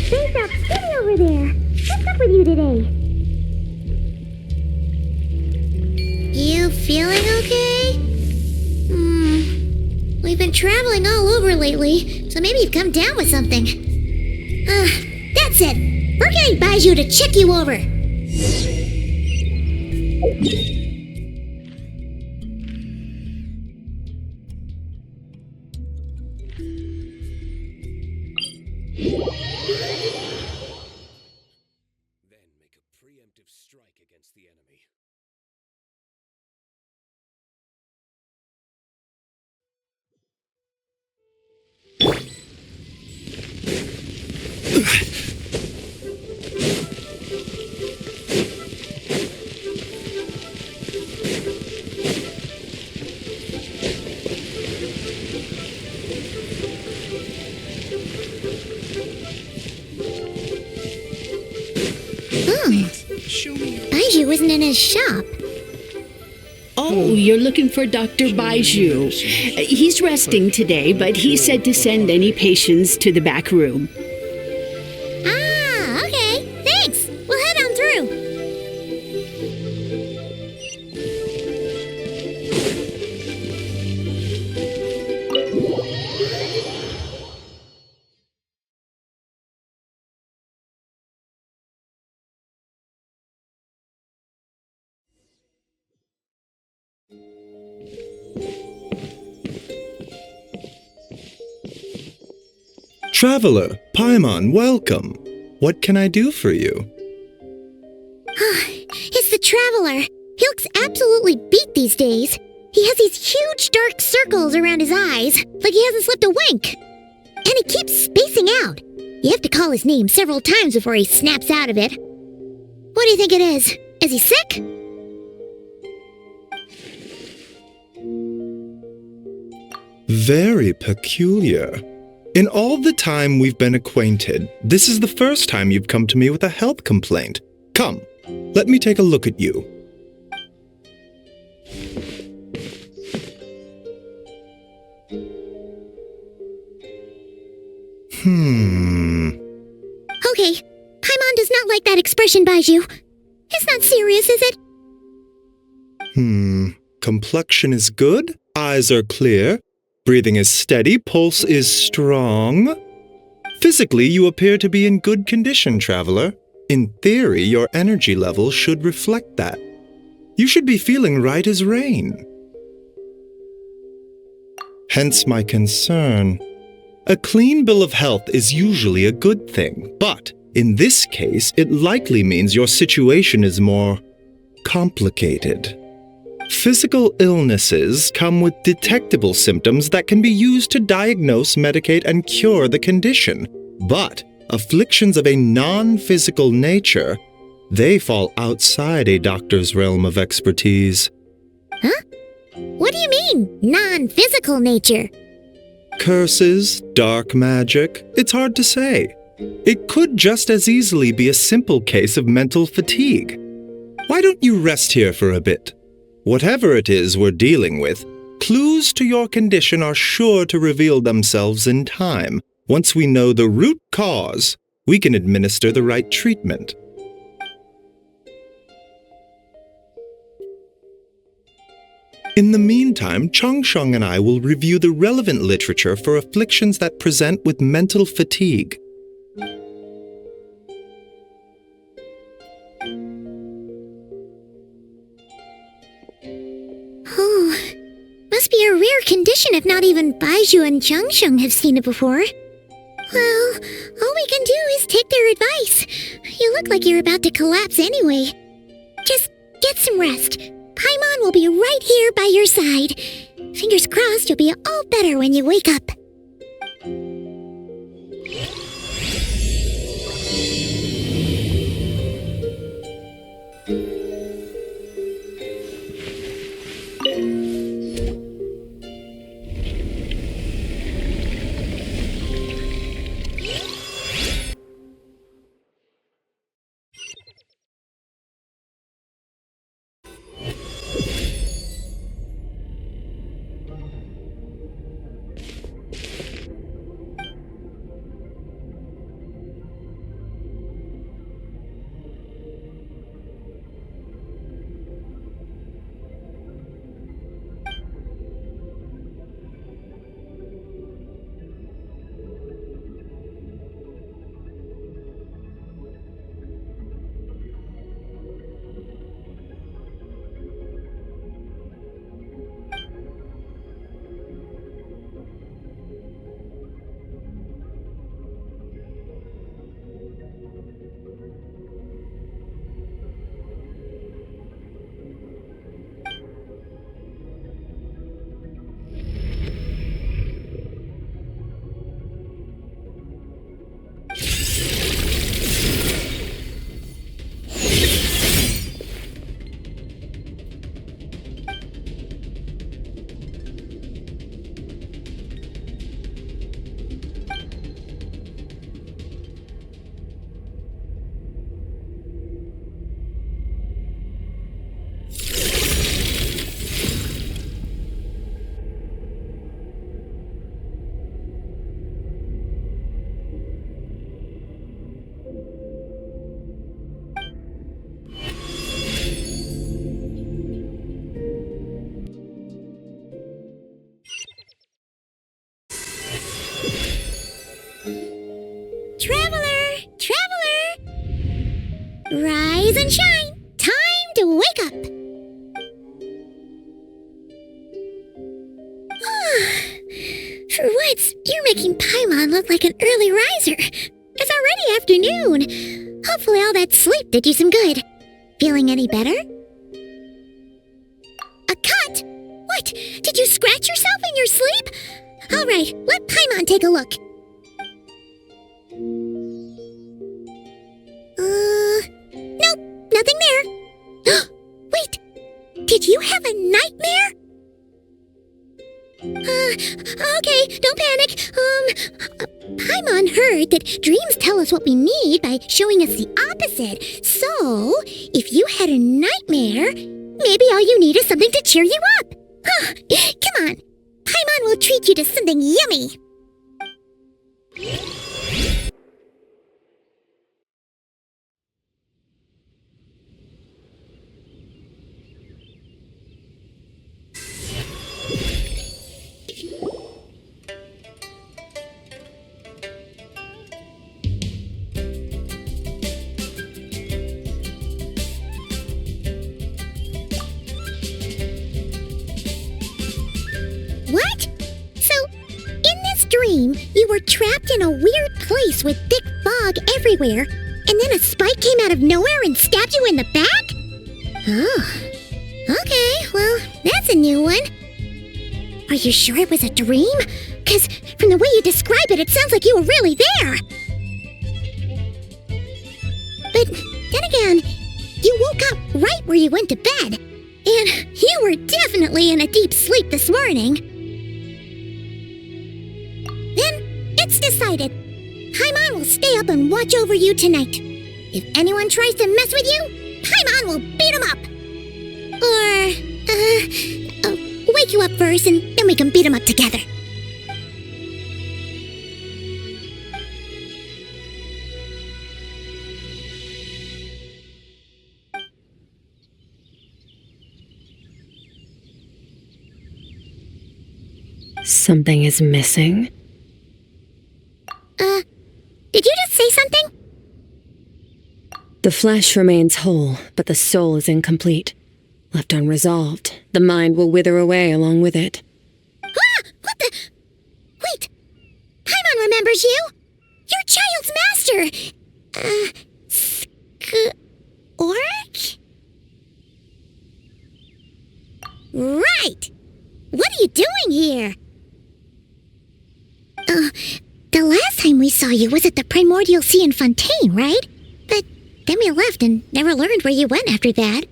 Things out pretty over there. What's up with you today? You feeling okay? We've been traveling all over lately, so maybe you've come down with something. That's it. We're getting Baiju to check you over. Strike against the enemy. Baiju isn't in his shop. Oh, you're looking for Dr. Baiju. He's resting today, but he said to send any patients to the back room. Ah, okay. Thanks. We'll head on through. Traveler, Paimon, welcome. What can I do for you? It's the Traveler. He looks absolutely beat these days. He has these huge dark circles around his eyes, like he hasn't slept a wink. And he keeps spacing out. You have to call his name several times before he snaps out of it. What do you think it is? Is he sick? Very peculiar. In all the time we've been acquainted, this is the first time you've come to me with a health complaint. Come, let me take a look at you. Okay, Paimon does not like that expression, Baiju. It's not serious, is it? Complexion is good, eyes are clear, breathing is steady, pulse is strong. Physically, you appear to be in good condition, traveler. In theory, your energy level should reflect that. You should be feeling right as rain. Hence my concern. A clean bill of health is usually a good thing, but in this case, it likely means your situation is more complicated. Physical illnesses come with detectable symptoms that can be used to diagnose, medicate, and cure the condition. But afflictions of a non-physical nature, they fall outside a doctor's realm of expertise. Huh? What do you mean, non-physical nature? Curses, dark magic, it's hard to say. It could just as easily be a simple case of mental fatigue. Why don't you rest here for a bit? Whatever it is we're dealing with, clues to your condition are sure to reveal themselves in time. Once we know the root cause, we can administer the right treatment. In the meantime, Changsheng and I will review the relevant literature for afflictions that present with mental fatigue. Oh, must be a rare condition if not even Baiju and Changsheng have seen it before. Well, all we can do is take their advice. You look like you're about to collapse anyway. Just get some rest. Paimon will be right here by your side. Fingers crossed you'll be all better when you wake up. Traveler! Traveler! Rise and shine! Time to wake up! For once, you're making Paimon look like an early riser. It's already afternoon. Hopefully all that sleep did you some good. Feeling any better? A cut? What? Did you scratch yourself in your sleep? All right, let Paimon take a look. Nope, nothing there. Wait, did you have a nightmare? Okay, don't panic. Paimon heard that dreams tell us what we need by showing us the opposite. So, if you had a nightmare, maybe all you need is something to cheer you up. Come on, Paimon will treat you to something yummy. What? So, in this dream, you were trapped in a weird place with thick fog everywhere, and then a spike came out of nowhere and stabbed you in the back? Oh. Okay, well, that's a new one. Are you sure it was a dream? 'Cause from the way you describe it, it sounds like you were really there. But then again, you woke up right where you went to bed. And you were definitely in a deep sleep this morning. Then, it's decided. Paimon will stay up and watch over you tonight. If anyone tries to mess with you, Paimon will beat him up. Or, I'll wake you up first and then we can beat him up together. Something is missing. Did you just say something? The flesh remains whole, but the soul is incomplete. Left unresolved, the mind will wither away along with it. What the? Wait! Paimon remembers you! Your child's master! Skirk? Right! What are you doing here? The last time we saw you was at the Primordial Sea in Fontaine, right? But then we left and never learned where you went after that.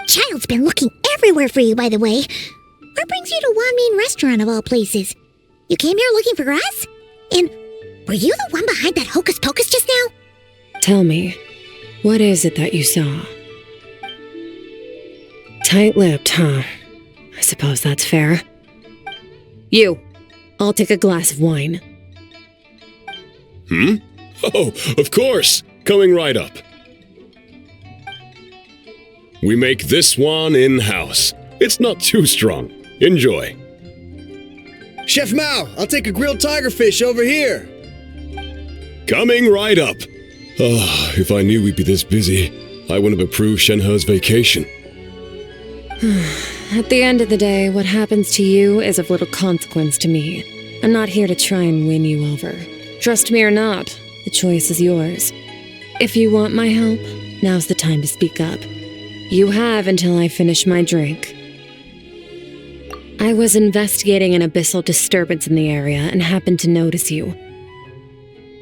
Child's been looking everywhere for you, by the way. What brings you to Wanmin Restaurant of all places? You came here looking for us? And were you the one behind that hocus pocus just now? Tell me, what is it that you saw? Tight-lipped, huh? I suppose that's fair. You, I'll take a glass of wine. Oh, of course! Coming right up. We make this one in-house. It's not too strong. Enjoy. Chef Mao, I'll take a grilled tigerfish over here. Coming right up. If I knew we'd be this busy, I wouldn't have approved Shenhe's vacation. At the end of the day, what happens to you is of little consequence to me. I'm not here to try and win you over. Trust me or not, the choice is yours. If you want my help, now's the time to speak up. You have until I finish my drink. I was investigating an abyssal disturbance in the area and happened to notice you.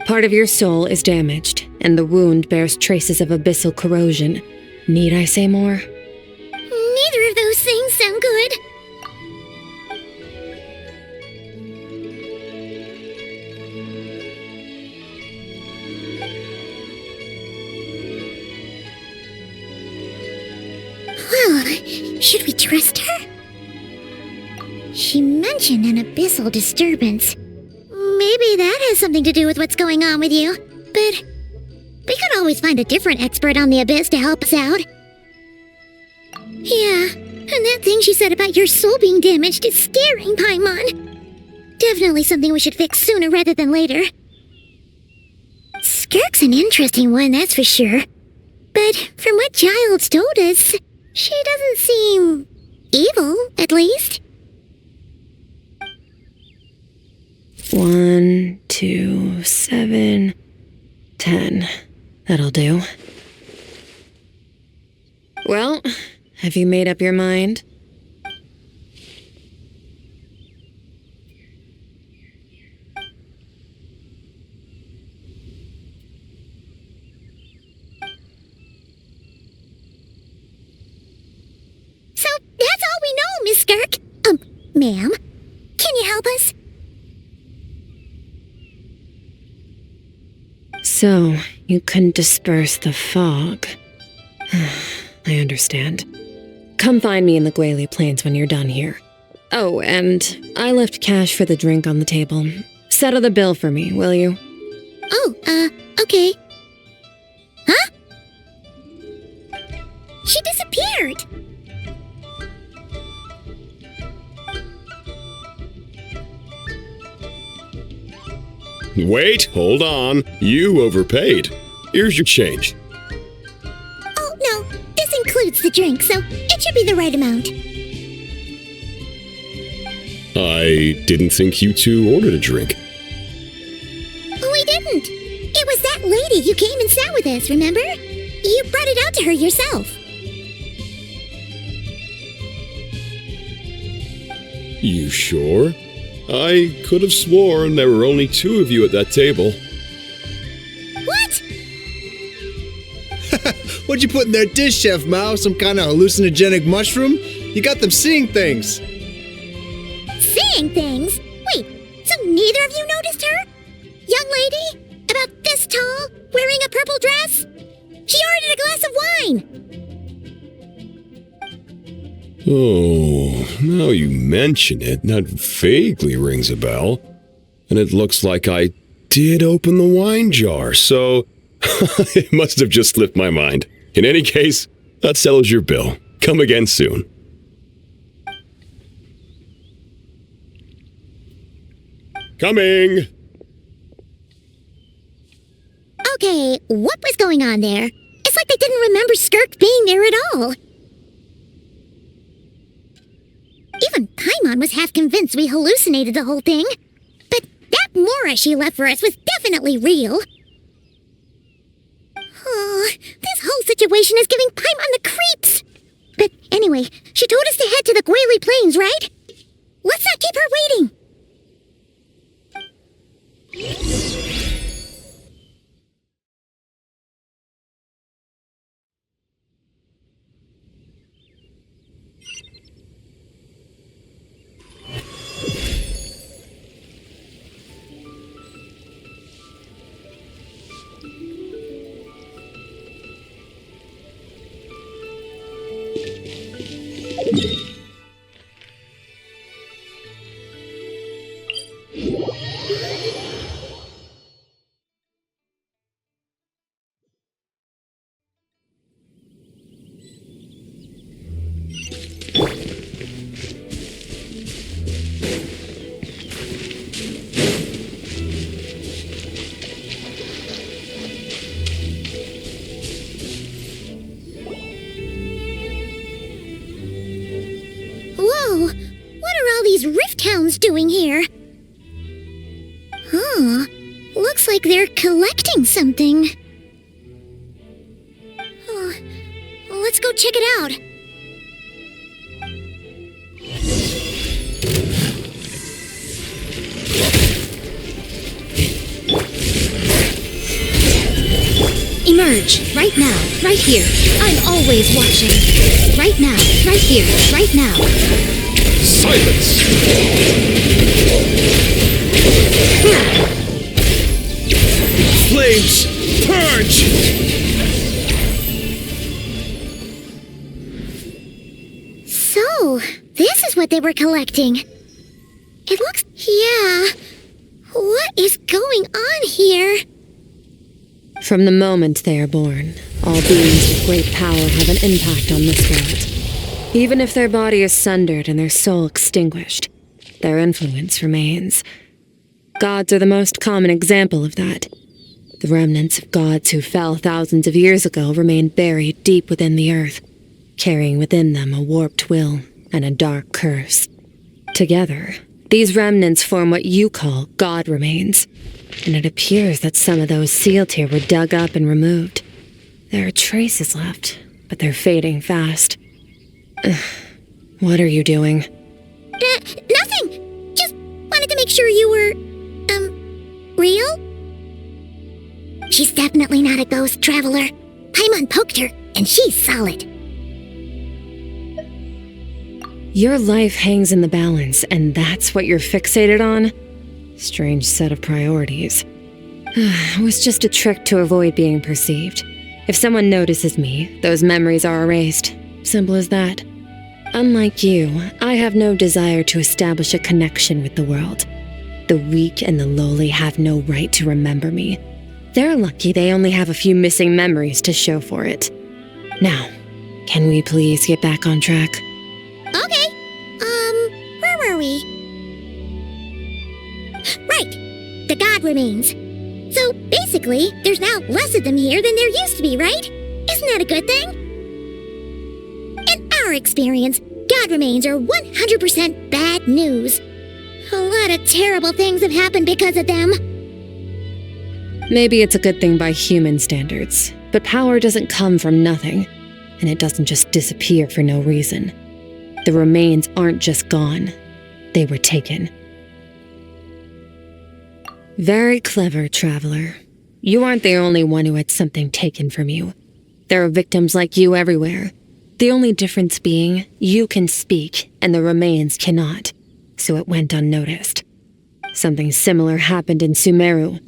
Part of your soul is damaged, and the wound bears traces of abyssal corrosion. Need I say more? Neither of those things sound good. Well, should we trust her? She mentioned an abyssal disturbance. Maybe that has something to do with what's going on with you. But we could always find a different expert on the abyss to help us out. Yeah, and that thing she said about your soul being damaged is scaring, Paimon. Definitely something we should fix sooner rather than later. Skirk's an interesting one, that's for sure. But from what Childs told us, she doesn't seem evil, at least. 1, 2, 7, 10. That'll do. Well, have you made up your mind? So that's all we know, Miss Skirk. Ma'am, can you help us? So, you couldn't disperse the fog. I understand. Come find me in the Gwali Plains when you're done here. Oh, and I left cash for the drink on the table. Settle the bill for me, will you? Oh, okay. Huh? She disappeared. Wait, hold on. You overpaid. Here's your change. Oh, no. This includes the drink, so it should be the right amount. I didn't think you two ordered a drink. We didn't. It was that lady who came and sat with us, remember? You brought it out to her yourself. You sure? I could have sworn there were only 2 of you at that table. What? What'd you put in their dish, Chef Mao? Some kind of hallucinogenic mushroom? You got them seeing things. Seeing things? Wait, so neither of you noticed her? Young lady? About this tall? Wearing a purple dress? She ordered a glass of wine! Oh, now you mention it, that vaguely rings a bell. And it looks like I did open the wine jar, so it must have just slipped my mind. In any case, that settles your bill. Come again soon. Coming! Okay, what was going on there? It's like they didn't remember Skirk being there at all. Even Paimon was half convinced we hallucinated the whole thing. But that Mora she left for us was definitely real. Oh, this whole situation is giving Paimon the creeps. But anyway, she told us to head to the Gwali Plains, right? Let's not keep her waiting. Whoa! What are all these rift hounds doing here? Huh. Looks like they're collecting something. Oh, let's go check it out. Emerge, right now, right here. I'm always watching. Right now, right here, right now. Silence! Flames! Purge! So, this is what they were collecting. It looks... yeah. What is going on here? From the moment they are born, all beings with great power have an impact on this world. Even if their body is sundered and their soul extinguished, their influence remains. Gods are the most common example of that. The remnants of gods who fell thousands of years ago remain buried deep within the earth, carrying within them a warped will and a dark curse. Together, these remnants form what you call god remains, and it appears that some of those sealed here were dug up and removed. There are traces left, but they're fading fast. What are you doing? Nothing! Just wanted to make sure you were, real? She's definitely not a ghost traveler. Paimon poked her, and she's solid. Your life hangs in the balance, and that's what you're fixated on? Strange set of priorities. It was just a trick to avoid being perceived. If someone notices me, those memories are erased. Simple as that. Unlike you, I have no desire to establish a connection with the world. The weak and the lowly have no right to remember me. They're lucky they only have a few missing memories to show for it. Now, can we please get back on track? Okay. Where were we? Right. The god remains. So, basically, there's now less of them here than there used to be, right? Isn't that a good thing? In our experience, god remains are 100% bad news. A lot of terrible things have happened because of them. Maybe it's a good thing by human standards, but power doesn't come from nothing, and it doesn't just disappear for no reason. The remains aren't just gone, they were taken. Very clever, traveler. You aren't the only one who had something taken from you. There are victims like you everywhere. The only difference being, you can speak, and the remains cannot, so it went unnoticed. Something similar happened in Sumeru.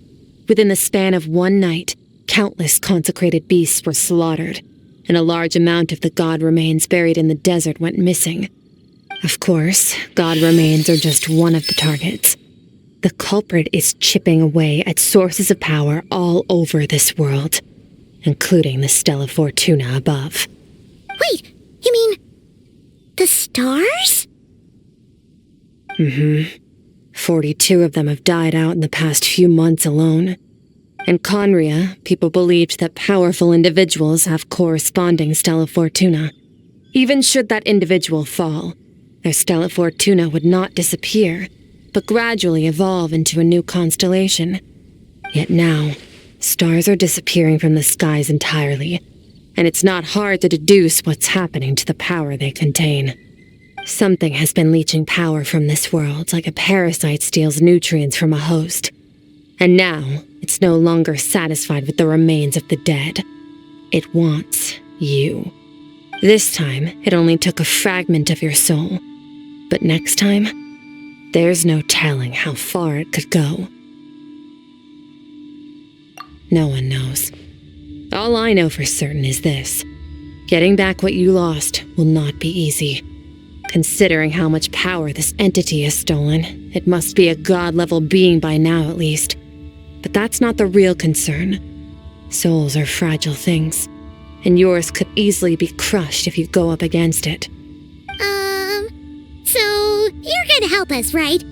Within the span of one night, countless consecrated beasts were slaughtered, and a large amount of the god remains buried in the desert went missing. Of course, god remains are just one of the targets. The culprit is chipping away at sources of power all over this world, including the Stella Fortuna above. Wait, you mean the stars? 42 of them have died out in the past few months alone. In Conria, people believed that powerful individuals have corresponding Stella Fortuna. Even should that individual fall, their Stella Fortuna would not disappear, but gradually evolve into a new constellation. Yet now, stars are disappearing from the skies entirely, and it's not hard to deduce what's happening to the power they contain. Something has been leeching power from this world like a parasite steals nutrients from a host. And now, it's no longer satisfied with the remains of the dead. It wants you. This time, it only took a fragment of your soul. But next time, there's no telling how far it could go. No one knows. All I know for certain is this. Getting back what you lost will not be easy. Considering how much power this entity has stolen, it must be a god-level being by now at least. But that's not the real concern. Souls are fragile things, and yours could easily be crushed if you go up against it. So you're gonna help us, right?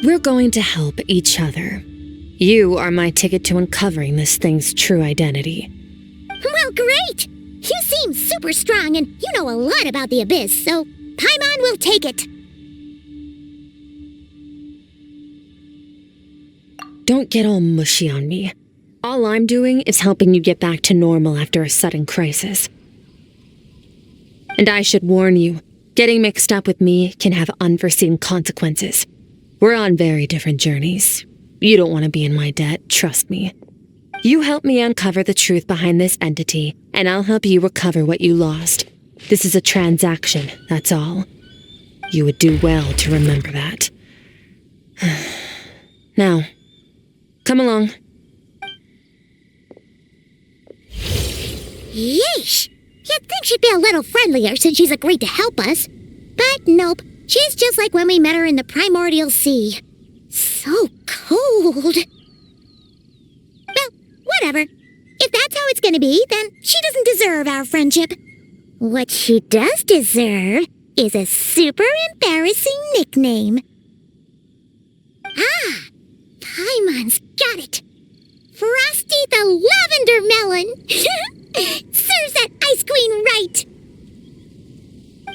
We're going to help each other. You are my ticket to uncovering this thing's true identity. Well, great! You seem super strong and you know a lot about the Abyss, so Paimon will take it. Don't get all mushy on me. All I'm doing is helping you get back to normal after a sudden crisis. And I should warn you, getting mixed up with me can have unforeseen consequences. We're on very different journeys. You don't want to be in my debt, trust me. You help me uncover the truth behind this entity, and I'll help you recover what you lost. This is a transaction, that's all. You would do well to remember that. Now, come along. Yeesh! You'd think she'd be a little friendlier since she's agreed to help us. But nope, she's just like when we met her in the primordial sea. So cold. Well, whatever. If that's how it's gonna be, then she doesn't deserve our friendship. What she does deserve is a super embarrassing nickname. Ah, Paimon's got it. Frosty the Lavender Melon. Serves that ice queen right.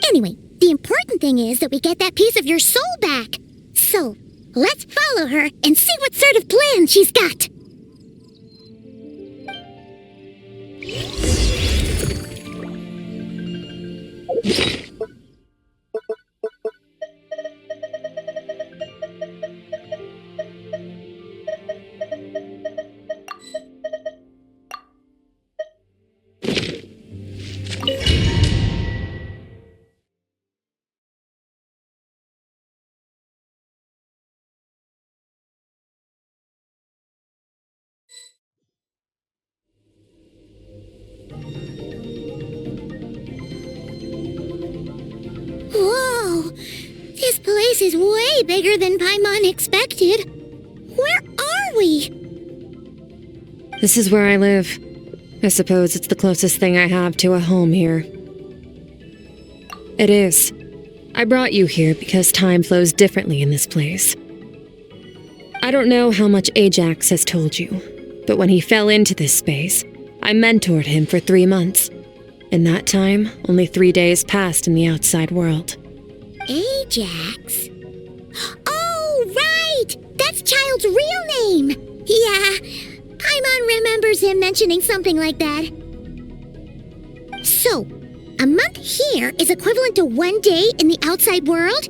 Anyway, the important thing is that we get that piece of your soul back. So, let's follow her and see what sort of plan she's got. Whoa! This place is way bigger than Paimon expected. Where are we? This is where I live. I suppose it's the closest thing I have to a home here. It is. I brought you here because time flows differently in this place. I don't know how much Ajax has told you, but when he fell into this space, I mentored him for 3 months. In that time, only 3 days passed in the outside world. Ajax? Oh, right! That's Child's real name! Yeah, Paimon remembers him mentioning something like that. So, a month here is equivalent to 1 day in the outside world?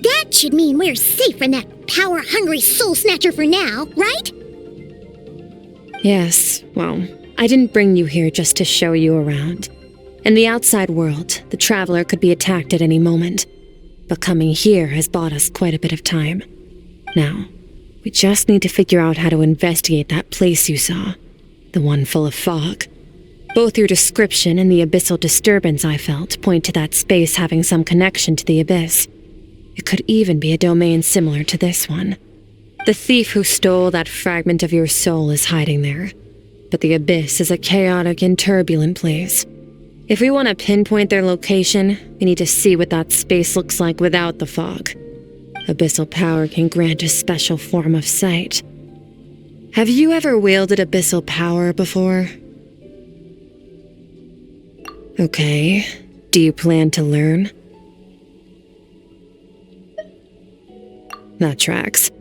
That should mean we're safe from that power-hungry soul snatcher for now, right? Yes, well, I didn't bring you here just to show you around. In the outside world, the traveler could be attacked at any moment. But coming here has bought us quite a bit of time. Now, we just need to figure out how to investigate that place you saw. The one full of fog. Both your description and the abyssal disturbance I felt point to that space having some connection to the abyss. It could even be a domain similar to this one. The thief who stole that fragment of your soul is hiding there. But the abyss is a chaotic and turbulent place. If we want to pinpoint their location, we need to see what that space looks like without the fog. Abyssal power can grant a special form of sight. Have you ever wielded abyssal power before? Okay, do you plan to learn? That tracks.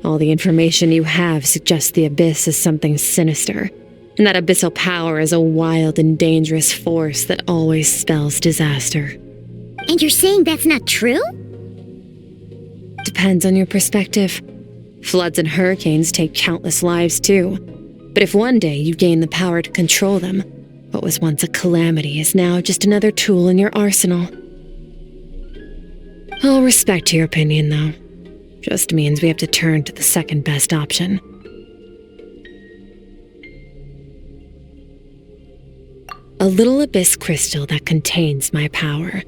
All the information you have suggests the abyss is something sinister, and that abyssal power is a wild and dangerous force that always spells disaster. And you're saying that's not true? Depends on your perspective. Floods and hurricanes take countless lives too. But if one day you gain the power to control them, what was once a calamity is now just another tool in your arsenal. I'll respect your opinion, though. Just means we have to turn to the second best option. A little abyss crystal that contains my power.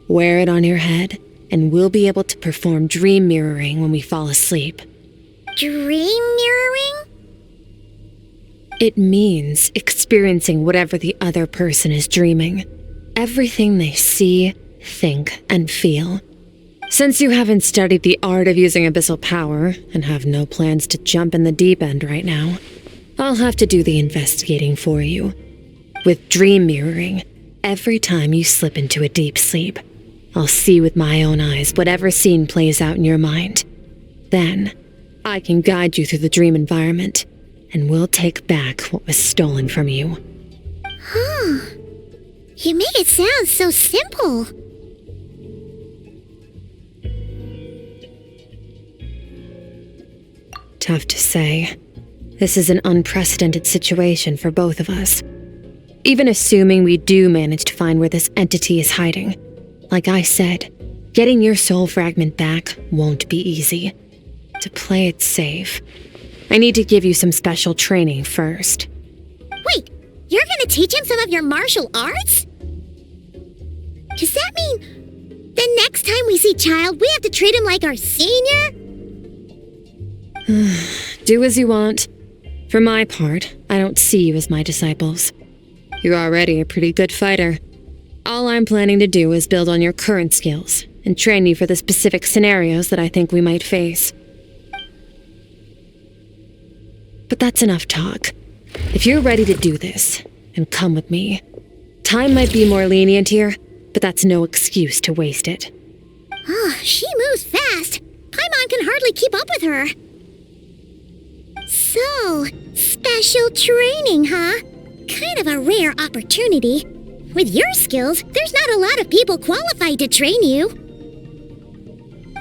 Wear it on your head, and we'll be able to perform dream mirroring when we fall asleep. Dream mirroring? It means experiencing whatever the other person is dreaming. Everything they see, think, and feel. Since you haven't studied the art of using abyssal power and have no plans to jump in the deep end right now, I'll have to do the investigating for you. With dream mirroring, every time you slip into a deep sleep, I'll see with my own eyes whatever scene plays out in your mind. Then, I can guide you through the dream environment, and we'll take back what was stolen from you. Huh. You make it sound so simple. Tough to say. This is an unprecedented situation for both of us. Even assuming we do manage to find where this entity is hiding. Like I said, getting your soul fragment back won't be easy. To play it safe, I need to give you some special training first. Wait, you're gonna teach him some of your martial arts? Does that mean the next time we see Child, we have to treat him like our senior? Do as you want. For my part, I don't see you as my disciples. You're already a pretty good fighter. All I'm planning to do is build on your current skills and train you for the specific scenarios that I think we might face. But that's enough talk. If you're ready to do this, then come with me. Time might be more lenient here, but that's no excuse to waste it. Oh, she moves fast. Paimon can hardly keep up with her. So, special training, huh? Kind of a rare opportunity. With your skills, there's not a lot of people qualified to train you.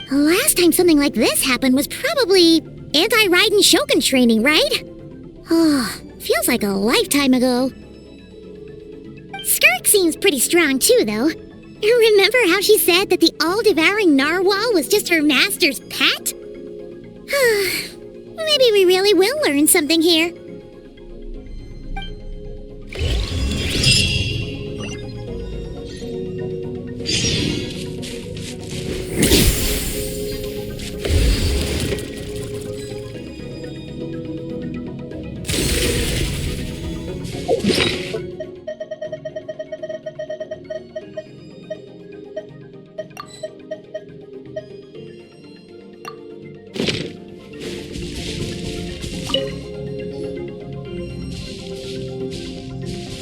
The last time something like this happened was probably anti-Raiden Shogun training, right? Oh, feels like a lifetime ago. Skirk seems pretty strong too, though. Remember how she said that the all-devouring narwhal was just her master's pet? Maybe we really will learn something here.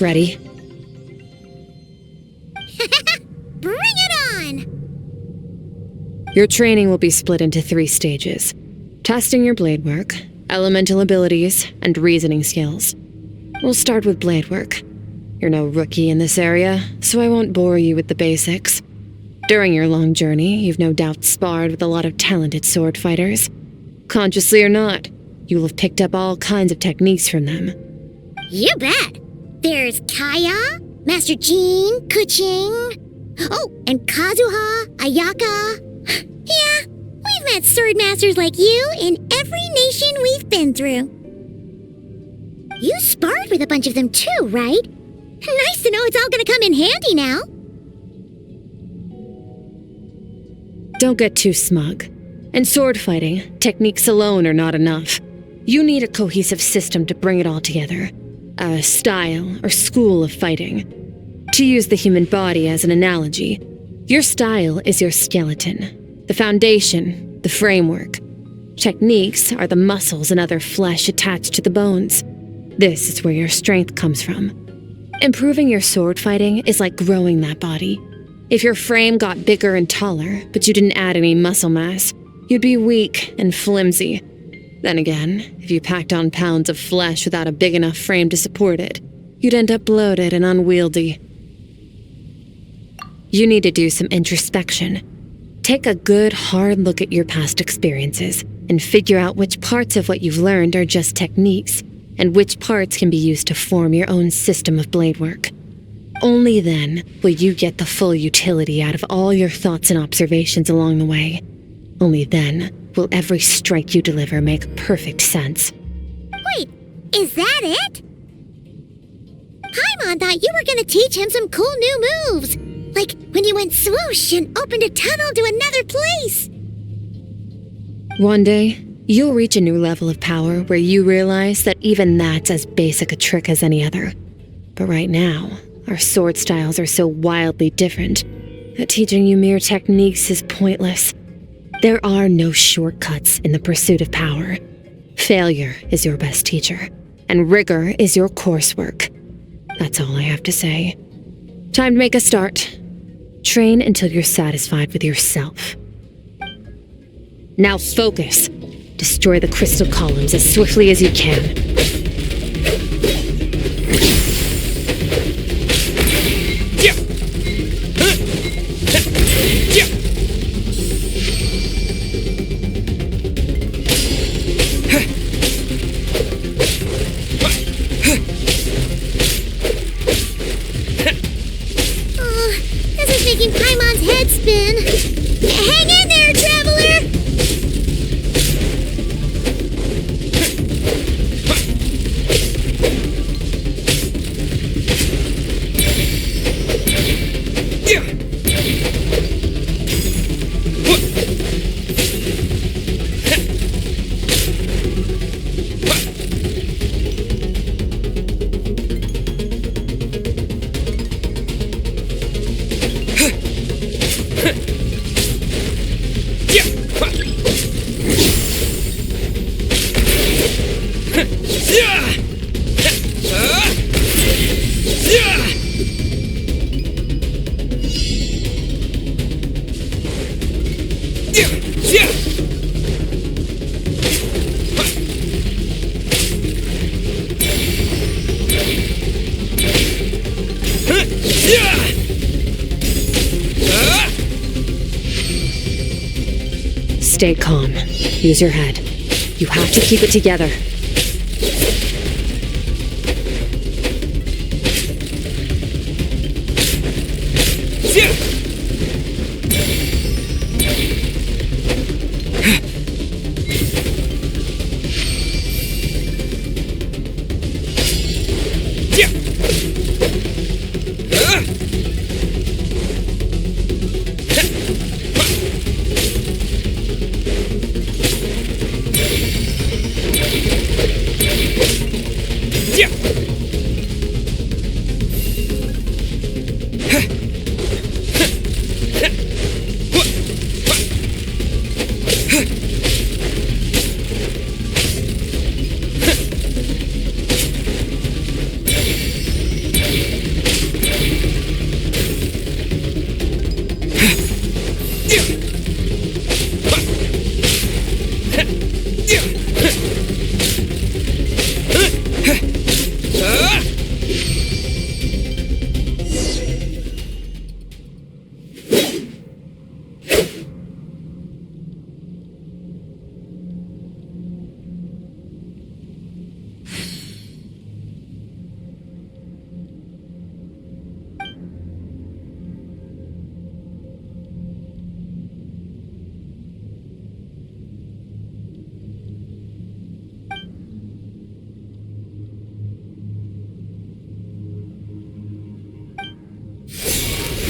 Ready? Bring it on! Your training will be split into 3 stages. Testing your blade work, elemental abilities, and reasoning skills. We'll start with blade work. You're no rookie in this area, so I won't bore you with the basics. During your long journey, you've no doubt sparred with a lot of talented sword fighters. Consciously or not, you'll have picked up all kinds of techniques from them. You bet! There's Kaya, Master Jean, Kuching. Oh, and Kazuha, Ayaka. Yeah, we've met sword masters like you in every nation we've been through. You sparred with a bunch of them too, right? Nice to know it's all gonna come in handy now. Don't get too smug. In sword fighting, techniques alone are not enough. You need a cohesive system to bring it all together. A style or school of fighting. To use the human body as an analogy, your style is your skeleton, the foundation, the framework. Techniques are the muscles and other flesh attached to the bones. This is where your strength comes from. Improving your sword fighting is like growing that body. If your frame got bigger and taller, but you didn't add any muscle mass, you'd be weak and flimsy. Then again, if you packed on pounds of flesh without a big enough frame to support it, you'd end up bloated and unwieldy. You need to do some introspection. Take a good, hard look at your past experiences and figure out which parts of what you've learned are just techniques and which parts can be used to form your own system of blade work. Only then will you get the full utility out of all your thoughts and observations along the way. Only then will every strike you deliver make perfect sense. Wait, is that it? Paimon thought you were gonna teach him some cool new moves. Like when you went swoosh and opened a tunnel to another place. One day, you'll reach a new level of power where you realize that even that's as basic a trick as any other. But right now, our sword styles are so wildly different that teaching you mere techniques is pointless. There are no shortcuts in the pursuit of power. Failure is your best teacher, and rigor is your coursework. That's all I have to say. Time to make a start. Train until you're satisfied with yourself. Now focus. Destroy the crystal columns as swiftly as you can. This is making Paimon's head spin. Hang in there, traveler! Stay calm. Use your head. You have to keep it together.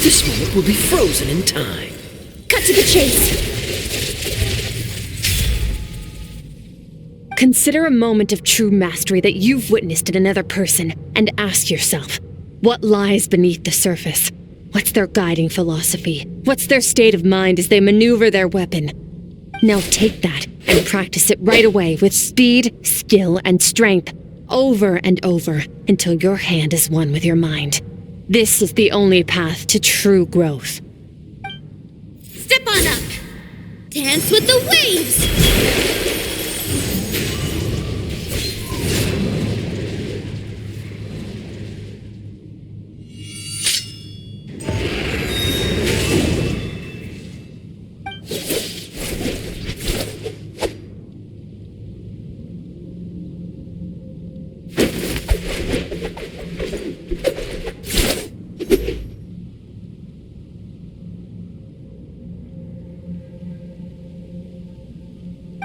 This moment will be frozen in time. Cut to the chase. Consider a moment of true mastery that you've witnessed in another person and ask yourself, what lies beneath the surface? What's their guiding philosophy? What's their state of mind as they maneuver their weapon? Now take that and practice it right away with speed, skill, and strength, over and over, until your hand is one with your mind. This is the only path to true growth. Step on up. Dance with the waves.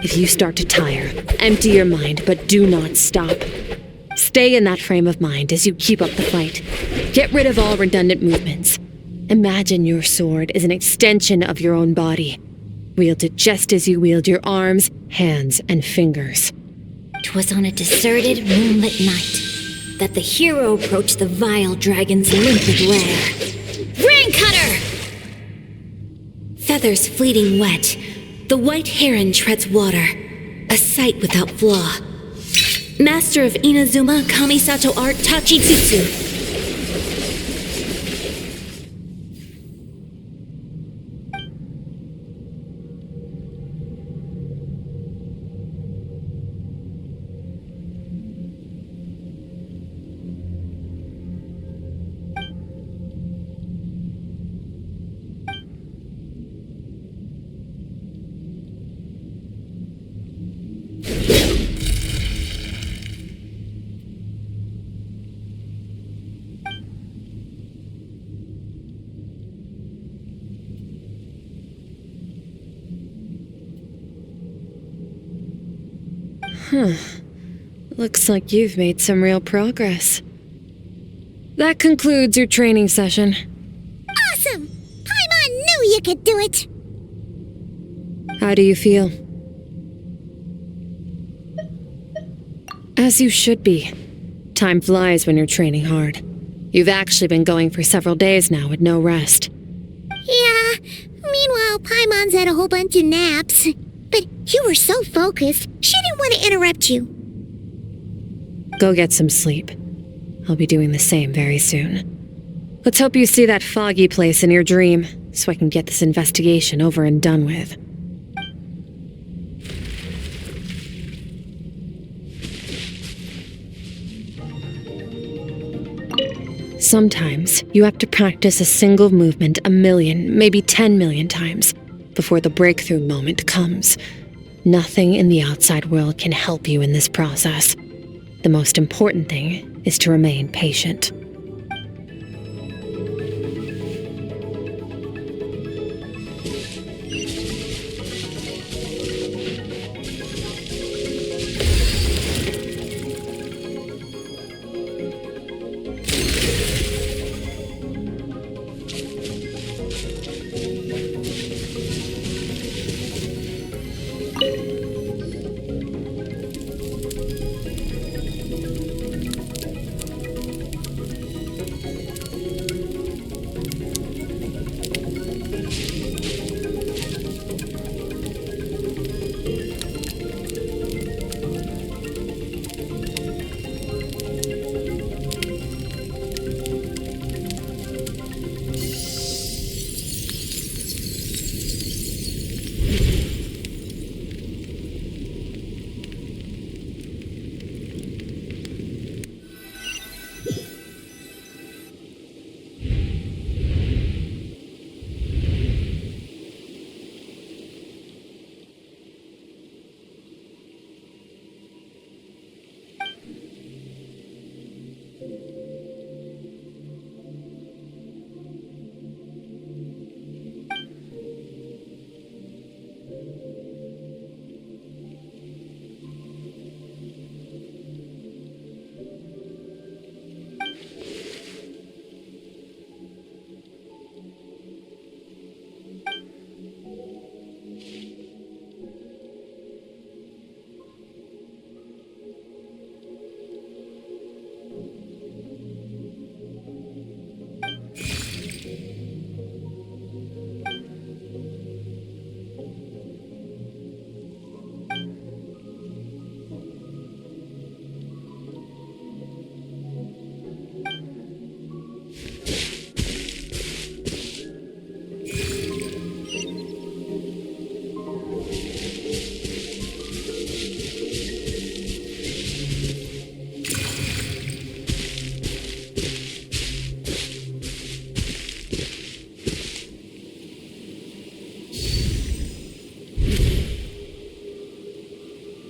If you start to tire, empty your mind, but do not stop. Stay in that frame of mind as you keep up the fight. Get rid of all redundant movements. Imagine your sword is an extension of your own body. Wield it just as you wield your arms, hands, and fingers. 'Twas on a deserted, moonlit night that the hero approached the vile dragon's limpid lair. Rain Cutter! Feathers fleeting wet, the white heron treads water, a sight without flaw. Master of Inazuma Kamisato art Tachitsutsu. Looks like you've made some real progress. That concludes your training session. Awesome! Paimon knew you could do it! How do you feel? As you should be. Time flies when you're training hard. You've actually been going for several days now with no rest. Yeah, meanwhile Paimon's had a whole bunch of naps. But you were so focused, she didn't want to interrupt you. Go get some sleep. I'll be doing the same very soon. Let's hope you see that foggy place in your dream, so I can get this investigation over and done with. Sometimes, you have to practice a single movement 1 million, maybe 10 million times, before the breakthrough moment comes. Nothing in the outside world can help you in this process. The most important thing is to remain patient.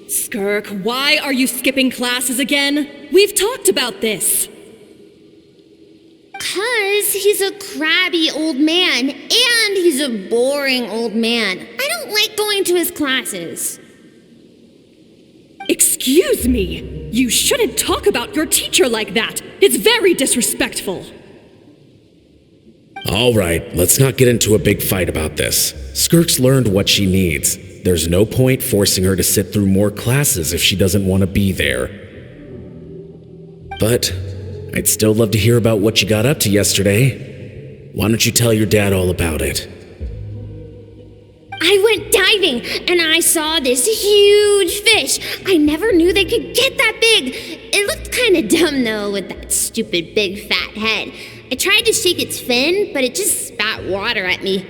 Skirk, why are you skipping classes again? We've talked about this. 'Cause he's a crabby old man, and he's a boring old man. I don't like going to his classes. Excuse me. You shouldn't talk about your teacher like that. It's very disrespectful. All right, let's not get into a big fight about this. Skirk's learned what she needs. There's no point forcing her to sit through more classes if she doesn't want to be there. But I'd still love to hear about what you got up to yesterday. Why don't you tell your dad all about it? I went diving, and I saw this huge fish. I never knew they could get that big. It looked kind of dumb, though, with that stupid big fat head. I tried to shake its fin, but it just spat water at me.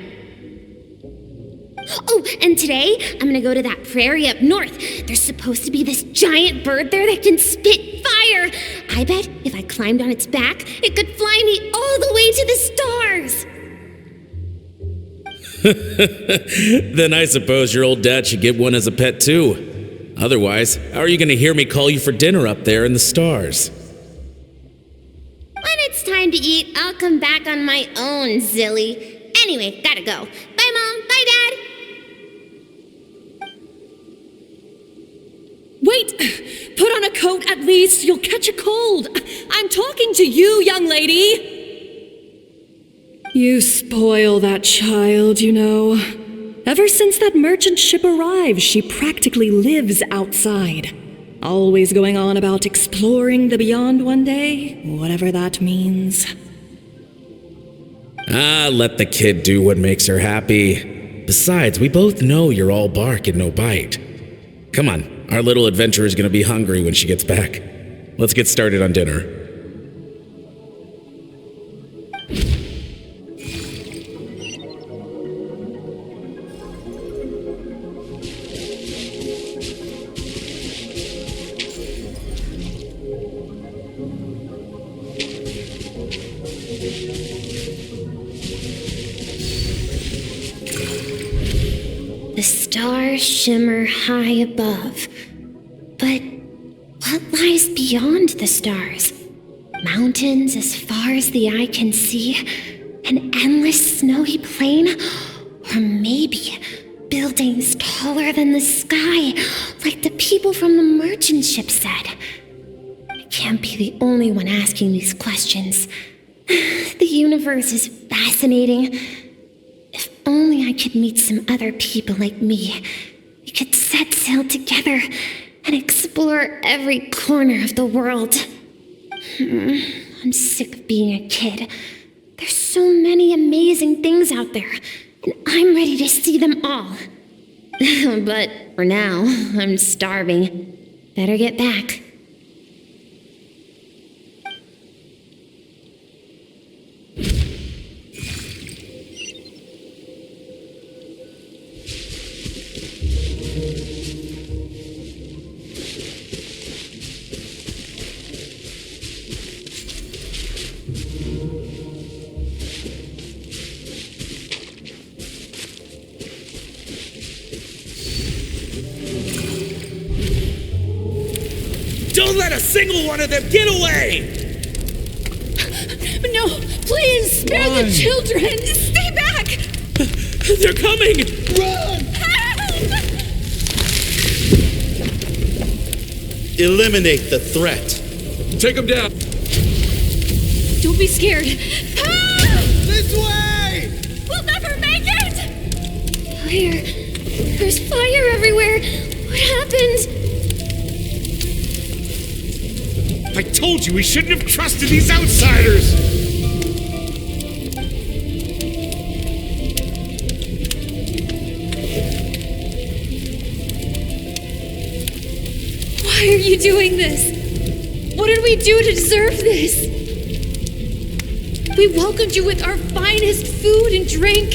Oh, and today, I'm gonna go to that prairie up north. There's supposed to be this giant bird there that can spit fire. I bet if I climbed on its back, it could fly me all the way to the stars. Then I suppose your old dad should get one as a pet too. Otherwise, how are you gonna hear me call you for dinner up there in the stars? When it's time to eat, I'll come back on my own, Zilly. Anyway, gotta go. Bye, Mom. Bye, Dad. Wait! Put on a coat at least. You'll catch a cold. I'm talking to you, young lady. You spoil that child, you know. Ever since that merchant ship arrived, she practically lives outside. Always going on about exploring the beyond one day, whatever that means. Let the kid do what makes her happy. Besides, we both know you're all bark and no bite. Come on, our little adventurer is gonna be hungry when she gets back. Let's get started on dinner. stars shimmer high above. But what lies beyond the stars? Mountains as far as the eye can see? An endless snowy plain? Or maybe buildings taller than the sky, like the people from the merchant ship said? I can't be the only one asking these questions. The universe is fascinating. If only I could meet some other people like me. We could set sail together and explore every corner of the world. I'm sick of being a kid. There's so many amazing things out there, and I'm ready to see them all. But for now, I'm starving. Better get back. Don't let a single one of them get away! No, please, spare the children! Stay back! They're coming! Run! Help! Eliminate the threat. Take them down. Don't be scared. Help! This way! We'll never make it! Fire! There's fire everywhere! What happened? I told you we shouldn't have trusted these outsiders! Why are you doing this? What did we do to deserve this? We welcomed you with our finest food and drink,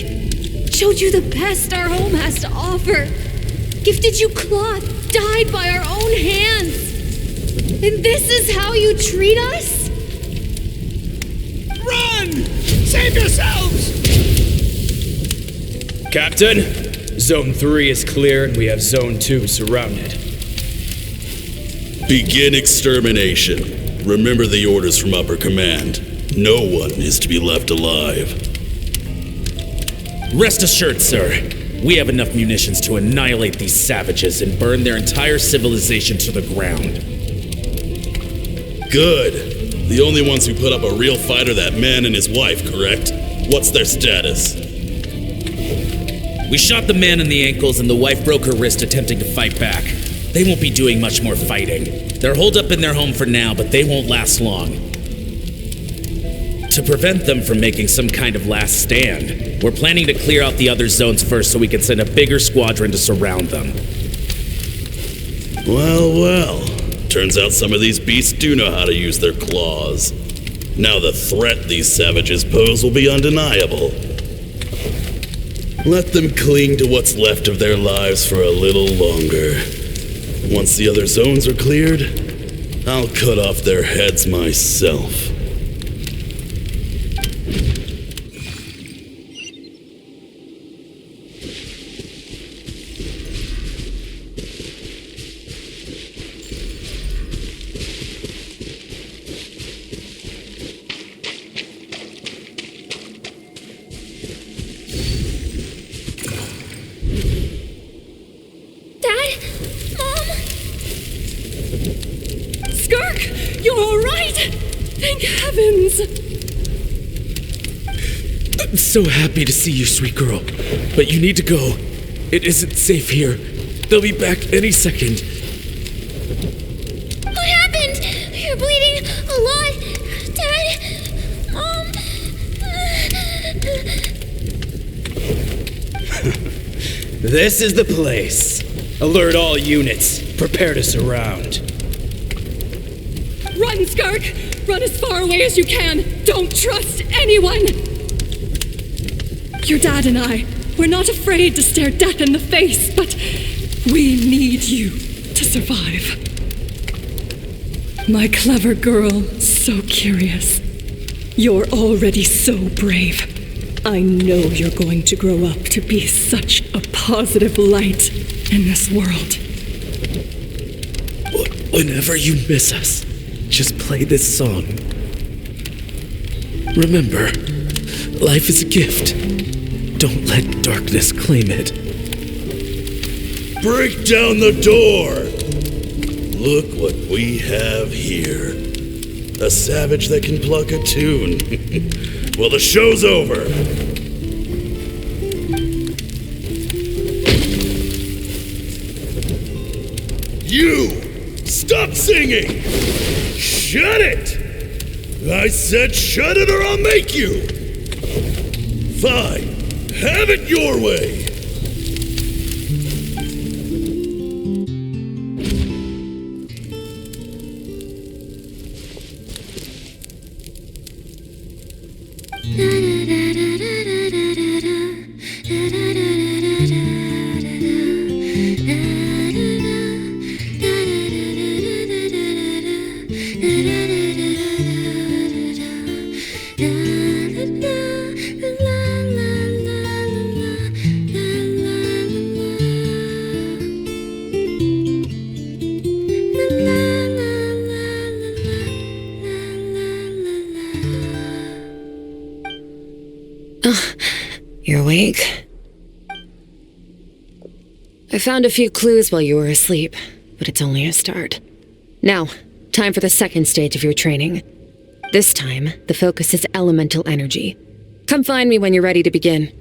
showed you the best our home has to offer, gifted you cloth dyed by our own hands. And this is how you treat us? Run! Save yourselves! Captain, Zone 3 is clear and we have Zone 2 surrounded. Begin extermination. Remember the orders from Upper Command. No one is to be left alive. Rest assured, sir. We have enough munitions to annihilate these savages and burn their entire civilization to the ground. Good. The only ones who put up a real fight are that man and his wife, correct? What's their status? We shot the man in the ankles and the wife broke her wrist attempting to fight back. They won't be doing much more fighting. They're holed up in their home for now, but they won't last long. To prevent them from making some kind of last stand, we're planning to clear out the other zones first so we can send a bigger squadron to surround them. Well. Turns out some of these beasts do know how to use their claws. Now the threat these savages pose will be undeniable. Let them cling to what's left of their lives for a little longer. Once the other zones are cleared, I'll cut off their heads myself. Skirk, you're all right! Thank heavens! I'm so happy to see you, sweet girl. But you need to go. It isn't safe here. They'll be back any second. What happened? You're bleeding a lot. Dad? Mom? This is the place. Alert all units. Prepare to surround. Run, Skirk! Run as far away as you can! Don't trust anyone! Your dad and I, we're not afraid to stare death in the face, but we need you to survive. My clever girl, so curious. You're already so brave. I know you're going to grow up to be such a positive light in this world. Whenever you miss us, just play this song. Remember, life is a gift. Don't let darkness claim it. Break down the door! Look what we have here. A savage that can pluck a tune. Well, the show's over. You! Stop singing! Shut it! I said shut it or I'll make you! Fine. Have it your way! You're awake? I found a few clues while you were asleep, but it's only a start. Now, time for the second stage of your training. This time, the focus is elemental energy. Come find me when you're ready to begin.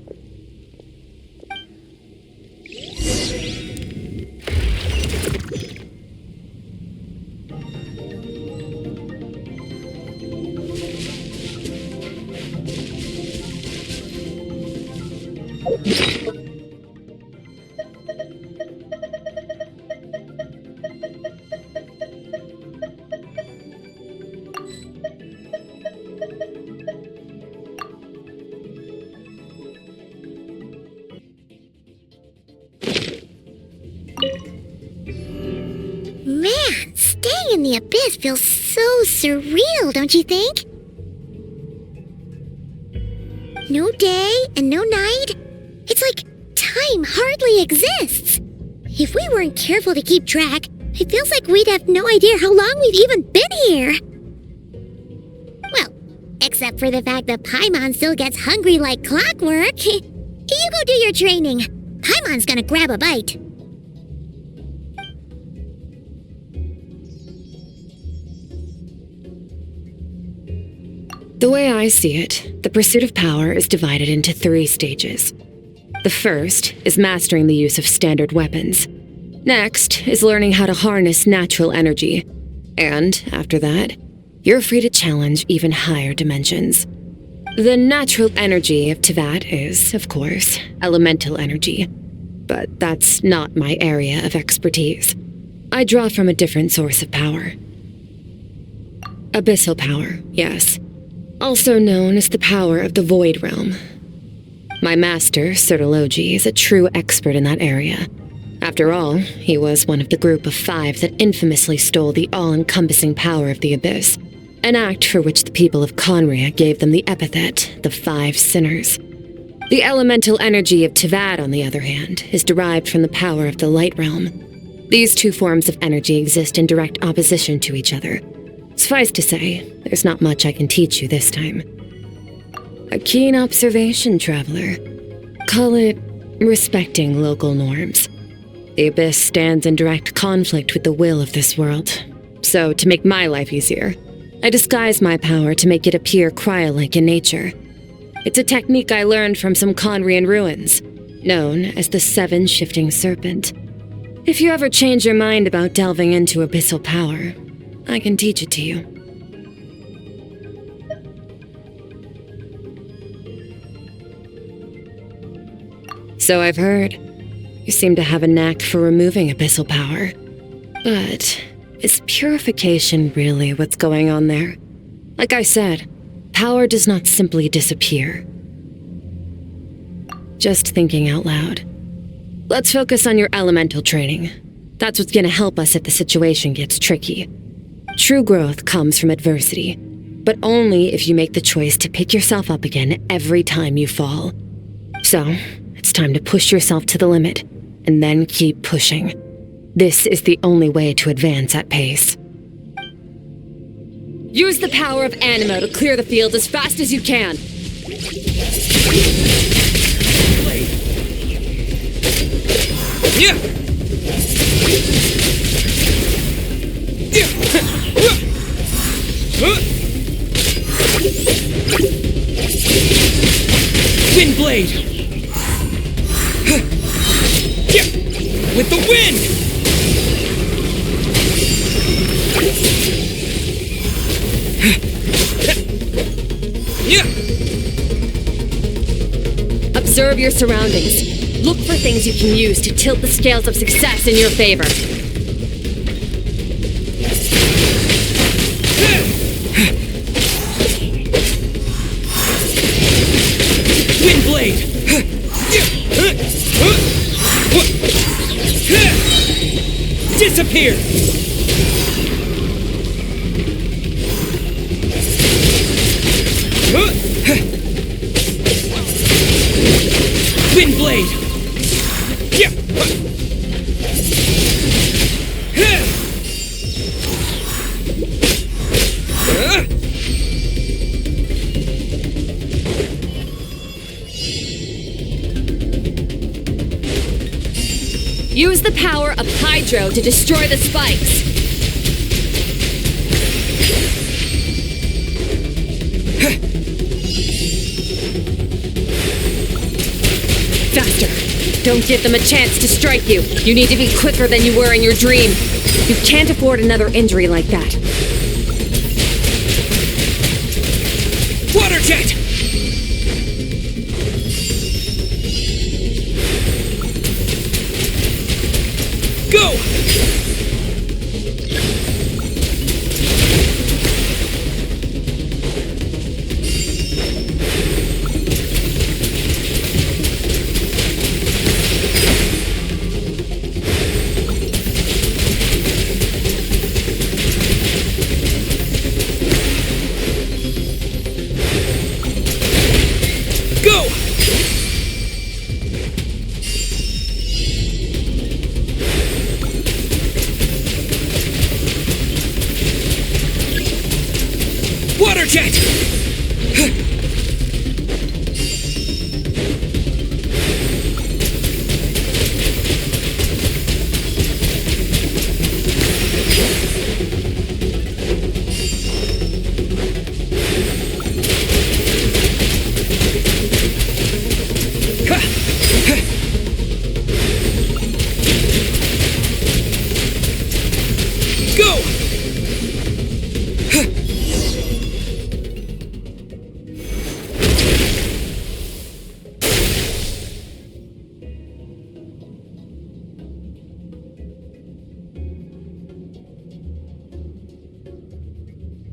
Man, staying in the abyss feels so surreal, don't you think? No day and no night. It's like time hardly exists. If we weren't careful to keep track, it feels like we'd have no idea how long we've even been here. Well, except for the fact that Paimon still gets hungry like clockwork. You go do your training. Paimon's gonna grab a bite. The way I see it, the pursuit of power is divided into 3 stages. The first is mastering the use of standard weapons. Next is learning how to harness natural energy. And after that, you're free to challenge even higher dimensions. The natural energy of Teyvat is, of course, elemental energy. But that's not my area of expertise. I draw from a different source of power. Abyssal power, yes. Also known as the power of the Void Realm. My master, Sertologi, is a true expert in that area. After all, he was one of the group of 5 that infamously stole the all-encompassing power of the Abyss, an act for which the people of Conria gave them the epithet, the 5 Sinners. The elemental energy of Teyvat, on the other hand, is derived from the power of the Light Realm. These 2 forms of energy exist in direct opposition to each other. Suffice to say, there's not much I can teach you this time. A keen observation, traveler. Call it respecting local norms. The Abyss stands in direct conflict with the will of this world. So, to make my life easier, I disguise my power to make it appear cryo-like in nature. It's a technique I learned from some Conrian ruins, known as the 7 Shifting Serpent. If you ever change your mind about delving into abyssal power, I can teach it to you. So I've heard. You seem to have a knack for removing abyssal power. But is purification really what's going on there? Like I said, power does not simply disappear. Just thinking out loud. Let's focus on your elemental training. That's what's gonna help us if the situation gets tricky. True growth comes from adversity. but only if you make the choice to pick yourself up again every time you fall. So, it's time to push yourself to the limit, and then keep pushing. This is the only way to advance at pace. Use the power of Animo to clear the field as fast as you can. Wind blade! With the wind! Observe your surroundings. Look for things you can use to tilt the scales of success in your favor. Wind blade! Disappear! Wind blade! Use the power of Hydro to destroy the spikes. Faster. Don't give them a chance to strike you. You need to be quicker than you were in your dream. You can't afford another injury like that. Water jet! Go! Go! Water jet! Go!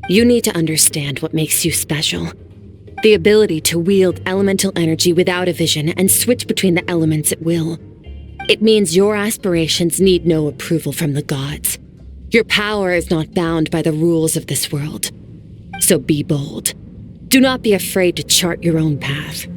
You need to understand what makes you special. The ability to wield elemental energy without a vision and switch between the elements at will. It means your aspirations need no approval from the gods. Your power is not bound by the rules of this world. So be bold. Do not be afraid to chart your own path.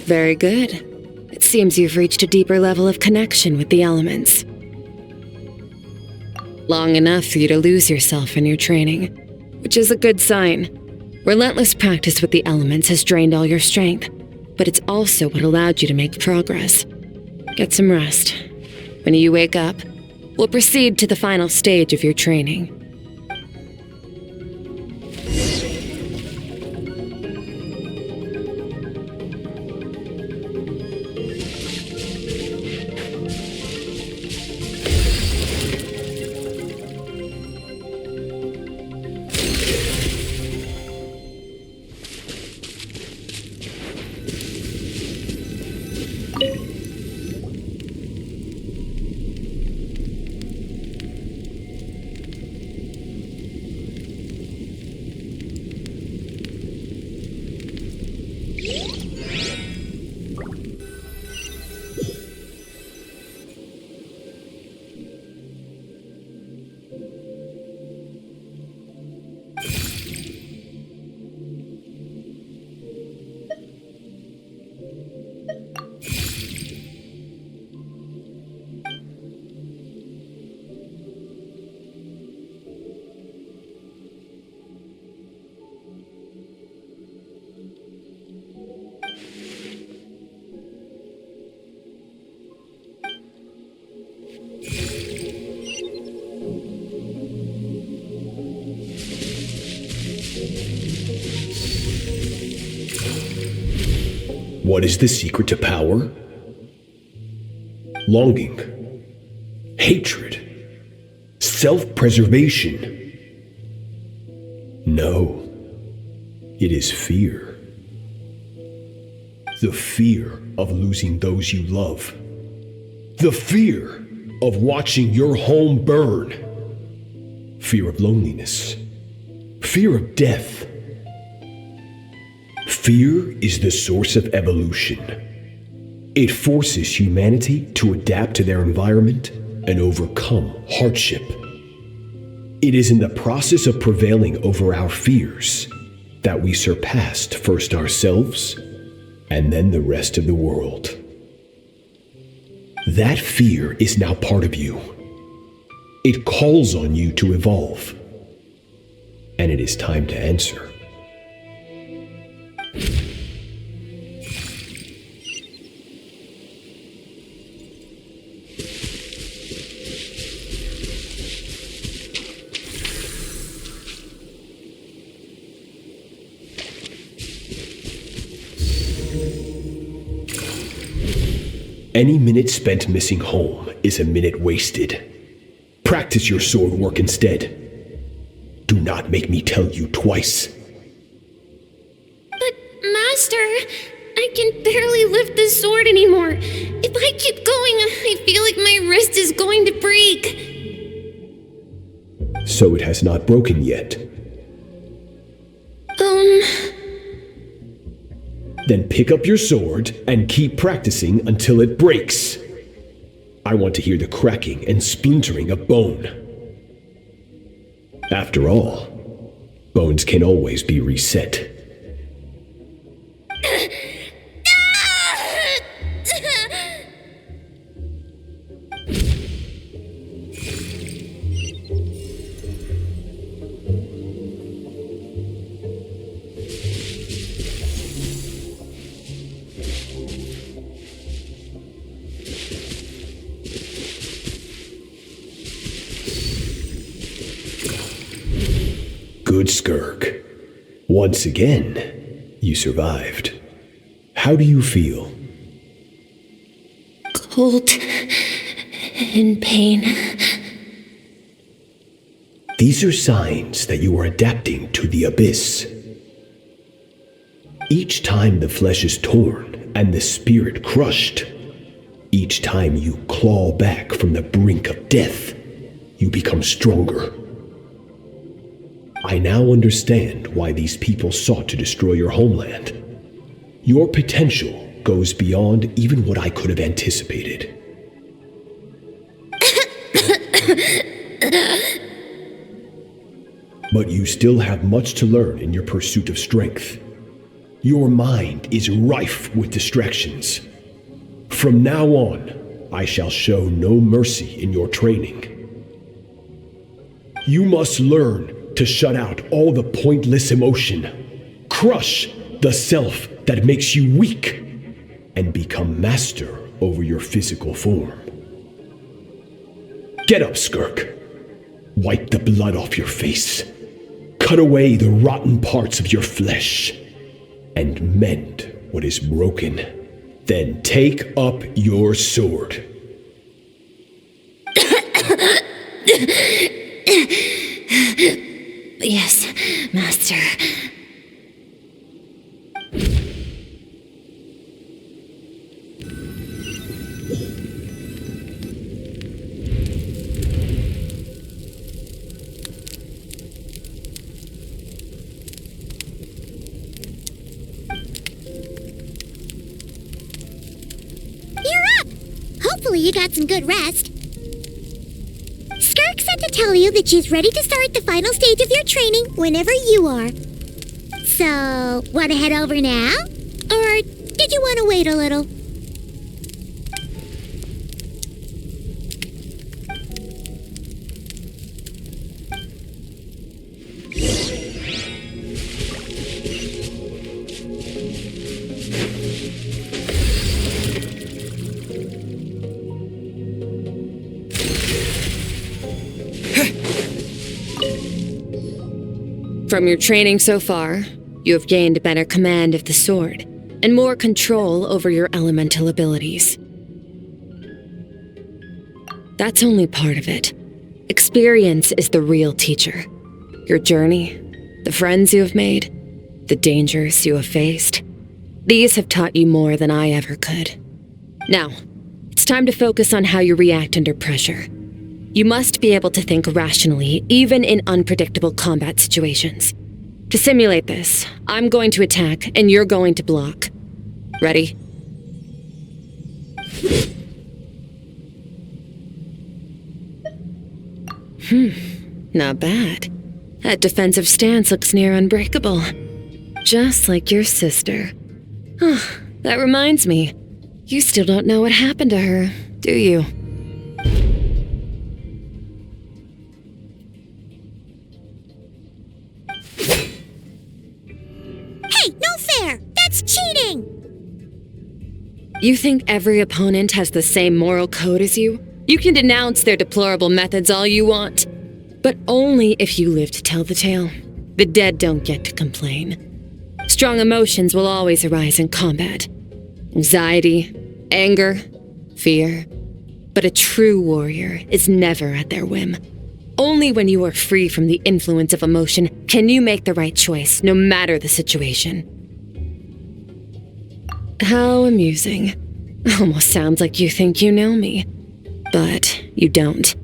Very good. It seems you've reached a deeper level of connection with the elements. Long enough for you to lose yourself in your training, which is a good sign. Relentless practice with the elements has drained all your strength, but it's also what allowed you to make progress. Get some rest. When you wake up, we'll proceed to the final stage of your training. What is the secret to power? Longing, hatred, self-preservation. No, it is fear. The fear of losing those you love. The fear of watching your home burn. Fear of loneliness. Fear of death. Fear is the source of evolution. It forces humanity to adapt to their environment and overcome hardship. It is in the process of prevailing over our fears that we surpassed first ourselves and then the rest of the world. That fear is now part of you. It calls on you to evolve. And it is time to answer. Any minute spent missing home is a minute wasted. Practice your sword work instead. Do not make me tell you twice. But, Master, I can barely lift the sword anymore. If I keep going, I feel like my wrist is going to break. So it has not broken yet. Then pick up your sword and keep practicing until it breaks. I want to hear the cracking and splintering of bone. After all, bones can always be reset. Good, Skirk. Once again, you survived. How do you feel? Cold. In pain. These are signs that you are adapting to the abyss. Each time the flesh is torn and the spirit crushed, each time you claw back from the brink of death, you become stronger. I now understand why these people sought to destroy your homeland. Your potential goes beyond even what I could have anticipated. But you still have much to learn in your pursuit of strength. Your mind is rife with distractions. From now on, I shall show no mercy in your training. You must learn to shut out all the pointless emotion, crush the self that makes you weak, and become master over your physical form. Get up, Skirk. Wipe the blood off your face. Cut away the rotten parts of your flesh, and mend what is broken. Then take up your sword. Yes, Master. You're up! Hopefully you got some good rest. Skirk said to tell you that she's ready to start the final stage of your training whenever you are. So, want to head over now? Or did you want to wait a little? From your training so far, you have gained better command of the sword and more control over your elemental abilities. That's only part of it. Experience is the real teacher. Your journey, the friends you have made, the dangers you have faced, these have taught you more than I ever could. Now, it's time to focus on how you react under pressure. You must be able to think rationally, even in unpredictable combat situations. To simulate this, I'm going to attack and you're going to block. Ready? Not bad. That defensive stance looks near unbreakable. Just like your sister. Oh, that reminds me. You still don't know what happened to her, do you? Hey, no fair! That's cheating! You think every opponent has the same moral code as you? You can denounce their deplorable methods all you want, but only if you live to tell the tale. The dead don't get to complain. Strong emotions will always arise in combat. Anxiety, anger, fear. But a true warrior is never at their whim. Only when you are free from the influence of emotion can you make the right choice, no matter the situation. How amusing. Almost sounds like you think you know me. But you don't.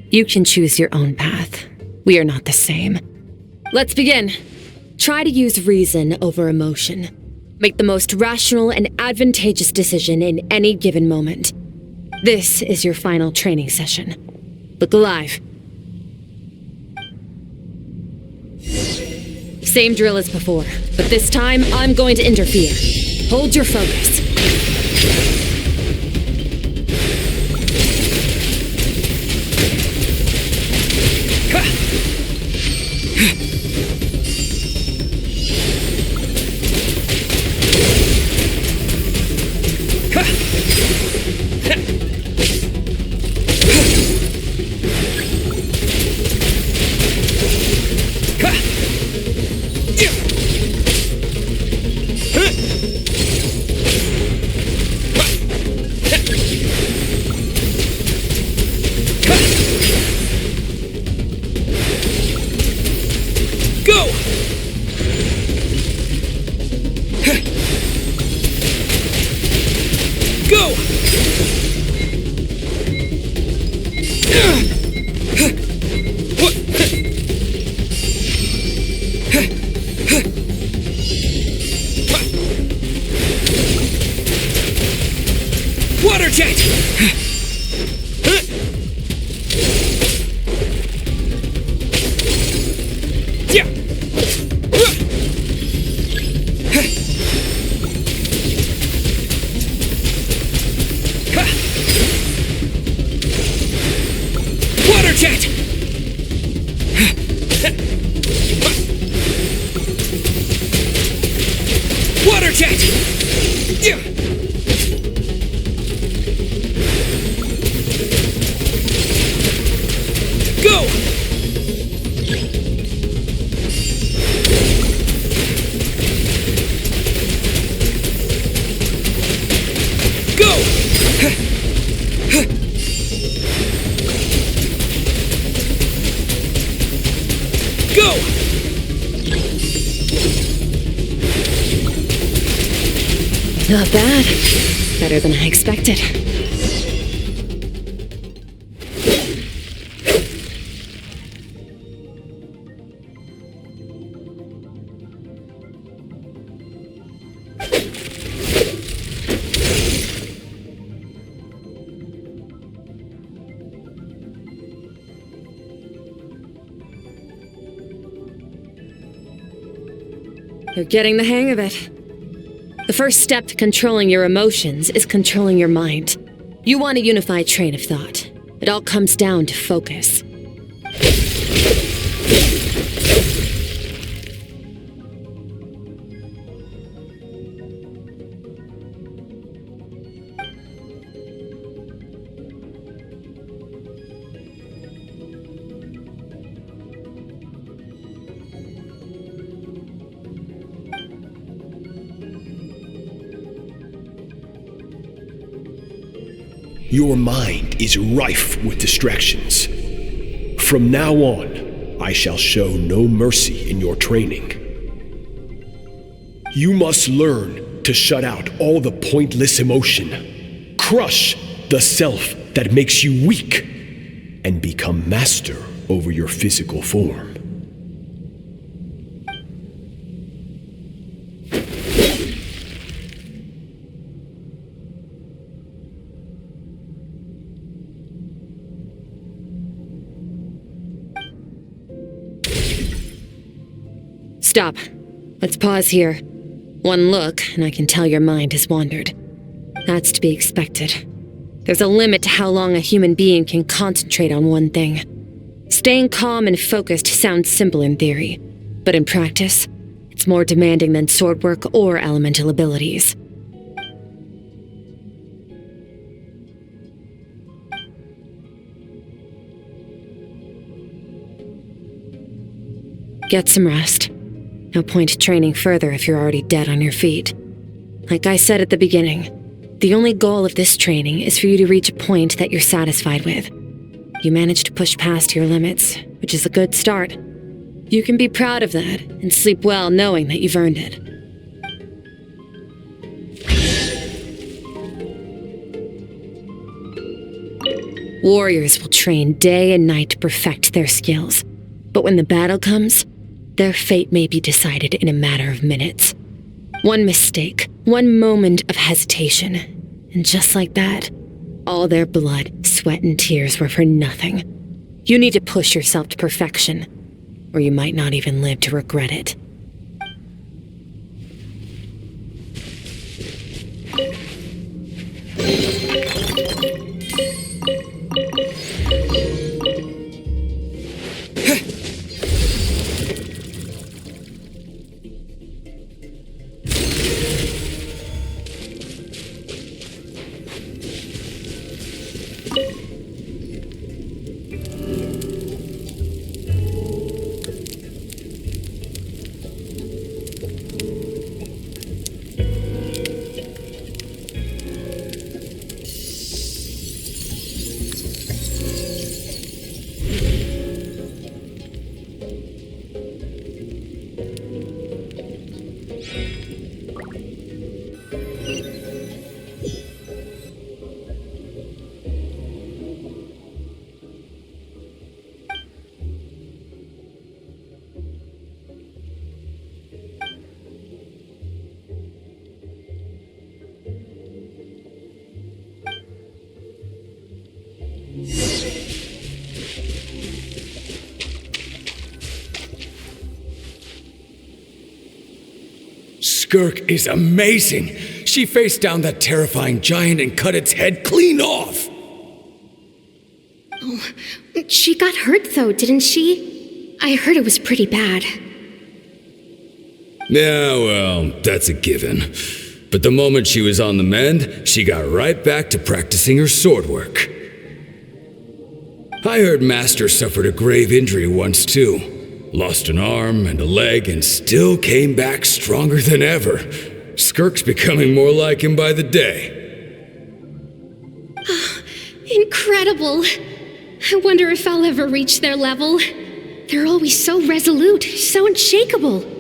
You can choose your own path. We are not the same. Let's begin. Try to use reason over emotion. Make the most rational and advantageous decision in any given moment. This is your final training session. Look alive. Same drill as before, but this time I'm going to interfere. Hold your focus. Water jet! Water jet! Water jet! Go! Go! Go! Not bad. Better than I expected. You're getting the hang of it. The first step to controlling your emotions is controlling your mind. You want a unified train of thought. It all comes down to focus. Your mind is rife with distractions. From now on, I shall show no mercy in your training. You must learn to shut out all the pointless emotion, crush the self that makes you weak, and become master over your physical form. Stop. Let's pause here. One look, and I can tell your mind has wandered. That's to be expected. There's a limit to how long a human being can concentrate on one thing. Staying calm and focused sounds simple in theory, but in practice, it's more demanding than sword work or elemental abilities. Get some rest. No point training further if you're already dead on your feet. Like I said at the beginning, the only goal of this training is for you to reach a point that you're satisfied with. You managed to push past your limits, which is a good start. You can be proud of that and sleep well knowing that you've earned it. Warriors will train day and night to perfect their skills, but when the battle comes, their fate may be decided in a matter of minutes. One mistake, one moment of hesitation, and just like that, all their blood, sweat, and tears were for nothing. You need to push yourself to perfection, or you might not even live to regret it. Skirk is amazing. She faced down that terrifying giant and cut its head clean off. Oh, she got hurt though, didn't she? I heard it was pretty bad. Yeah, well, that's a given. But the moment she was on the mend, she got right back to practicing her sword work. I heard Master suffered a grave injury once too. Lost an arm and a leg and still came back stronger than ever. Skirk's becoming more like him by the day. Incredible. I wonder if I'll ever reach their level. They're always so resolute, so unshakable.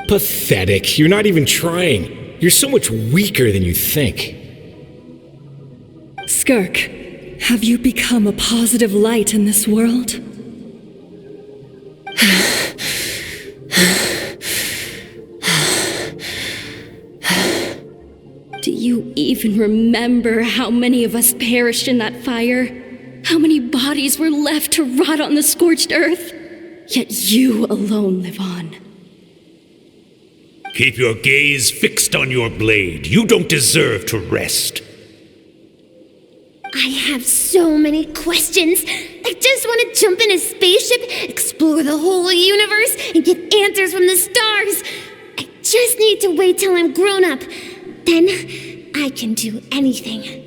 Pathetic. You're not even trying. You're so much weaker than you think. Skirk, have you become a positive light in this world? Do you even remember how many of us perished in that fire? How many bodies were left to rot on the scorched earth? Yet you alone live on. Keep your gaze fixed on your blade. You don't deserve to rest. I have so many questions. I just want to jump in a spaceship, explore the whole universe, and get answers from the stars. I just need to wait till I'm grown up. then I can do anything.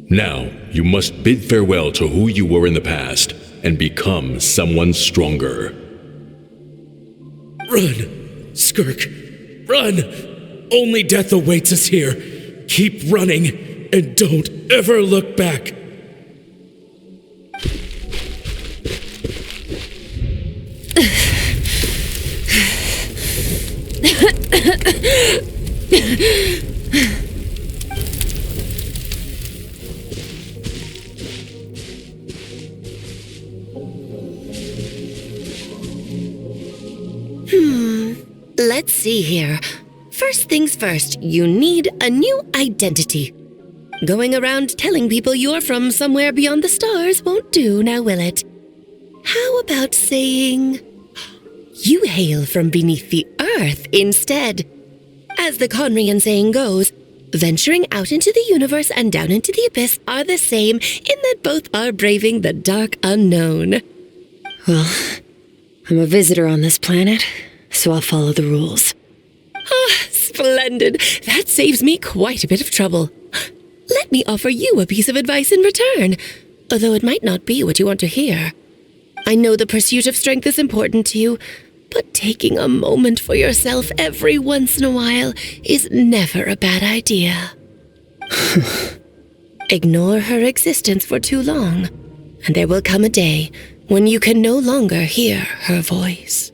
Now, you must bid farewell to who you were in the past and become someone stronger. Run, Skirk, run! Only death awaits us here. Keep running and don't ever look back. Let's see here. First things first, you need a new identity. Going around telling people you're from somewhere beyond the stars won't do, now will it? How about saying you hail from beneath the earth instead? As the Conrian saying goes, venturing out into the universe and down into the abyss are the same in that both are braving the dark unknown. Well, I'm a visitor on this planet, so I'll follow the rules. Ah, splendid. That saves me quite a bit of trouble. Let me offer you a piece of advice in return, although it might not be what you want to hear. I know the pursuit of strength is important to you, but taking a moment for yourself every once in a while is never a bad idea. Ignore her existence for too long, and there will come a day when you can no longer hear her voice.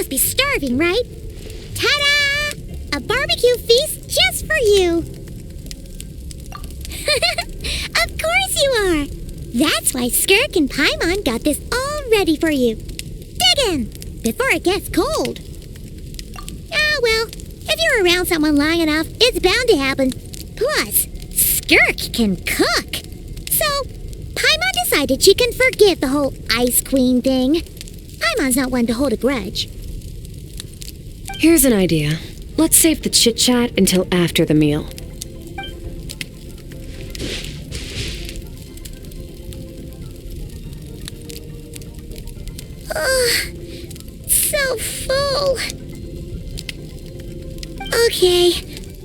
Be starving, right? Ta-da! A barbecue feast just for you! Of course you are! That's why Skirk and Paimon got this all ready for you. Dig in, before it gets cold. Ah, well, if you're around someone long enough, it's bound to happen. Plus, Skirk can cook. So, Paimon decided she can forgive the whole Ice Queen thing. Paimon's not one to hold a grudge. Here's an idea. Let's save the chit-chat until after the meal. So full. Okay,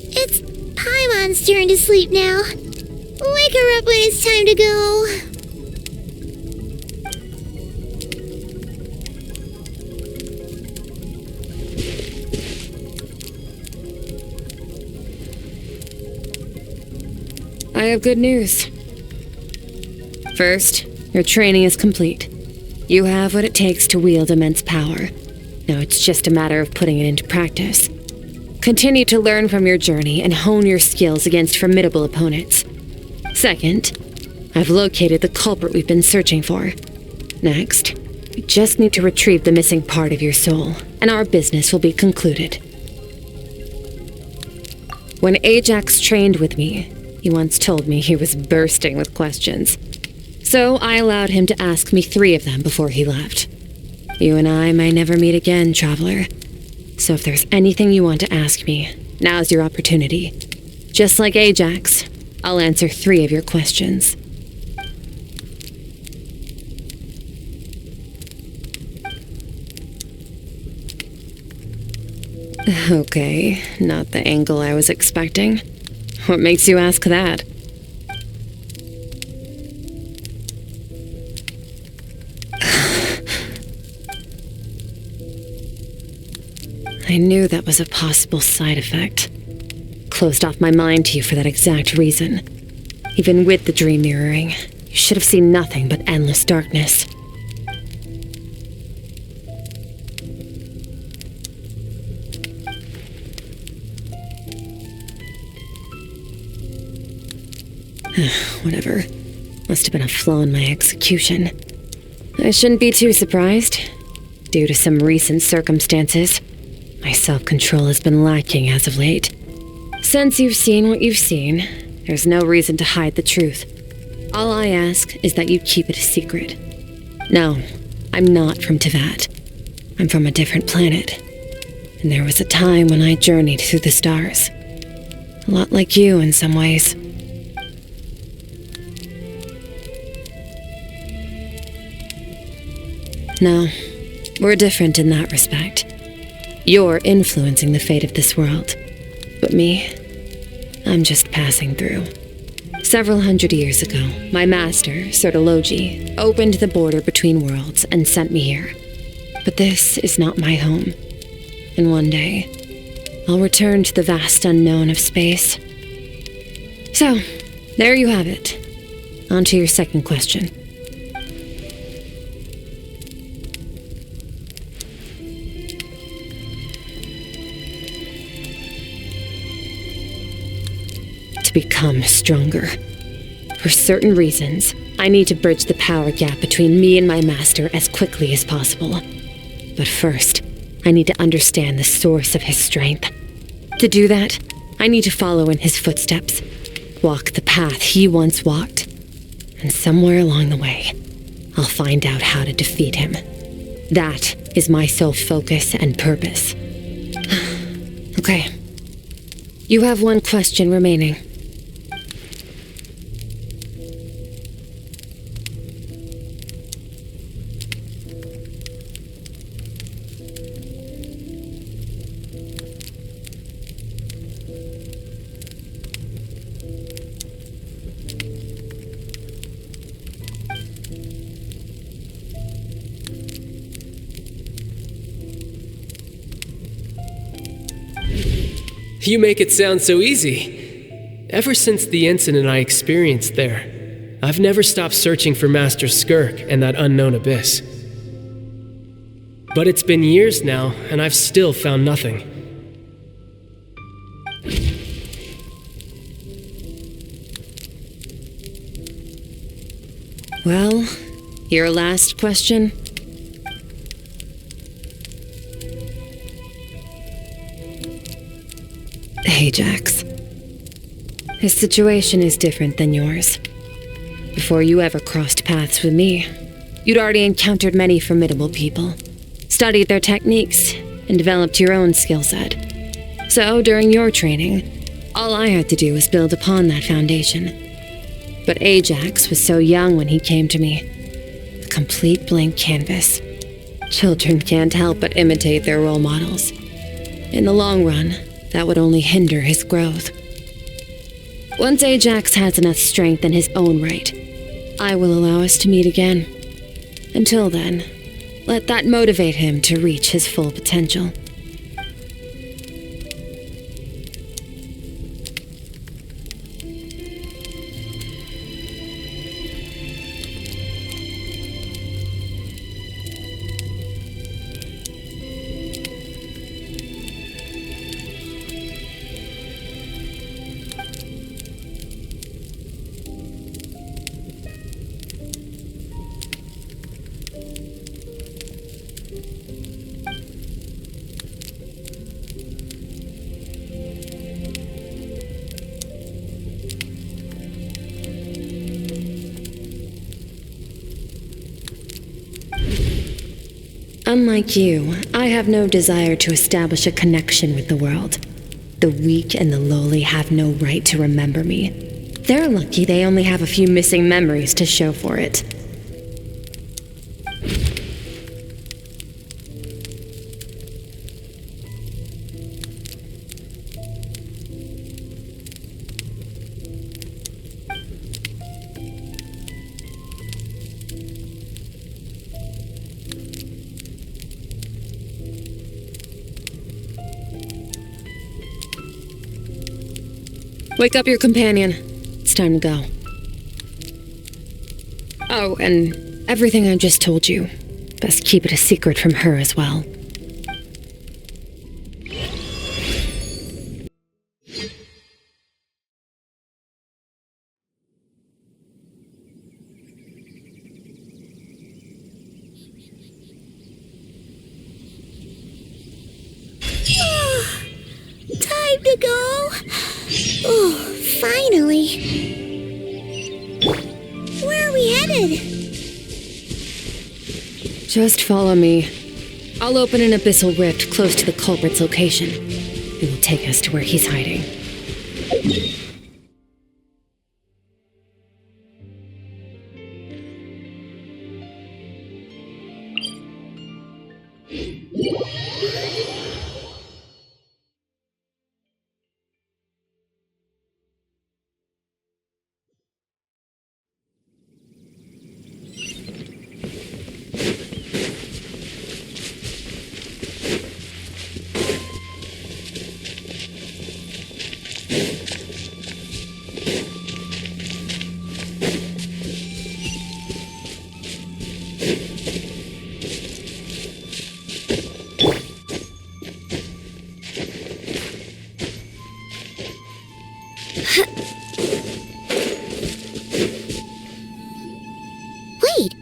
it's Paimon's turn to sleep now. Wake her up when it's time to go. I have good news. First, your training is complete. You have what it takes to wield immense power. Now it's just a matter of putting it into practice. Continue to learn from your journey and hone your skills against formidable opponents. Second, I've located the culprit we've been searching for. Next, we just need to retrieve the missing part of your soul, and our business will be concluded. When Ajax trained with me, he once told me he was bursting with questions. So I allowed him to ask me 3 of them before he left. You and I may never meet again, traveler. So if there's anything you want to ask me, now's your opportunity. Just like Ajax, I'll answer 3 of your questions. Okay, not the angle I was expecting. What makes you ask that? I knew that was a possible side effect. Closed off my mind to you for that exact reason. Even with the dream mirroring, you should have seen nothing but endless darkness. Whatever. Must have been a flaw in my execution. I shouldn't be too surprised. Due to some recent circumstances, my self-control has been lacking as of late. Since you've seen what you've seen, there's no reason to hide the truth. All I ask is that you keep it a secret. No, I'm not from Tevat. I'm from a different planet. And there was a time when I journeyed through the stars. A lot like you in some ways. No, we're different in that respect. You're influencing the fate of this world. But me, I'm just passing through. Several hundred years ago, my master, Sertologi, opened the border between worlds and sent me here. But this is not my home. And one day, I'll return to the vast unknown of space. So, there you have it. On to your second question. To become stronger. For certain reasons, I need to bridge the power gap between me and my master as quickly as possible. But first, I need to understand the source of his strength. To do that, I need to follow in his footsteps, walk the path he once walked, and somewhere along the way, I'll find out how to defeat him. That is my sole focus and purpose. Okay. You have one question remaining. You make it sound so easy. Ever since the incident I experienced there, I've never stopped searching for Master Skirk and that unknown abyss. But it's been years now, and I've still found nothing. Well, your last question? Ajax. His situation is different than yours. Before you ever crossed paths with me, you'd already encountered many formidable people, studied their techniques, and developed your own skill set. So, during your training, all I had to do was build upon that foundation. But Ajax was so young when he came to me. A complete blank canvas. Children can't help but imitate their role models. In the long run, that would only hinder his growth. Once Ajax has enough strength in his own right, I will allow us to meet again. Until then, let that motivate him to reach his full potential. Unlike you, I have no desire to establish a connection with the world. The weak and the lowly have no right to remember me. They're lucky they only have a few missing memories to show for it. Wake up your companion. It's time to go. Oh, and everything I just told you, best keep it a secret from her as well. good to go. Oh, finally. Where are we headed? Just follow me. I'll open an abyssal rift close to the culprit's location. It will take us to where he's hiding. Wait,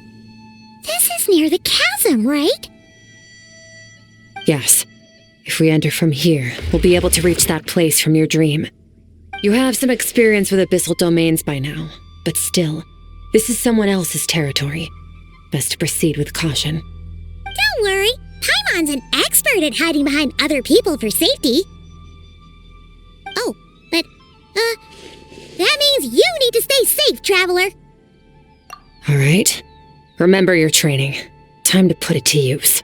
this is near the chasm, right? Yes. If we enter from here, we'll be able to reach that place from your dream. You have some experience with abyssal domains by now, but still, this is someone else's territory. Best to proceed with caution. Don't worry, Paimon's an expert at hiding behind other people for safety. Oh, but, that means you need to stay safe, traveler. All right. Remember your training. Time to put it to use.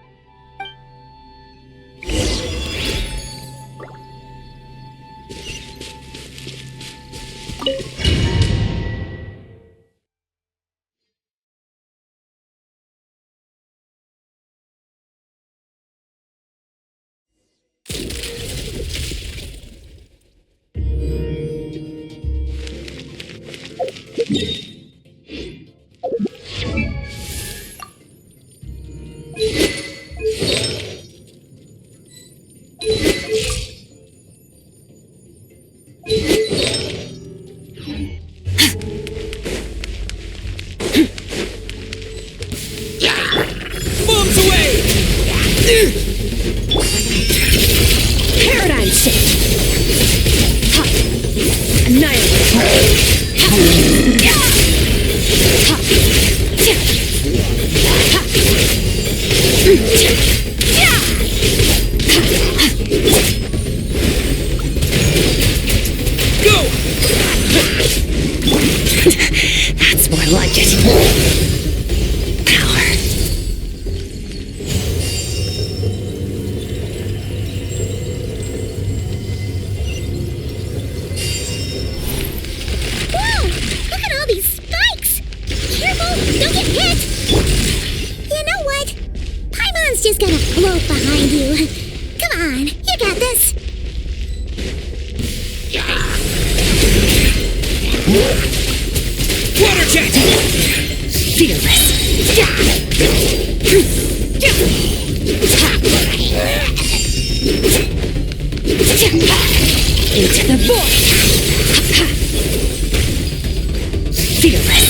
Bombs away! Paradigm shift! Ha! Annihilate! Ha! Yeah! Ha! Yeah! Ha! Yeah! Go! That's more like it. Power. Whoa! Look at all these spikes! Careful! Don't get hit! You know what? Paimon's just gonna float behind you. Come on, you got this! Water jet! Fearless! Into the void! Fearless!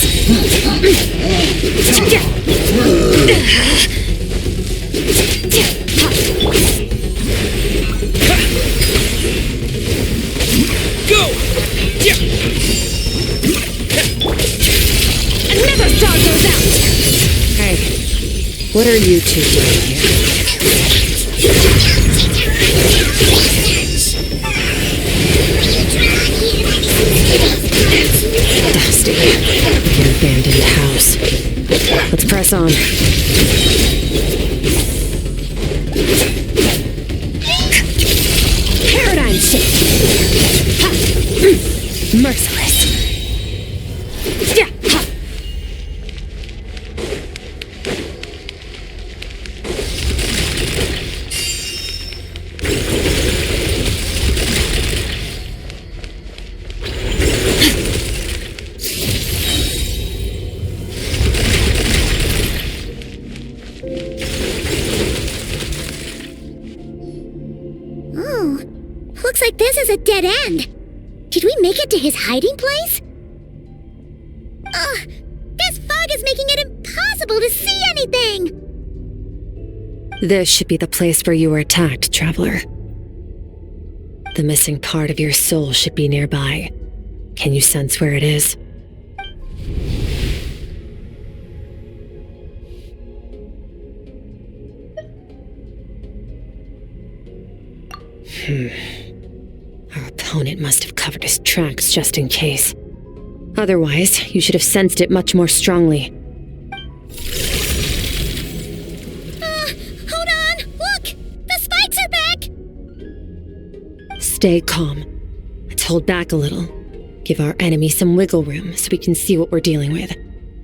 Go! Another star goes out! Hey, what are you two doing here? Dusty. An abandoned house. Let's press on. Paradigm shift! Ha! Merciless! Yeah! Ha! Oh, looks like this is a dead end. Did we make it to his hiding place? Ugh, this fog is making it impossible to see anything! This should be the place where you were attacked, traveler. The missing part of your soul should be nearby. Can you sense where it is? Our opponent must have covered his tracks just in case. Otherwise, you should have sensed it much more strongly. Hold on! Look! The spikes are back! Stay calm. Let's hold back a little. Give our enemy some wiggle room so we can see what we're dealing with.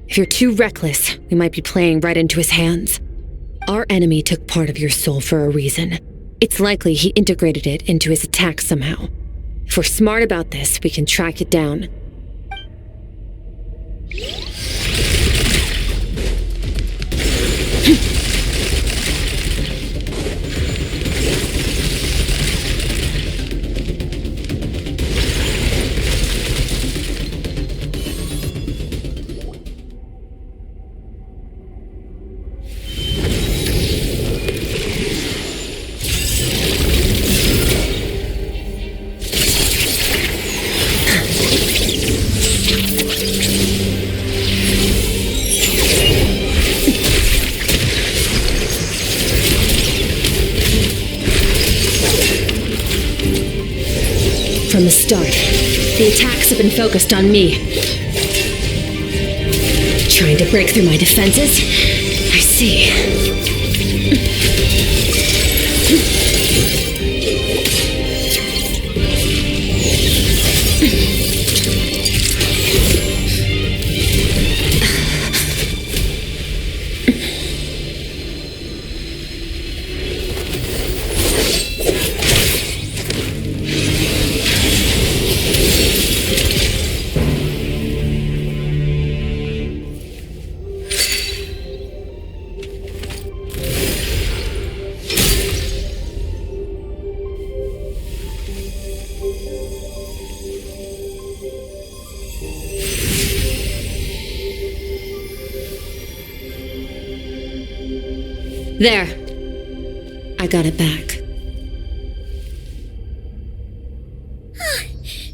If you're too reckless, we might be playing right into his hands. Our enemy took part of your soul for a reason. It's likely he integrated it into his attack somehow. If we're smart about this, we can track it down. From the start, the attacks have been focused on me. Trying to break through my defenses? I see. There. I got it back.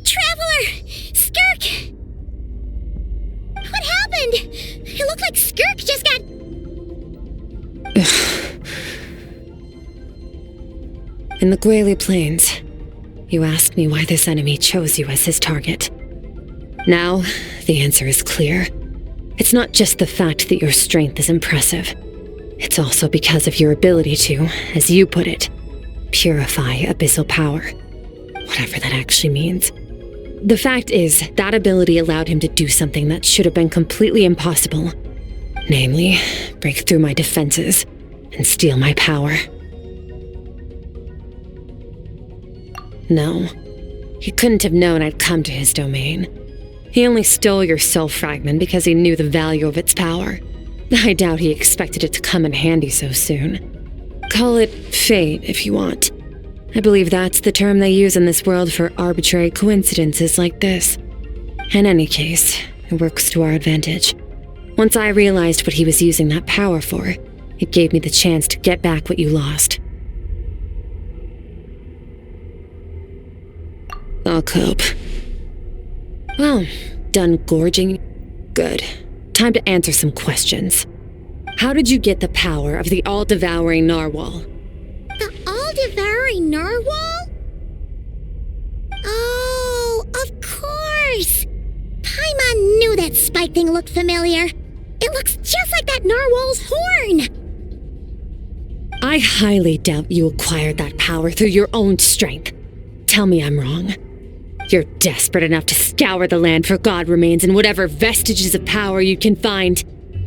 Traveler! Skirk! What happened? It looked like Skirk just got... In the Guili Plains, you asked me why this enemy chose you as his target. Now, the answer is clear. It's not just the fact that your strength is impressive. It's also because of your ability to, as you put it, purify abyssal power. Whatever that actually means. The fact is, that ability allowed him to do something that should have been completely impossible. Namely, break through my defenses and steal my power. No, he couldn't have known I'd come to his domain. He only stole your soul fragment because he knew the value of its power. I doubt he expected it to come in handy so soon. Call it fate, if you want. I believe that's the term they use in this world for arbitrary coincidences like this. In any case, it works to our advantage. Once I realized what he was using that power for, it gave me the chance to get back what you lost. I'll cope. Well, done gorging? Good. Time to answer some questions. How did you get the power of the all-devouring narwhal? The all-devouring narwhal? Oh, of course! Paimon knew that spike thing looked familiar. It looks just like that narwhal's horn! I highly doubt you acquired that power through your own strength. Tell me I'm wrong. You're desperate enough to scour the land for god remains and whatever vestiges of power you can find.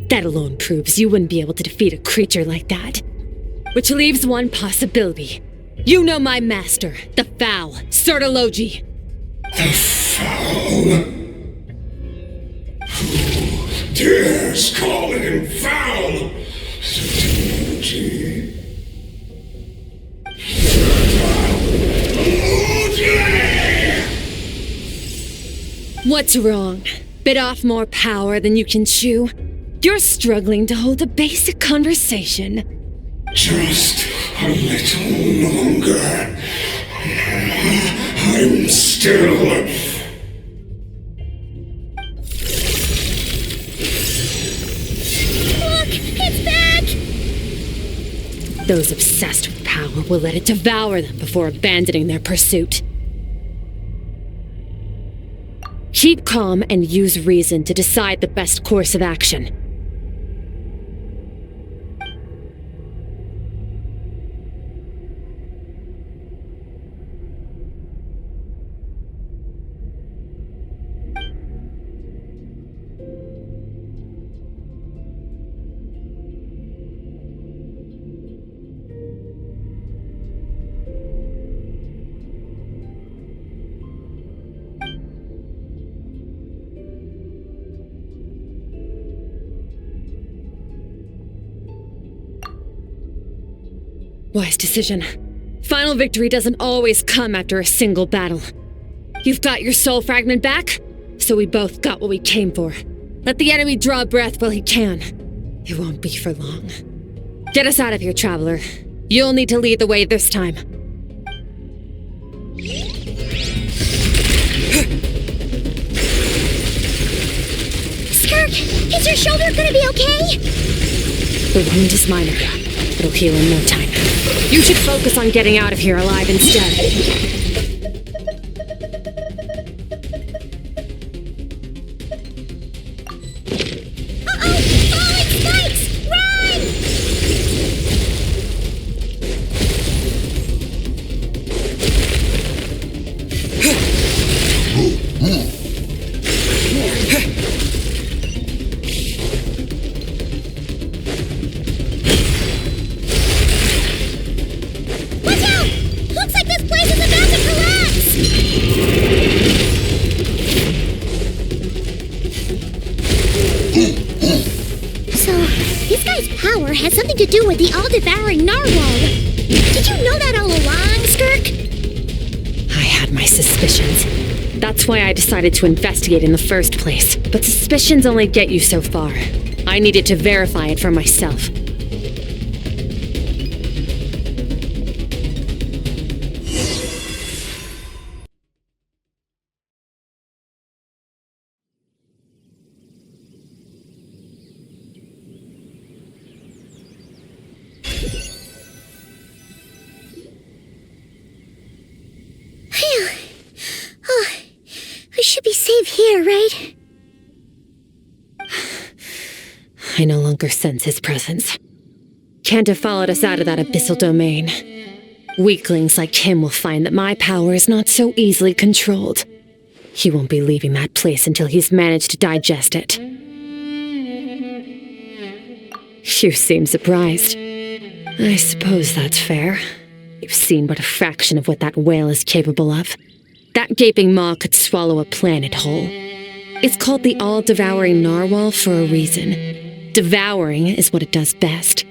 That alone proves you wouldn't be able to defeat a creature like that. Which leaves one possibility. You know my master, the Foul, Sertologi. The Foul? Who dares call him Foul? Sertologi. What's wrong? Bit off more power than you can chew? You're struggling to hold a basic conversation. Just a little longer. I'm still... Those obsessed with power will let it devour them before abandoning their pursuit. Keep calm and use reason to decide the best course of action. Wise decision. Final victory doesn't always come after a single battle. You've got your soul fragment back, so we both got what we came for. Let the enemy draw breath while he can. It won't be for long. Get us out of here, traveler. You'll need to lead the way this time. Skirk, is your shoulder gonna be okay? The wound is minor. It'll heal in no time. You should focus on getting out of here alive instead. Has something to do with the all-devouring narwhal. Did you know that all along, Skirk? I had my suspicions. That's why I decided to investigate in the first place. But suspicions only get you so far. I needed to verify it for myself. Here, right? I no longer sense his presence. Can't have followed us out of that abyssal domain. Weaklings like him will find that my power is not so easily controlled. He won't be leaving that place until he's managed to digest it. You seem surprised. I suppose that's fair. You've seen but a fraction of what that whale is capable of. That gaping maw could swallow a planet whole. It's called the all-devouring narwhal for a reason. Devouring is what it does best.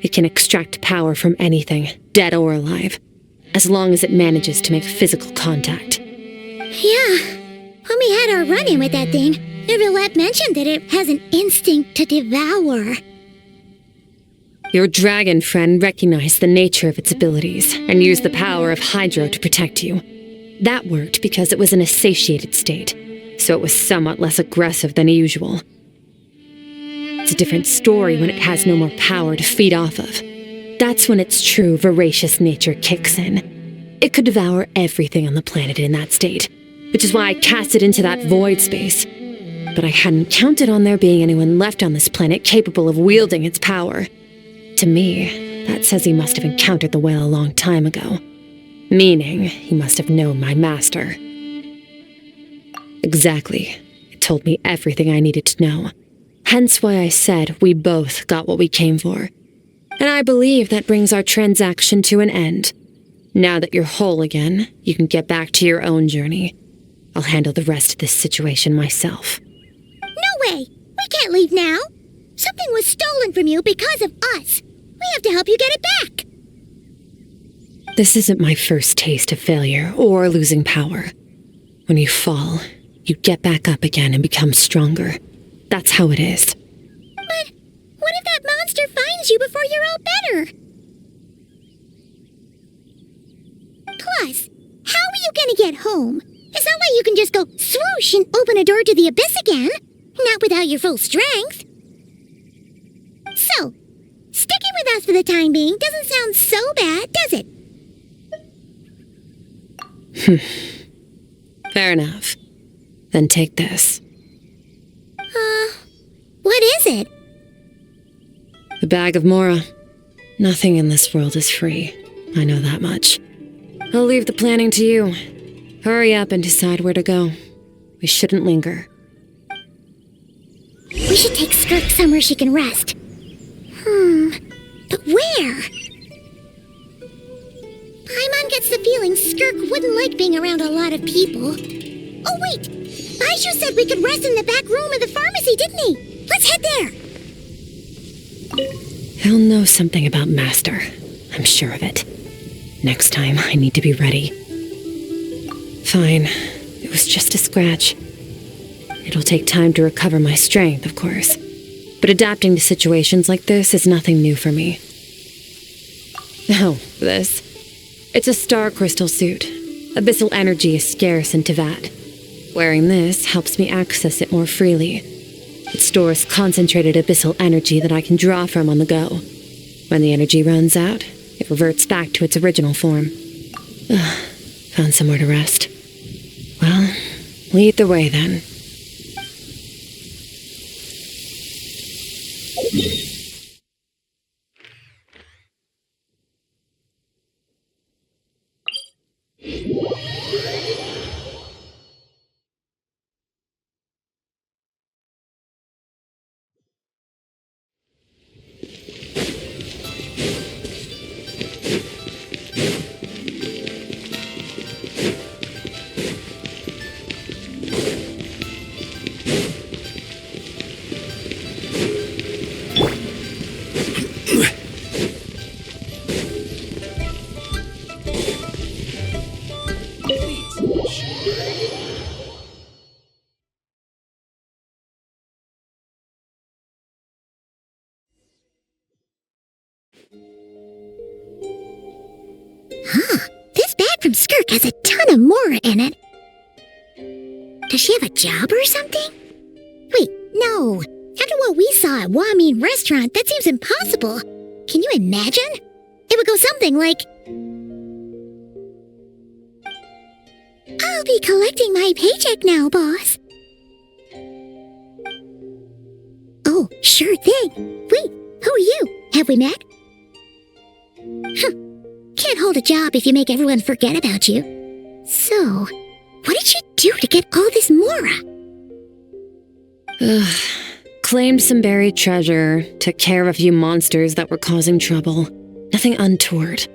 It can extract power from anything, dead or alive, as long as it manages to make physical contact. Yeah. When we had our run-in with that thing, Neverlet mentioned that it has an instinct to devour. Your dragon friend recognized the nature of its abilities and used the power of Hydro to protect you. That worked because it was in a satiated state, so it was somewhat less aggressive than usual. It's a different story when it has no more power to feed off of. That's when its true voracious nature kicks in. It could devour everything on the planet in that state, which is why I cast it into that void space. But I hadn't counted on there being anyone left on this planet capable of wielding its power. To me, that says he must have encountered the whale a long time ago. Meaning, he must have known my master. Exactly. It told me everything I needed to know. Hence why I said we both got what we came for. And I believe that brings our transaction to an end. Now that you're whole again, you can get back to your own journey. I'll handle the rest of this situation myself. No way! We can't leave now! Something was stolen from you because of us! We have to help you get it back! This isn't my first taste of failure or losing power. When you fall, you get back up again and become stronger. That's how it is. But what if that monster finds you before you're all better? Plus, how are you gonna get home. It's not like you can just go swoosh and open a door to the abyss again. Not without your full strength. So, sticking with us for the time being doesn't sound so bad, does it? Fair enough. Then take this. What is it? The bag of Mora. Nothing in this world is free. I know that much. I'll leave the planning to you. Hurry up and decide where to go. We shouldn't linger. We should take Skirk somewhere she can rest. But where? Paimon gets the feeling Skirk wouldn't like being around a lot of people. Oh wait! Baizhu said we could rest in the back room of the pharmacy, didn't he? Let's head there! He'll know something about Master. I'm sure of it. Next time, I need to be ready. Fine. It was just a scratch. It'll take time to recover my strength, of course. But adapting to situations like this is nothing new for me. Oh, this. It's a star crystal suit. Abyssal energy is scarce in Tevat. Wearing this helps me access it more freely. It stores concentrated abyssal energy that I can draw from on the go. When the energy runs out, it reverts back to its original form. Found somewhere to rest. Well, lead the way then. This bag from Skirk has a ton of Mora in it. Does she have a job or something? Wait, no. After what we saw at Wamin Restaurant, that seems impossible. Can you imagine? It would go something like... I'll be collecting my paycheck now, boss. Oh, sure thing. Wait, who are you? Have we met? Can't hold a job if you make everyone forget about you. So, what did she do to get all this Mora? Claimed some buried treasure, took care of a few monsters that were causing trouble. Nothing untoward.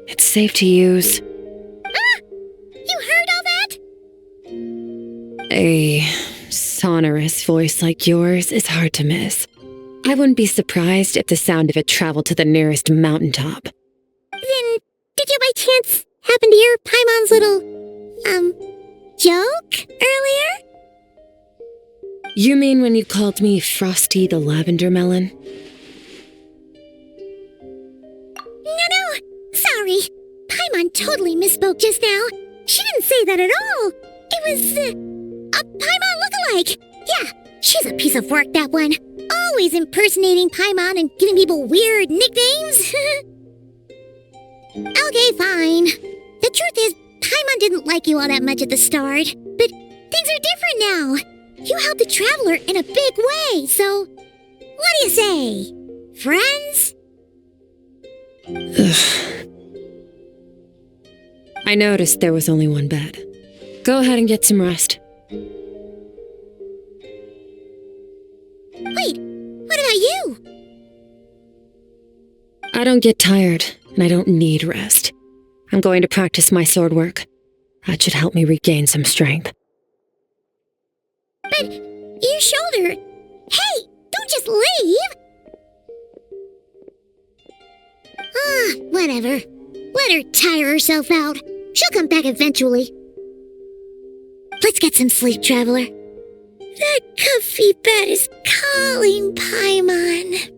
It's safe to use. You heard all that? A sonorous voice like yours is hard to miss. I wouldn't be surprised if the sound of it traveled to the nearest mountaintop. Then, did you by chance happen to hear Paimon's little, joke earlier? You mean when you called me Frosty the Lavender Melon? No, sorry. Paimon totally misspoke just now. She didn't say that at all. It was, a Paimon lookalike. Yeah, she's a piece of work, that one. Always impersonating Paimon and giving people weird nicknames. Okay, fine. The truth is, Paimon didn't like you all that much at the start. But things are different now. You helped the Traveler in a big way, so... What do you say? Friends? I noticed there was only one bed. Go ahead and get some rest. Wait, what about you? I don't get tired, and I don't need rest. I'm going to practice my sword work. That should help me regain some strength. But your shoulder... Hey, don't just leave! Whatever. Let her tire herself out. She'll come back eventually. Let's get some sleep, Traveler. That comfy bed is calling, Paimon.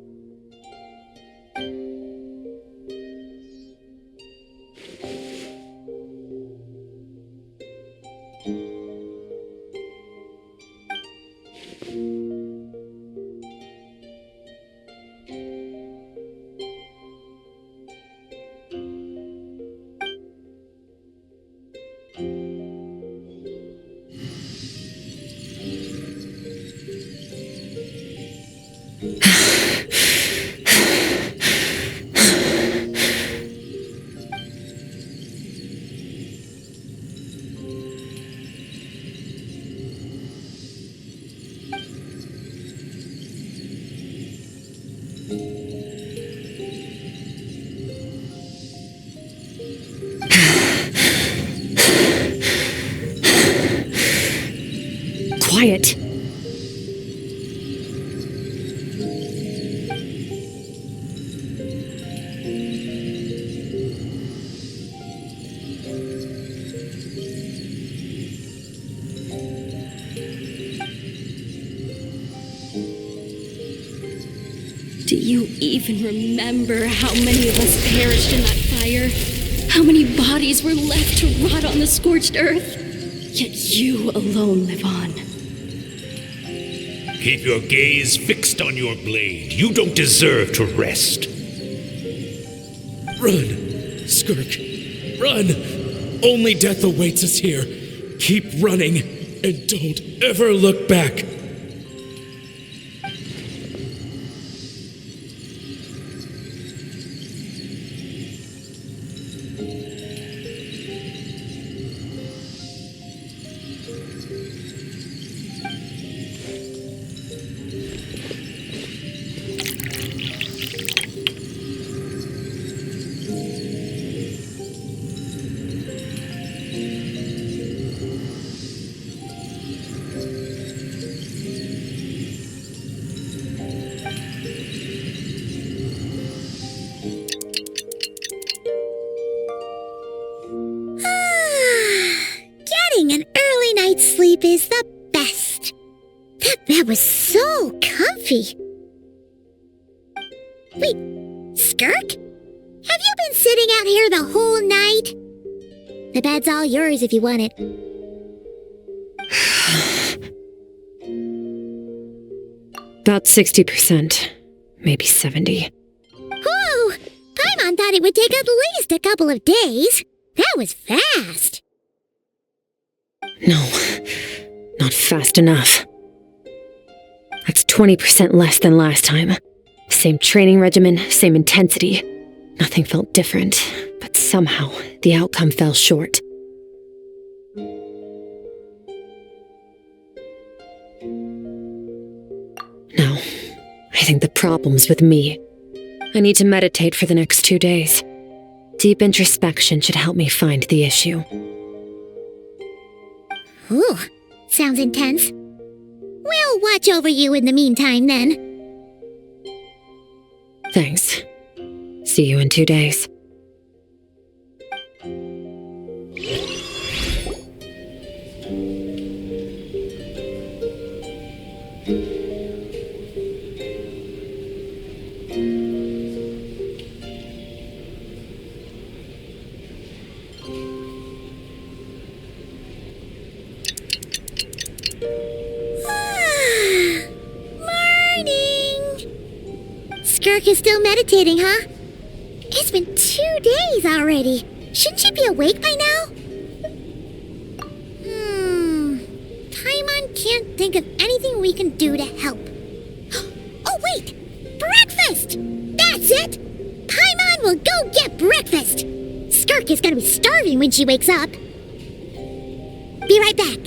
quiet. Do you even remember how many of us perished in that fire? How many bodies were left to rot on the scorched earth? Yet you alone live on. Keep your gaze fixed on your blade. You don't deserve to rest. Run, Skirk, run! Only death awaits us here. Keep running, and don't ever look back. Getting an early night's sleep is the best. That bed was so comfy. Wait, Skirk? Have you been sitting out here the whole night? The bed's all yours if you want it. About 60%, maybe 70. Whoa! Paimon thought it would take at least a couple of days. That was fast. No, not fast enough. That's 20% less than last time. Same training regimen, same intensity. Nothing felt different, but somehow the outcome fell short. No, I think the problem's with me. I need to meditate for the next 2 days. Deep introspection should help me find the issue. Ooh, sounds intense. We'll watch over you in the meantime, then. Thanks. See you in 2 days. Skirk is still meditating, huh? It's been 2 days already. Shouldn't she be awake by now? Paimon can't think of anything we can do to help. Oh, wait! Breakfast! That's it! Paimon will go get breakfast! Skirk is gonna be starving when she wakes up. Be right back.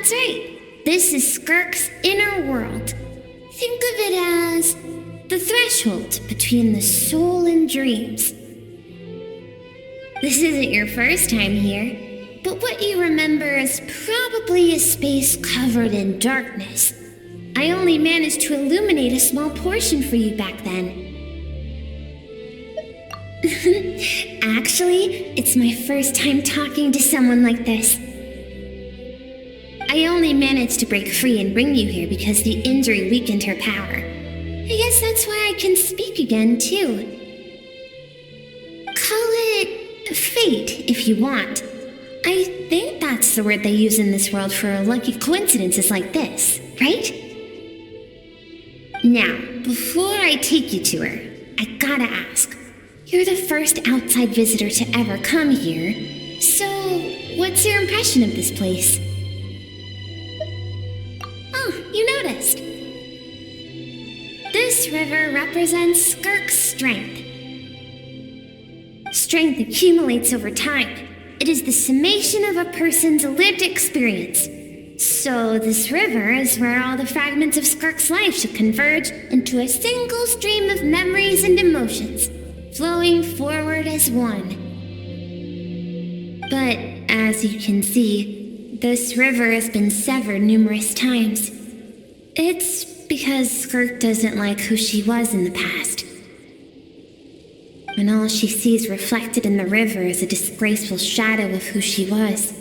That's right. This is Skirk's inner world. Think of it as the threshold between the soul and dreams. This isn't your first time here, but what you remember is probably a space covered in darkness. I only managed to illuminate a small portion for you back then. Actually, it's my first time talking to someone like this. I only managed to break free and bring you here because the injury weakened her power. I guess that's why I can speak again, too. Call it fate, if you want. I think that's the word they use in this world for lucky coincidences like this, right? Now, before I take you to her, I gotta ask. You're the first outside visitor to ever come here, so what's your impression of this place? Oh, you noticed. This river represents Skirk's strength. Strength accumulates over time. It is the summation of a person's lived experience. So this river is where all the fragments of Skirk's life should converge into a single stream of memories and emotions, flowing forward as one. But as you can see, this river has been severed numerous times. It's because Skirk doesn't like who she was in the past. When all she sees reflected in the river is a disgraceful shadow of who she was,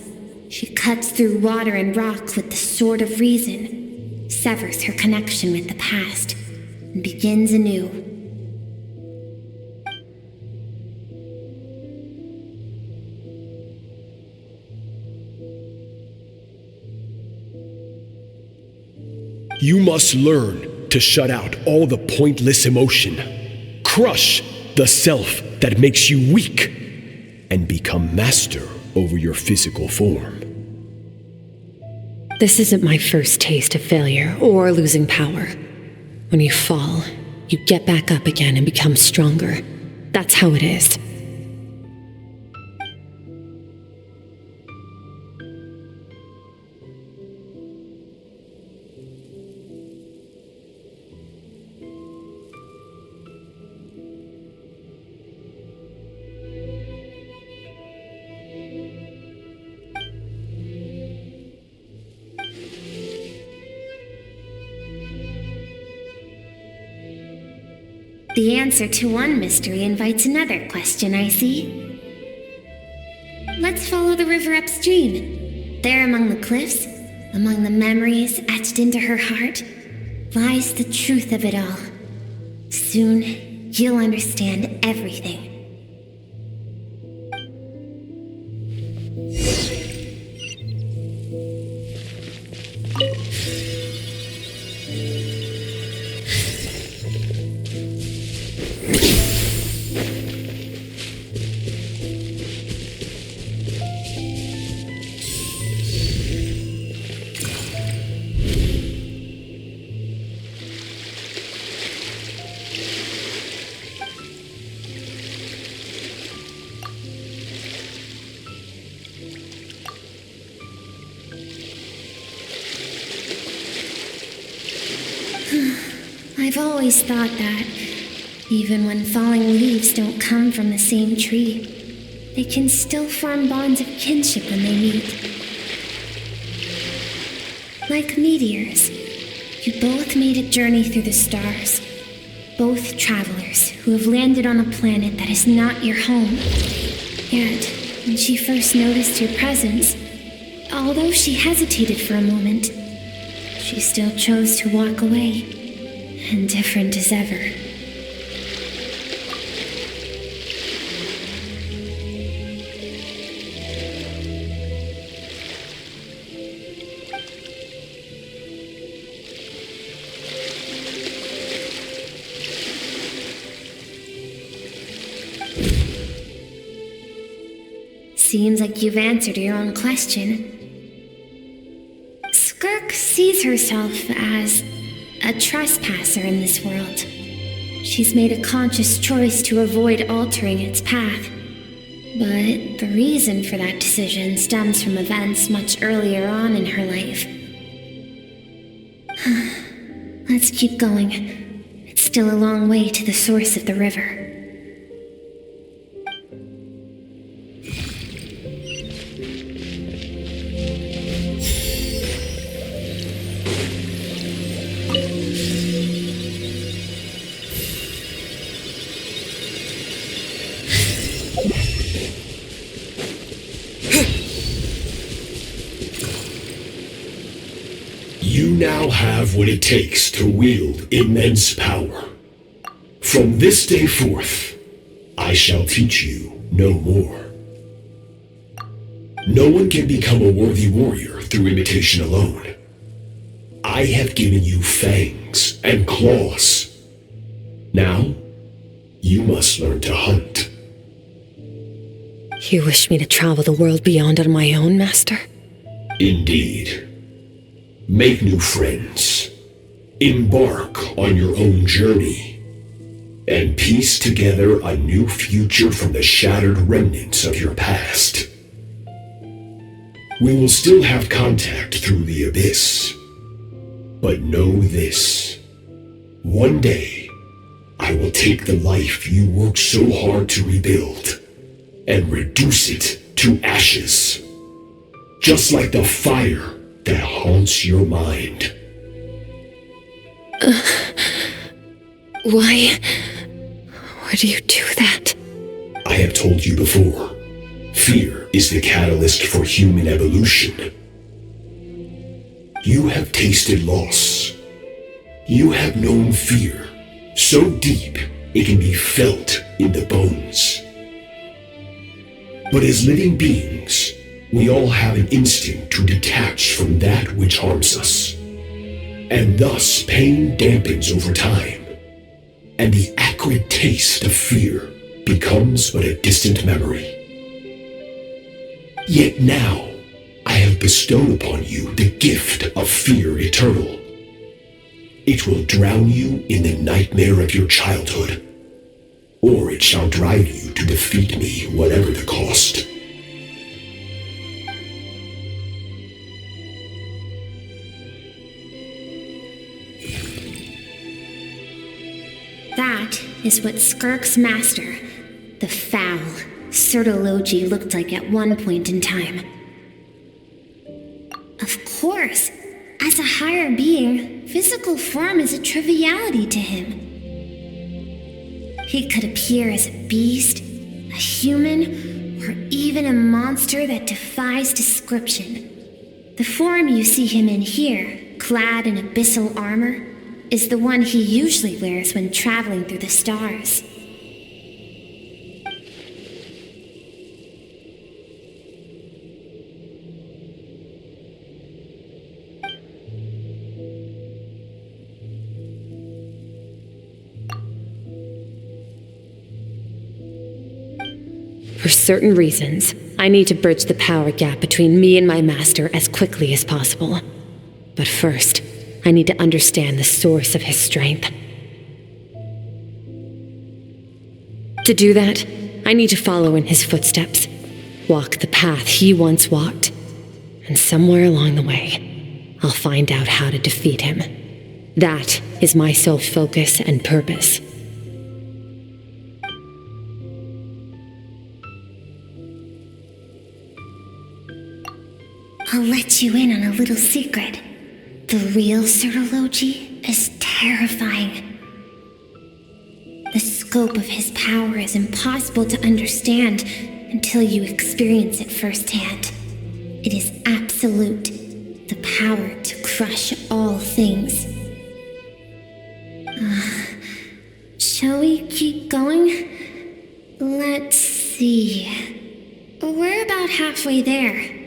she cuts through water and rock with the sword of reason, severs her connection with the past, and begins anew. You must learn to shut out all the pointless emotion. Crush the self that makes you weak, and become master over your physical form. This isn't my first taste of failure or losing power. When you fall, you get back up again and become stronger. That's how it is. The answer to one mystery invites another question, I see. Let's follow the river upstream. There among the cliffs, among the memories etched into her heart, lies the truth of it all. Soon, you'll understand everything. I've always thought that, even when falling leaves don't come from the same tree, they can still form bonds of kinship when they meet. Like meteors, you both made a journey through the stars. Both travelers who have landed on a planet that is not your home. Yet, when she first noticed your presence, although she hesitated for a moment, she still chose to walk away. Indifferent as ever. Seems like you've answered your own question. Skirk sees herself as a trespasser in this world. She's made a conscious choice to avoid altering its path. But the reason for that decision stems from events much earlier on in her life. Let's keep going. It's still a long way to the source of the river. You now have what it takes to wield immense power. From this day forth, I shall teach you no more. No one can become a worthy warrior through imitation alone. I have given you fangs and claws. Now, you must learn to hunt. You wish me to travel the world beyond on my own, Master? Indeed. Make new friends. Embark on your own journey. And piece together a new future from the shattered remnants of your past. We will still have contact through the abyss. But know this. One day, I will take the life you worked so hard to rebuild and reduce it to ashes. Just like the fire that haunts your mind. Why do you do that? I have told you before, fear is the catalyst for human evolution. You have tasted loss. You have known fear so deep it can be felt in the bones. But as living beings, we all have an instinct to detach from that which harms us. And thus pain dampens over time, and the acrid taste of fear becomes but a distant memory. Yet now, I have bestowed upon you the gift of fear eternal. It will drown you in the nightmare of your childhood, or it shall drive you to defeat me, whatever the cost. That is what Skirk's master, the foul Sertologi, looked like at one point in time. Of course, as a higher being, physical form is a triviality to him. He could appear as a beast, a human, or even a monster that defies description. The form you see him in here, clad in abyssal armor, is the one he usually wears when traveling through the stars. For certain reasons, I need to bridge the power gap between me and my master as quickly as possible. But first, I need to understand the source of his strength. To do that, I need to follow in his footsteps, walk the path he once walked, and somewhere along the way, I'll find out how to defeat him. That is my sole focus and purpose. I'll let you in on a little secret. The real Sertologi is terrifying. The scope of his power is impossible to understand until you experience it firsthand. It is absolute, the power to crush all things. Shall we keep going? Let's see. We're about halfway there.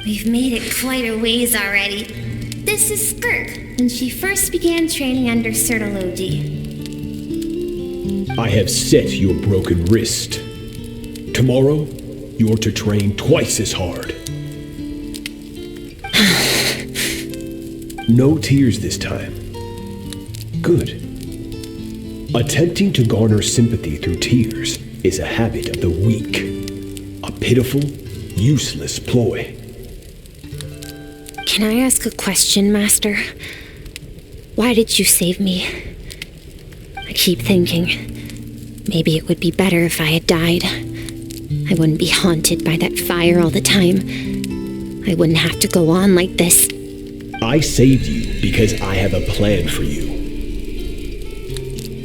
We've made it quite a ways already. This is Skirk, when she first began training under Sertologi. I have set your broken wrist. Tomorrow, you're to train twice as hard. No tears this time. Good. Attempting to garner sympathy through tears is a habit of the weak. A pitiful, useless ploy. Can I ask a question, Master? Why did you save me? I keep thinking, maybe it would be better if I had died. I wouldn't be haunted by that fire all the time. I wouldn't have to go on like this. I saved you because I have a plan for you.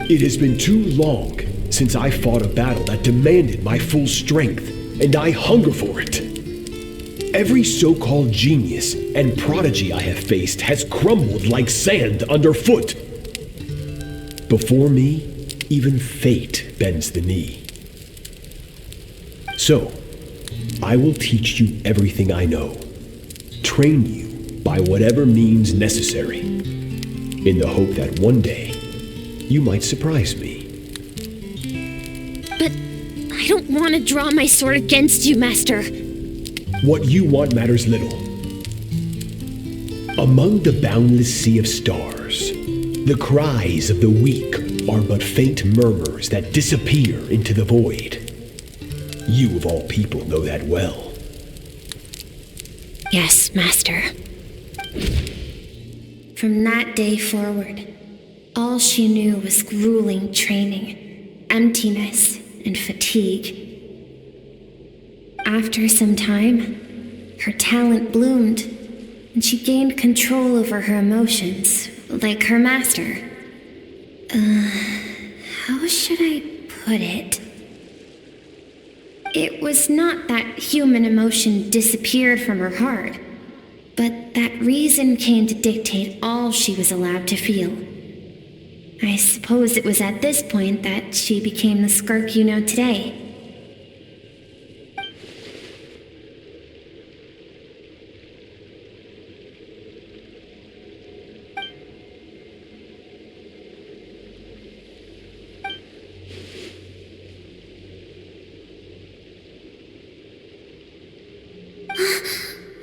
It has been too long since I fought a battle that demanded my full strength, and I hunger for it. Every so-called genius and prodigy I have faced has crumbled like sand underfoot. Before me, even fate bends the knee. So, I will teach you everything I know, train you by whatever means necessary, in the hope that one day you might surprise me. But I don't want to draw my sword against you, Master. What you want matters little. Among the boundless sea of stars, the cries of the weak are but faint murmurs that disappear into the void. You of all people know that well. Yes, Master. From that day forward, all she knew was grueling training, emptiness, and fatigue. After some time, her talent bloomed, and she gained control over her emotions, like her master. How should I put it? It was not that human emotion disappeared from her heart, but that reason came to dictate all she was allowed to feel. I suppose it was at this point that she became the Skirk you know today.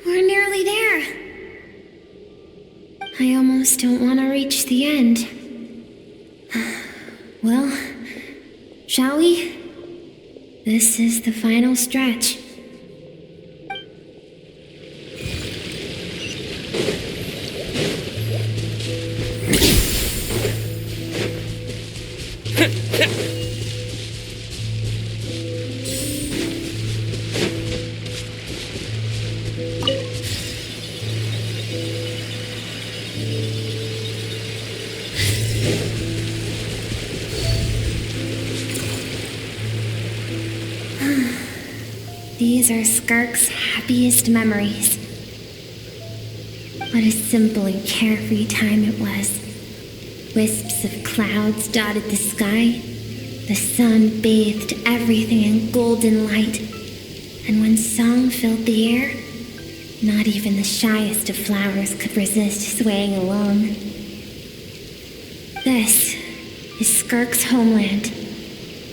We're nearly there. I almost don't want to reach the end. Well, shall we? This is the final stretch. These are Skirk's happiest memories. What a simple and carefree time it was. Wisps of clouds dotted the sky. The sun bathed everything in golden light. And when song filled the air, not even the shyest of flowers could resist swaying along. This is Skirk's homeland.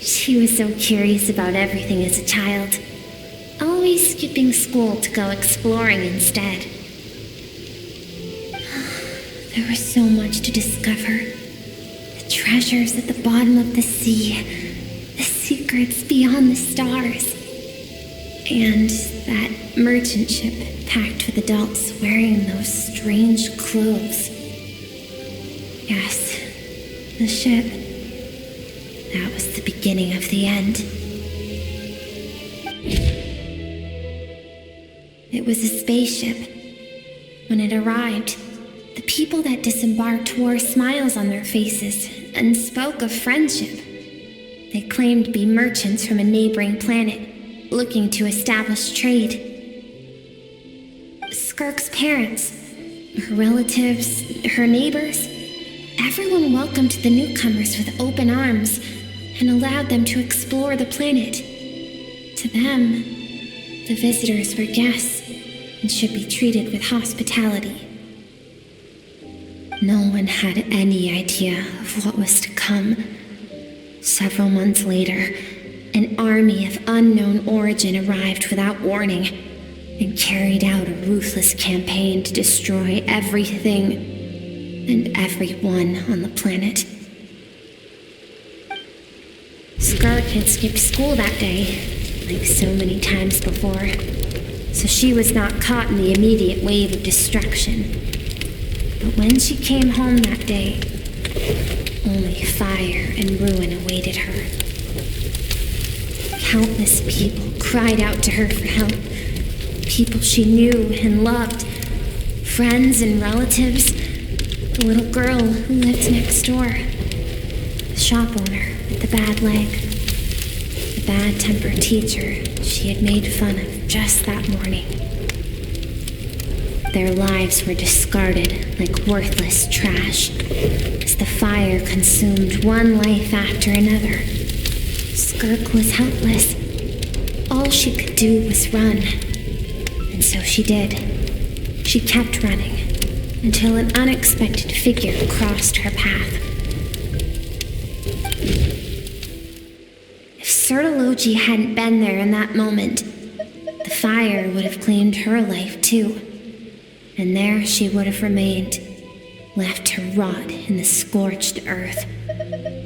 She was so curious about everything as a child, always skipping school to go exploring instead. There was so much to discover. The treasures at the bottom of the sea, the secrets beyond the stars, and that merchant ship packed with adults wearing those strange clothes. Yes, the ship. That was the beginning of the end. It was a spaceship. When it arrived, the people that disembarked wore smiles on their faces and spoke of friendship. They claimed to be merchants from a neighboring planet, looking to establish trade. Skirk's parents, her relatives, her neighbors, everyone welcomed the newcomers with open arms and allowed them to explore the planet. To them, the visitors were guests, and should be treated with hospitality. No one had any idea of what was to come. Several months later, an army of unknown origin arrived without warning and carried out a ruthless campaign to destroy everything and everyone on the planet. Skirk had skipped school that day, like so many times before, so she was not caught in the immediate wave of destruction. But when she came home that day, only fire and ruin awaited her. Countless people cried out to her for help. People she knew and loved. Friends and relatives. The little girl who lived next door. The shop owner with the bad leg. The bad-tempered teacher she had made fun of just that morning. Their lives were discarded like worthless trash as the fire consumed one life after another. Skirk was helpless. All she could do was run. And so she did. She kept running until an unexpected figure crossed her path. If Sertology hadn't been there in that moment, the fire would have claimed her life too. And there she would have remained, left to rot in the scorched earth,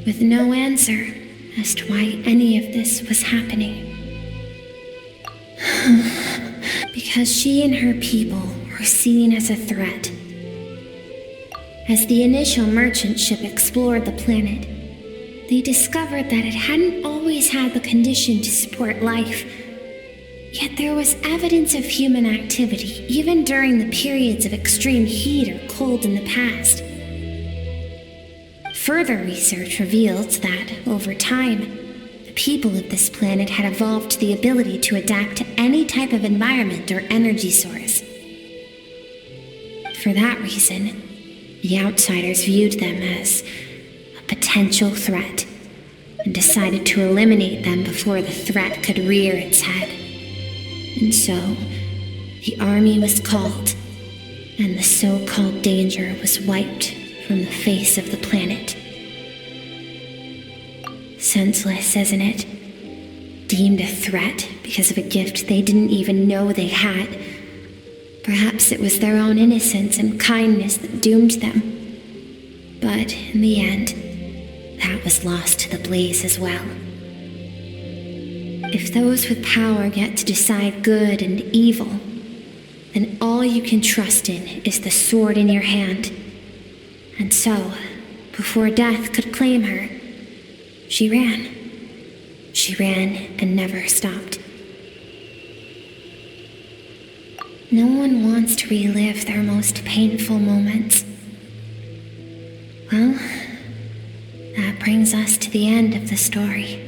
with no answer as to why any of this was happening. Because she and her people were seen as a threat. As the initial merchant ship explored the planet, they discovered that it hadn't always had the condition to support life. Yet there was evidence of human activity, even during the periods of extreme heat or cold in the past. Further research revealed that, over time, the people of this planet had evolved the ability to adapt to any type of environment or energy source. For that reason, the outsiders viewed them as a potential threat and decided to eliminate them before the threat could rear its head. And so, the army was called, and the so-called danger was wiped from the face of the planet. Senseless, isn't it? Deemed a threat because of a gift they didn't even know they had. Perhaps it was their own innocence and kindness that doomed them. But in the end, that was lost to the blaze as well. If those with power get to decide good and evil, then all you can trust in is the sword in your hand. And so, before death could claim her, she ran. She ran and never stopped. No one wants to relive their most painful moments. Well, that brings us to the end of the story.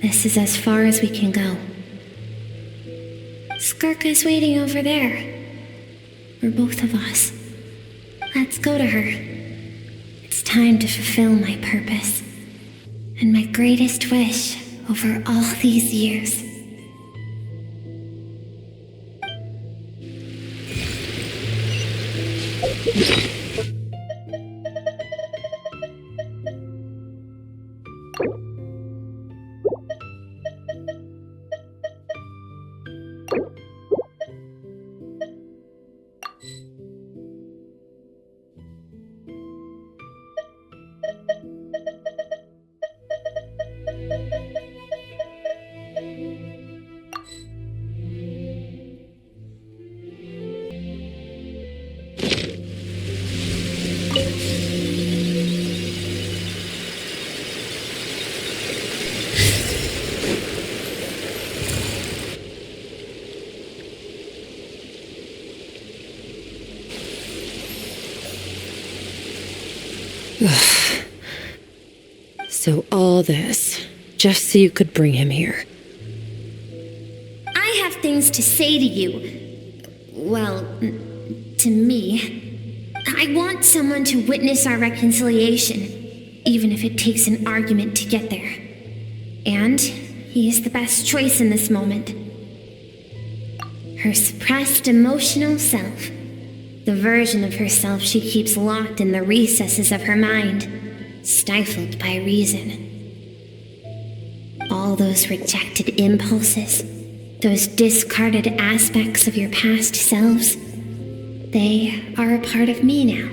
This is as far as we can go. Skirk is waiting over there. For both of us. Let's go to her. It's time to fulfill my purpose. And my greatest wish over all these years. So all this, just so you could bring him here. I have things to say to you. Well, to me. I want someone to witness our reconciliation, even if it takes an argument to get there. And he is the best choice in this moment. her suppressed emotional self. The version of herself she keeps locked in the recesses of her mind, stifled by reason. All those rejected impulses, those discarded aspects of your past selves, they are a part of me now.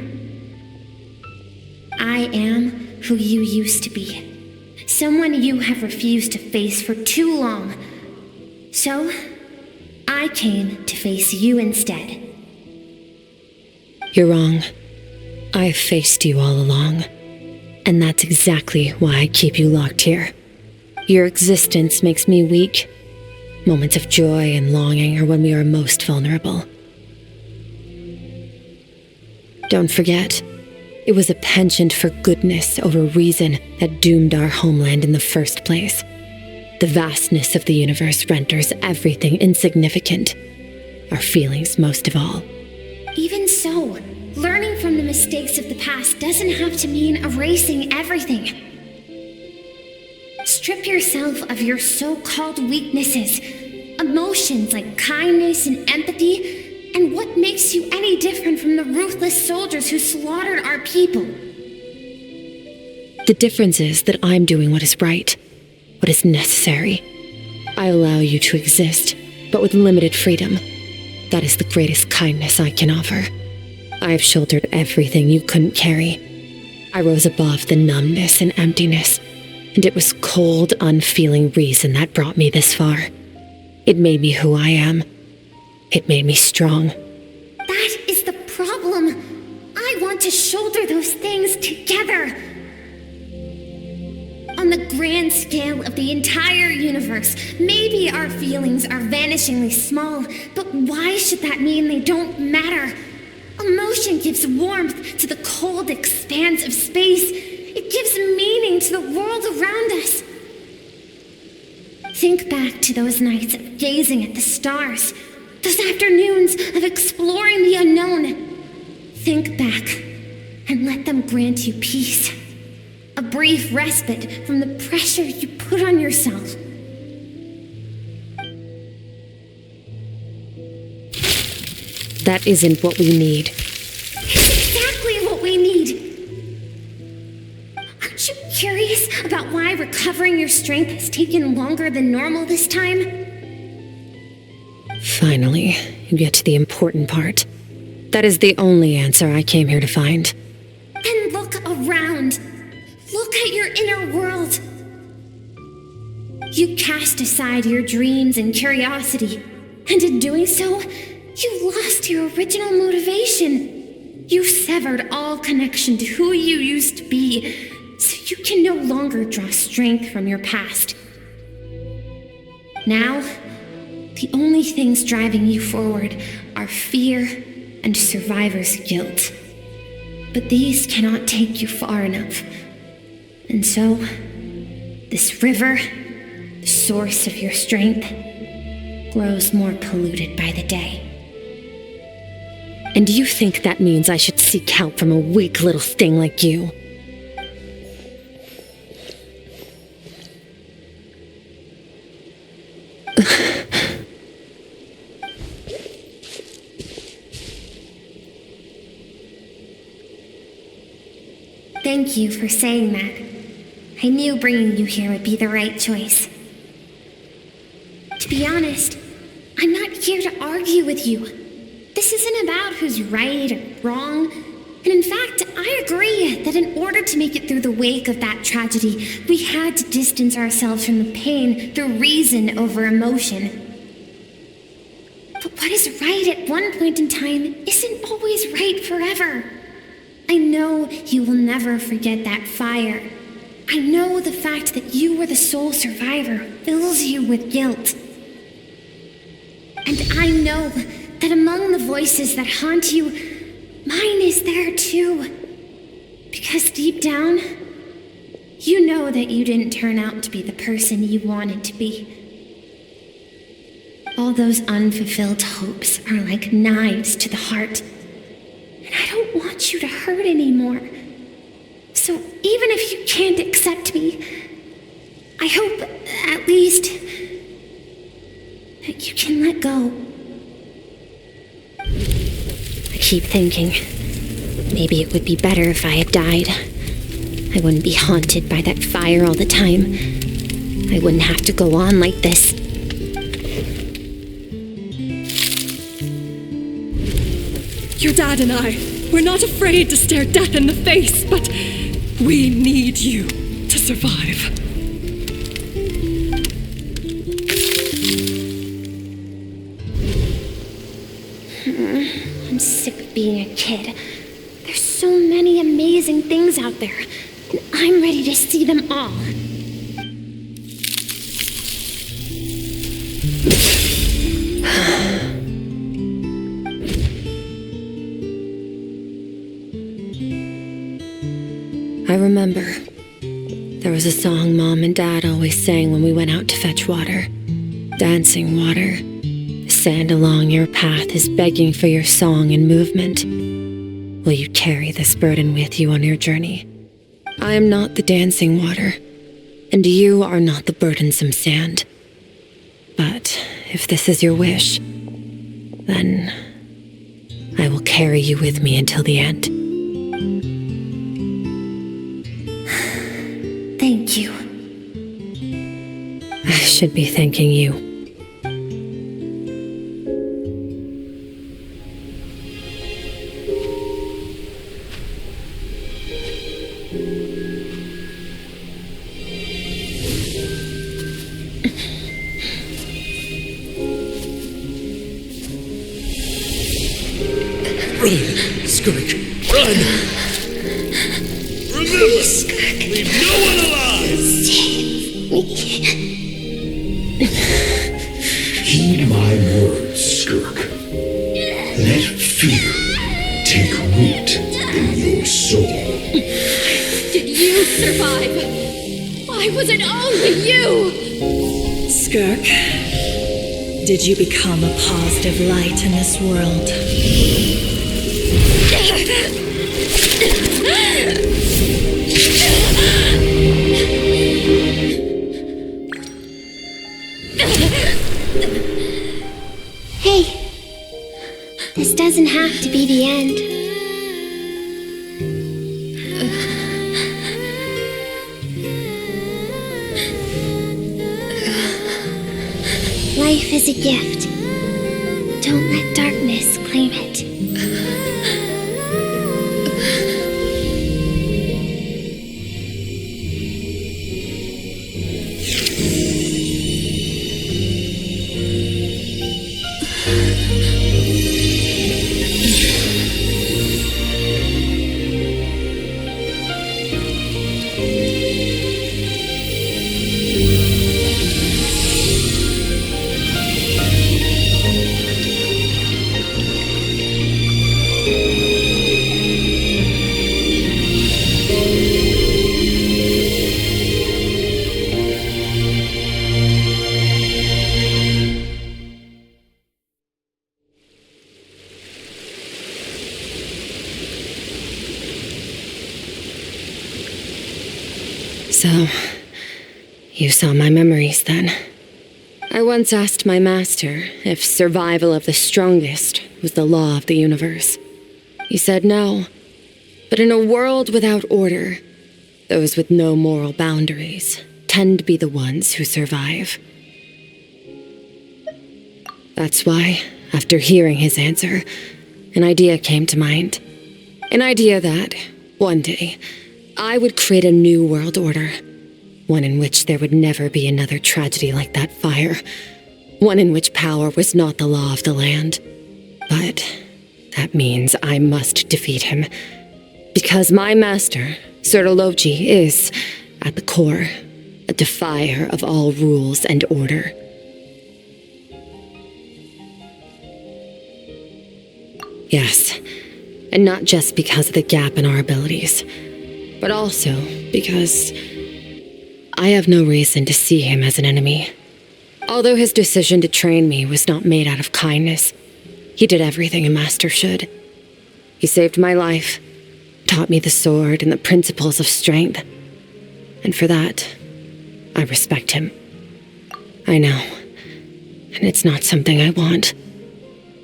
I am who you used to be, someone you have refused to face for too long. So, I came to face you instead. You're wrong. I've faced you all along, and that's exactly why I keep you locked here. Your existence makes me weak. Moments of joy and longing are when we are most vulnerable. Don't forget, it was a penchant for goodness over reason that doomed our homeland in the first place. The vastness of the universe renders everything insignificant, our feelings most of all. Even so, learning from the mistakes of the past doesn't have to mean erasing everything. Strip yourself of your so-called weaknesses, emotions like kindness and empathy, and what makes you any different from the ruthless soldiers who slaughtered our people? The difference is that I'm doing what is right, what is necessary. I allow you to exist, but with limited freedom. That is the greatest kindness I can offer. I have shouldered everything you couldn't carry. I rose above the numbness and emptiness, and it was cold, unfeeling reason that brought me this far. It made me who I am. It made me strong. That is the problem. I want to shoulder those things together. On the grand scale of the entire universe, maybe our feelings are vanishingly small, but why should that mean they don't matter? Emotion gives warmth to the cold expanse of space. It gives meaning to the world around us. Think back to those nights of gazing at the stars, those afternoons of exploring the unknown. Think back and let them grant you peace. A brief respite from the pressure you put on yourself. That isn't what we need. Exactly what we need. Aren't you curious about why recovering your strength has taken longer than normal this time? Finally, you get to the important part. That is the only answer I came here to find. Then look around. Look at your inner world. You cast aside your dreams and curiosity, and in doing so, you lost your original motivation. You severed all connection to who you used to be, so you can no longer draw strength from your past. Now, the only things driving you forward are fear and survivor's guilt. But these cannot take you far enough. And so, this river, the source of your strength, grows more polluted by the day. And you think that means I should seek help from a weak little thing like you? Thank you for saying that. I knew bringing you here would be the right choice. To be honest, I'm not here to argue with you. This isn't about who's right or wrong. And in fact, I agree that in order to make it through the wake of that tragedy, we had to distance ourselves from the pain through reason over emotion. But what is right at one point in time isn't always right forever. I know you will never forget that fire. I know the fact that you were the sole survivor fills you with guilt. And I know that among the voices that haunt you, mine is there too. Because deep down, you know that you didn't turn out to be the person you wanted to be. All those unfulfilled hopes are like knives to the heart. And I don't want you to hurt anymore. So even if you can't accept me, I hope, at least, that you can let go. keep thinking, maybe it would be better if I had died. I wouldn't be haunted by that fire all the time. I wouldn't have to go on like this. Your dad and I, we're not afraid to stare death in the face, but we need you to survive. I'm sick of being a kid. There's so many amazing things out there, and I'm ready to see them all. I remember. There was a song Mom and Dad always sang when we went out to fetch water. Dancing water. The sand along your path is begging for your song and movement. Will you carry this burden with you on your journey? I am not the dancing water, and you are not the burdensome sand. But if this is your wish, then I will carry you with me until the end. Thank you. I should be thanking you. Run, Skirk, run! Remember, leave no one alive! Heed my words, Skirk. Let fear take root in your soul. Did you survive? Why was it only you? Skirk, did you become a positive light in this world? Hey, this doesn't have to be the end. Life is a gift. Don't let darkness claim it. So, you saw my memories then. I once asked my master if survival of the strongest was the law of the universe. He said no, but in a world without order, those with no moral boundaries tend to be the ones who survive. That's why, after hearing his answer, an idea came to mind. An idea that, one day, I would create a new world order. One in which there would never be another tragedy like that fire. One in which power was not the law of the land. But that means I must defeat him. Because my master, Surtologi, is, at the core, a defier of all rules and order. Yes, and not just because of the gap in our abilities, but also because I have no reason to see him as an enemy. Although his decision to train me was not made out of kindness, he did everything a master should. He saved my life, taught me the sword and the principles of strength, and for that, I respect him. I know, and it's not something I want,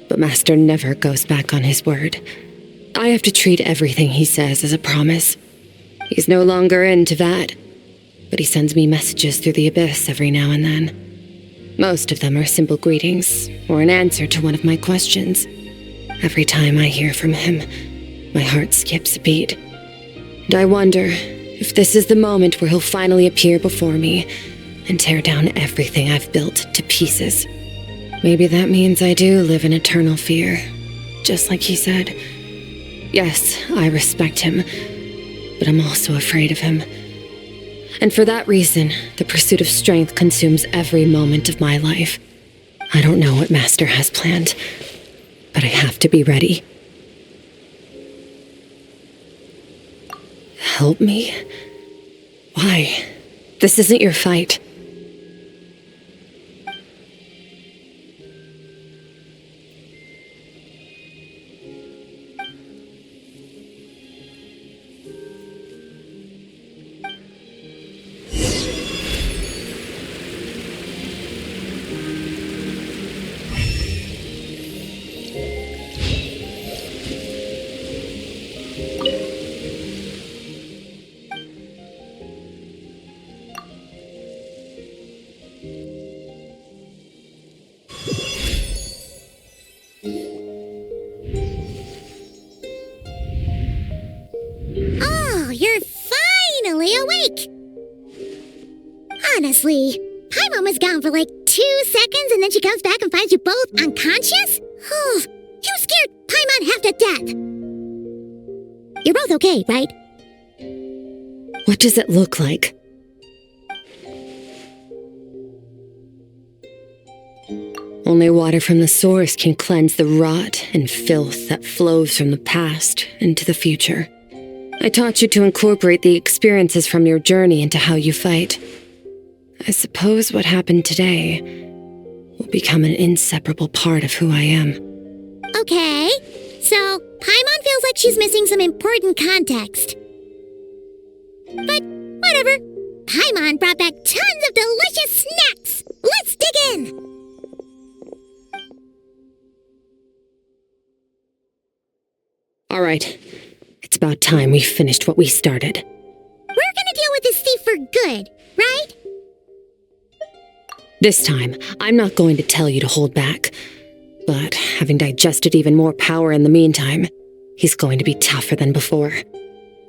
But Master never goes back on his word. I have to treat everything he says as a promise. He's no longer into that, but he sends me messages through the abyss every now and then. Most of them are simple greetings, or an answer to one of my questions. Every time I hear from him, my heart skips a beat. And I wonder if this is the moment where he'll finally appear before me and tear down everything I've built to pieces. Maybe that means I do live in eternal fear, just like he said. Yes, I respect him, but I'm also afraid of him. And for that reason, the pursuit of strength consumes every moment of my life. I don't know what Master has planned, but I have to be ready. Help me? Why? This isn't your fight. Oh, you're finally awake! Honestly, Paimon was gone for like 2 seconds and then she comes back and finds you both unconscious? Oh, you scared Paimon half to death! You're both okay, right? What does it look like? Only water from the source can cleanse the rot and filth that flows from the past into the future. I taught you to incorporate the experiences from your journey into how you fight. I suppose what happened today will become an inseparable part of who I am. Okay, so Paimon feels like she's missing some important context. But whatever. Paimon brought back tons of delicious snacks. Let's dig in. All right, it's about time we finished what we started. We're gonna deal with this thief for good, right? This time, I'm not going to tell you to hold back. But having digested even more power in the meantime, he's going to be tougher than before.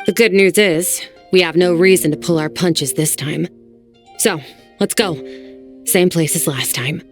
The good news is, we have no reason to pull our punches this time. So, let's go. Same place as last time.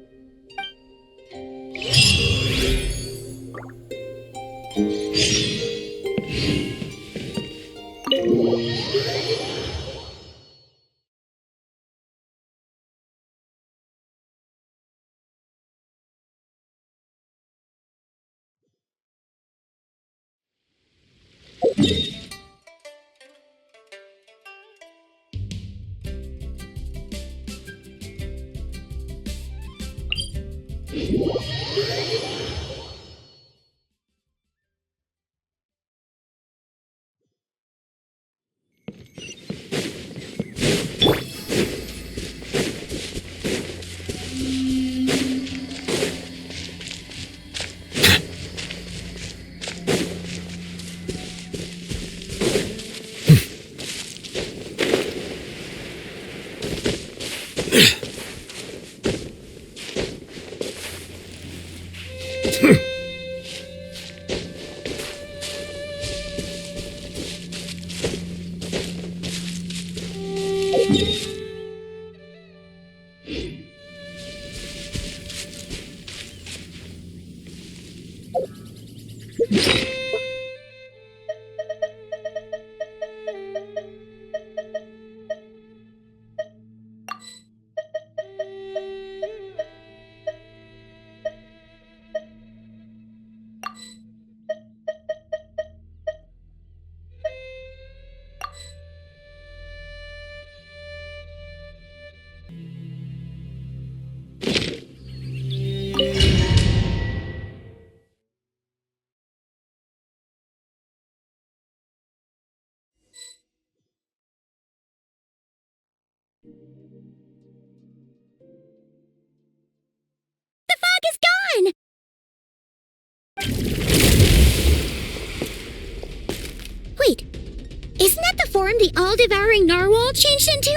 the all-devouring narwhal changed into?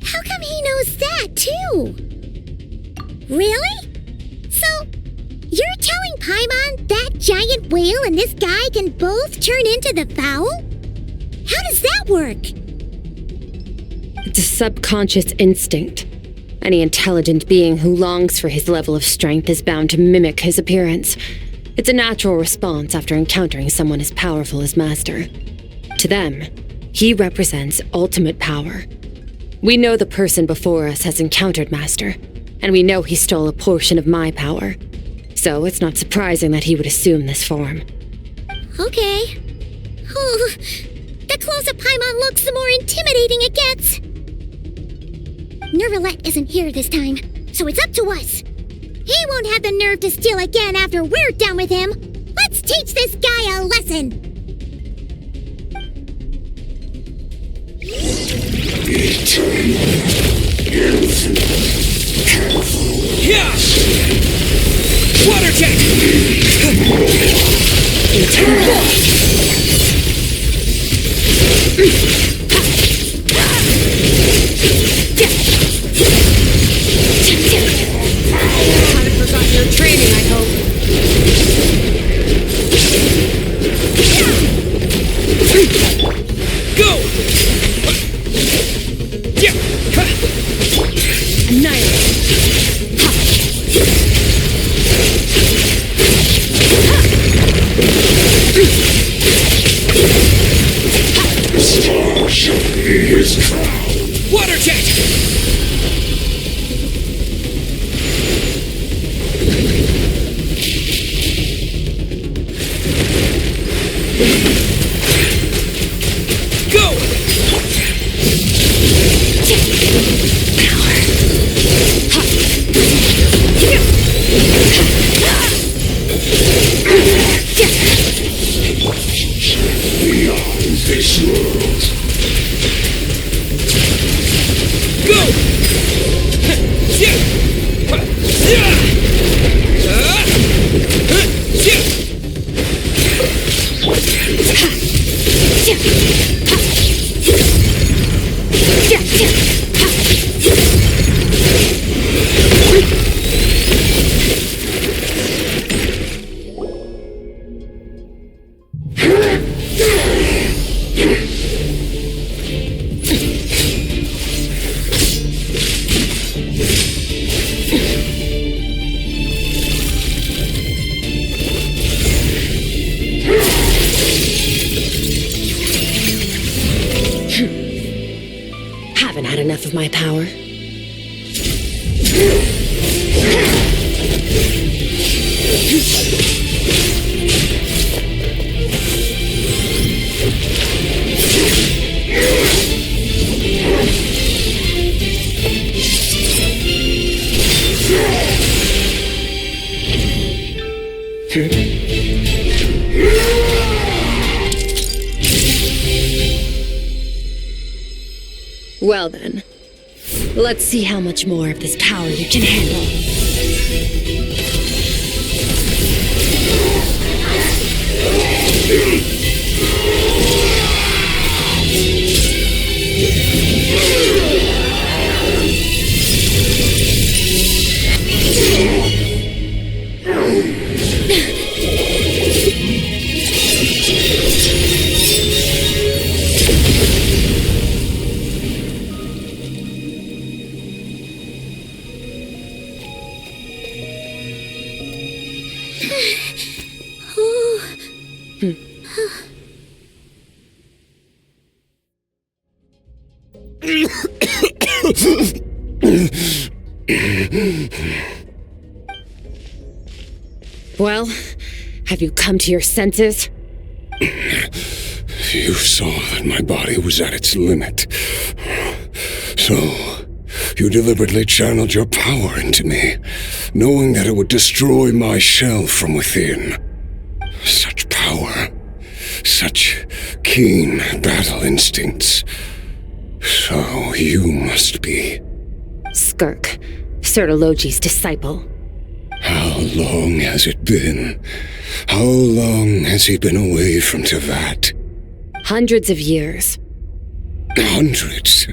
How come he knows that, too? Really? So, you're telling Paimon that giant whale and this guy can both turn into the fowl? How does that work? It's a subconscious instinct. Any intelligent being who longs for his level of strength is bound to mimic his appearance. It's a natural response after encountering someone as powerful as Master. To them, he represents ultimate power. We know the person before us has encountered Master, and we know he stole a portion of my power. So it's not surprising that he would assume this form. Okay. Oh, the closer Paimon looks, the more intimidating it gets. Nervalette isn't here this time, so it's up to us. He won't have the nerve to steal again after we're done with him. Let's teach this guy a lesson. Yeah! Water tank! Haven't forgotten your training, I hope. Go! Yeah! Annihilate. Star shall be his crown. Water tank! Go! Beyond this world. Go! Yeah! Haven't had enough of my power. Well then, let's see how much more of this power you can handle. Well, have you come to your senses? You saw that my body was at its limit. So, you deliberately channeled your power into me, knowing that it would destroy my shell from within. Such power. Such keen battle instincts. So you must be... Skirk, Sertologi's disciple. How long has it been? How long has he been away from Tevat? Hundreds of years. Hundreds.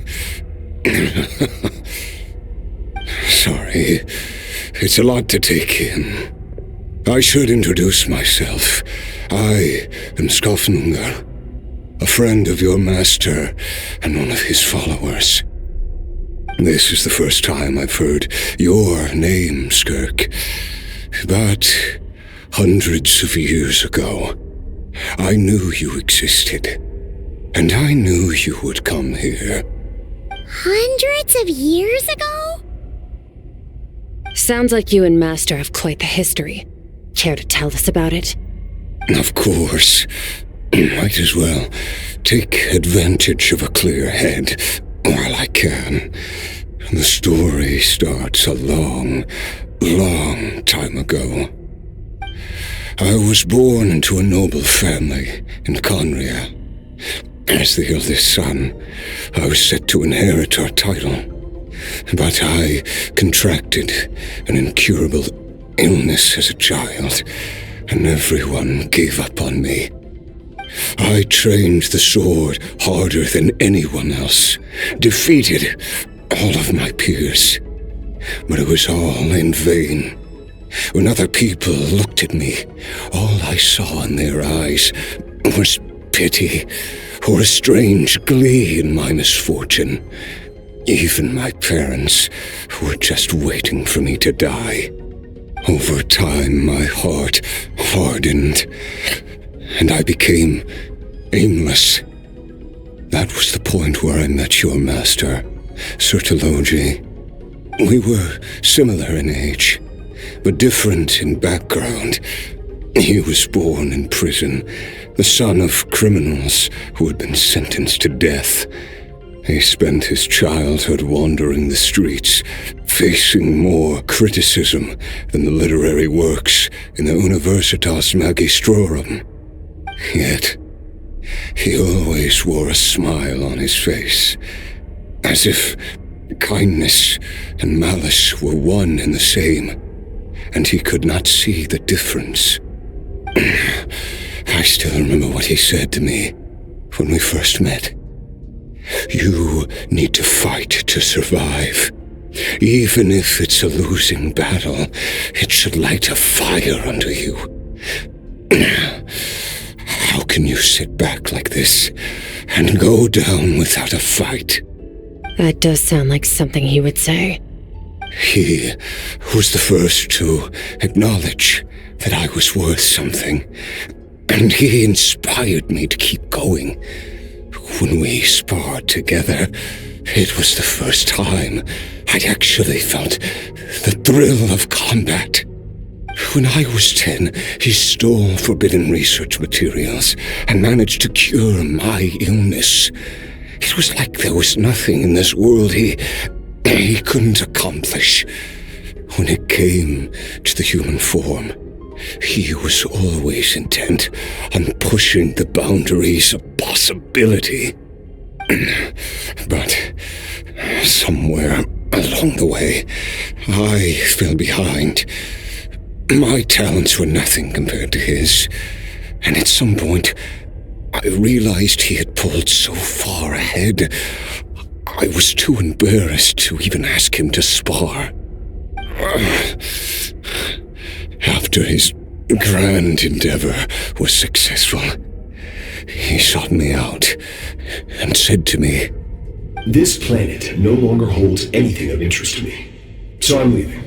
Sorry, it's a lot to take in. I should introduce myself. I am Skofnungar, a friend of your master and one of his followers. This is the first time I've heard your name, Skirk. But hundreds of years ago, I knew you existed, and I knew you would come here. Hundreds of years ago? Sounds like you and Master have quite the history. Care to tell us about it? Of course. Might as well take advantage of a clear head while I can. The story starts a long, long time ago. I was born into a noble family in Conria. As the eldest son, I was set to inherit our title. But I contracted an incurable illness as a child, and everyone gave up on me. I trained the sword harder than anyone else, defeated all of my peers. But it was all in vain. When other people looked at me, all I saw in their eyes was pity or a strange glee in my misfortune. Even my parents were just waiting for me to die. Over time, my heart hardened, and I became aimless. That was the point where I met your master, Sir Taloji. We were similar in age, but different in background. He was born in prison, the son of criminals who had been sentenced to death. He spent his childhood wandering the streets, facing more criticism than the literary works in the Universitas Magistrorum. Yet, he always wore a smile on his face, as if kindness and malice were one and the same, and he could not see the difference. I still remember what he said to me when we first met. You need to fight to survive. Even if it's a losing battle, it should light a fire under you. How can you sit back like this and go down without a fight? That does sound like something he would say. He was the first to acknowledge that I was worth something, and he inspired me to keep going. When we sparred together, it was the first time I'd actually felt the thrill of combat. When I was 10, he stole forbidden research materials and managed to cure my illness. It was like there was nothing in this world he couldn't accomplish. When it came to the human form, he was always intent on pushing the boundaries of possibility. But somewhere along the way, I fell behind. My talents were nothing compared to his, and at some point, I realized he had pulled so far ahead, I was too embarrassed to even ask him to spar. After his grand endeavor was successful, he sought me out and said to me, "This planet no longer holds anything of interest to me, so I'm leaving.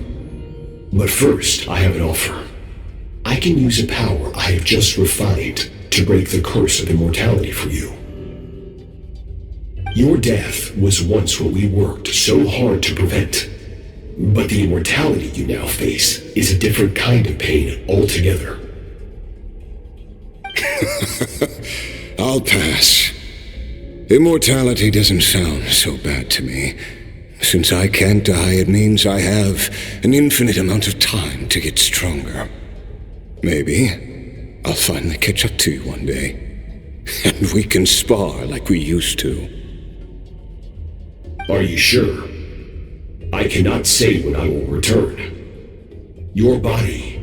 But first, I have an offer. I can use a power I have just refined to break the curse of immortality for you. Your death was once what we worked so hard to prevent. But the immortality you now face is a different kind of pain altogether." I'll pass. Immortality doesn't sound so bad to me. Since I can't die, it means I have an infinite amount of time to get stronger. Maybe I'll finally catch up to you one day, and we can spar like we used to. Are you sure? I cannot say when I will return. Your body,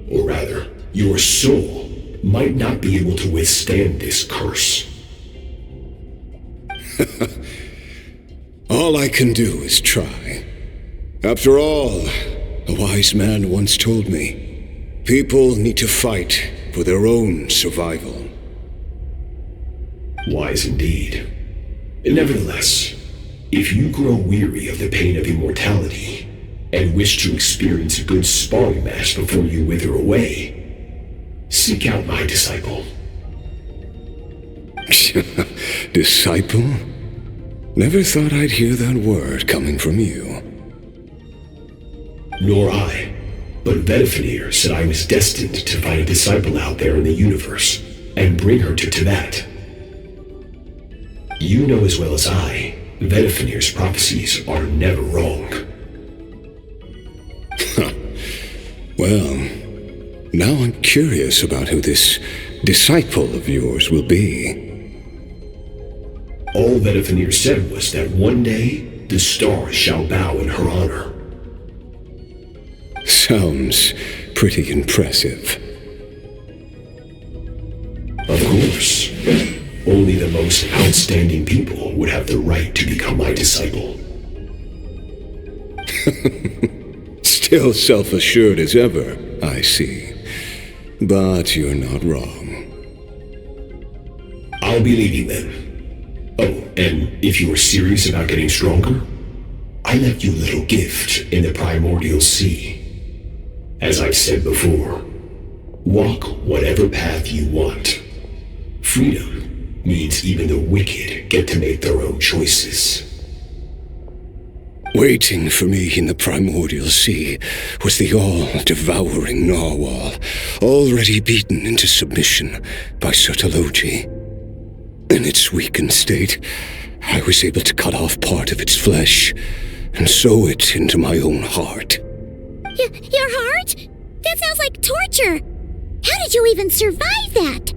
or rather, your soul, might not be able to withstand this curse. All I can do is try. After all, a wise man once told me, people need to fight for their own survival. Wise indeed. Nevertheless, if you grow weary of the pain of immortality, and wish to experience a good sparring match before you wither away, seek out my disciple. Disciple? Never thought I'd hear that word coming from you. Nor I, but Vedifenir said I was destined to find a disciple out there in the universe, and bring her to Tibet. You know as well as I, Vedifenir's prophecies are never wrong. Well, now I'm curious about who this disciple of yours will be. All Vedifenir said was that one day, the stars shall bow in her honor. Sounds pretty impressive. Of course. Only the most outstanding people would have the right to become my disciple. Still self-assured as ever, I see. But you're not wrong. I'll be leaving then. Oh, and if you are serious about getting stronger, I left you a little gift in the primordial sea. As I've said before, walk whatever path you want. Freedom means even the wicked get to make their own choices. Waiting for me in the primordial sea was the all-devouring narwhal, already beaten into submission by Sertologi. In its weakened state, I was able to cut off part of its flesh and sew it into my own heart. Your heart? That sounds like torture! How did you even survive that?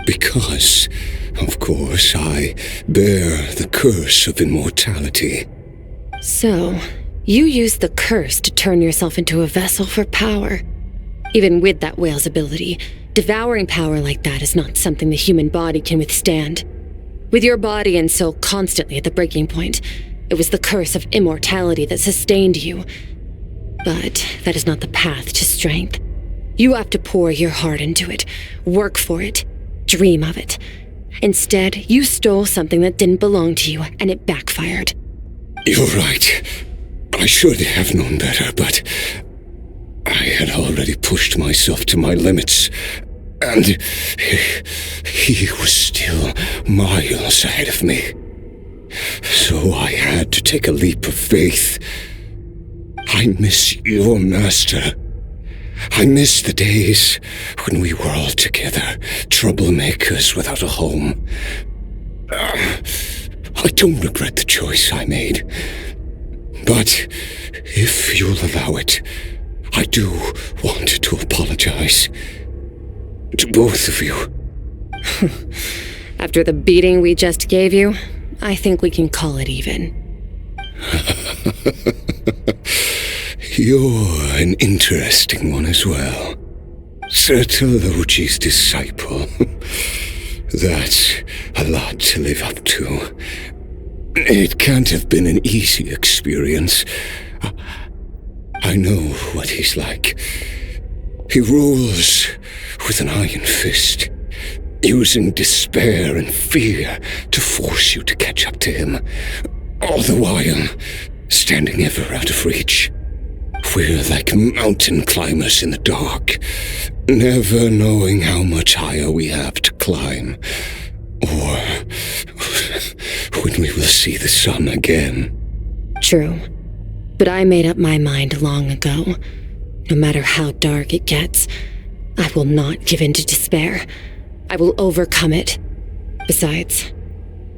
Because, of course, I bear the curse of immortality. So, you used the curse to turn yourself into a vessel for power. Even with that whale's ability, devouring power like that is not something the human body can withstand. With your body and soul constantly at the breaking point, it was the curse of immortality that sustained you. But that is not the path to strength. You have to pour your heart into it, work for it, dream of it. Instead, you stole something that didn't belong to you, and it backfired. You're right. I should have known better, but I had already pushed myself to my limits, and he was still miles ahead of me. So I had to take a leap of faith. I miss your master. I miss the days when we were all together, troublemakers without a home. I don't regret the choice I made. But if you'll allow it, I do want to apologize. To both of you. After the beating we just gave you, I think we can call it even. You're an interesting one as well. Sertologi's disciple. That's a lot to live up to. It can't have been an easy experience. I know what he's like. He rules with an iron fist, using despair and fear to force you to catch up to him, all the while standing ever out of reach. We're like mountain climbers in the dark, never knowing how much higher we have to climb, or when we will see the sun again. True, but I made up my mind long ago. No matter how dark it gets, I will not give in to despair. I will overcome it. Besides,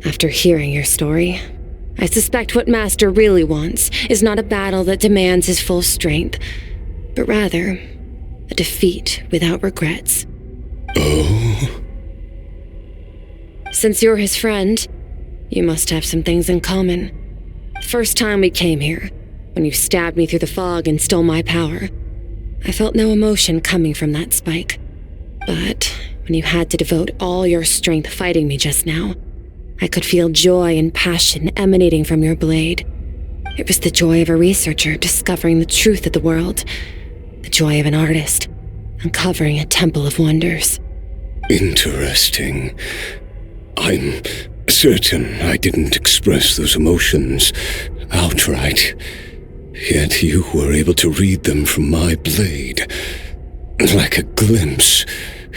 after hearing your story, I suspect what Master really wants is not a battle that demands his full strength, but rather a defeat without regrets. Oh? Since you're his friend, you must have some things in common. First time we came here, when you stabbed me through the fog and stole my power, I felt no emotion coming from that spike. But when you had to devote all your strength fighting me just now, I could feel joy and passion emanating from your blade. It was the joy of a researcher discovering the truth of the world, the joy of an artist uncovering a temple of wonders. Interesting. I'm certain I didn't express those emotions outright, yet you were able to read them from my blade, like a glimpse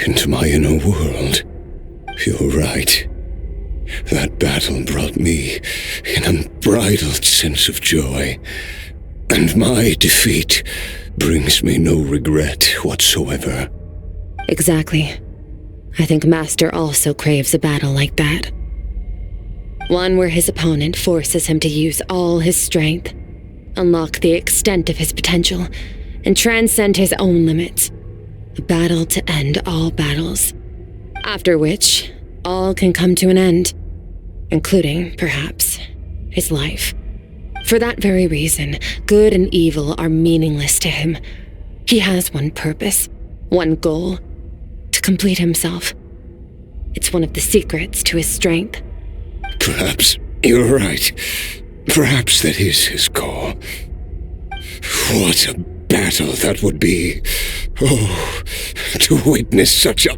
into my inner world. You're right. That battle brought me an unbridled sense of joy, and my defeat brings me no regret whatsoever. Exactly. I think Master also craves a battle like that. One where his opponent forces him to use all his strength, unlock the extent of his potential, and transcend his own limits. A battle to end all battles. After which, all can come to an end, including, perhaps, his life. For that very reason, good and evil are meaningless to him. He has one purpose, one goal: to complete himself. It's one of the secrets to his strength. Perhaps you're right. Perhaps that is his goal. What a battle that would be. Oh, to witness such a...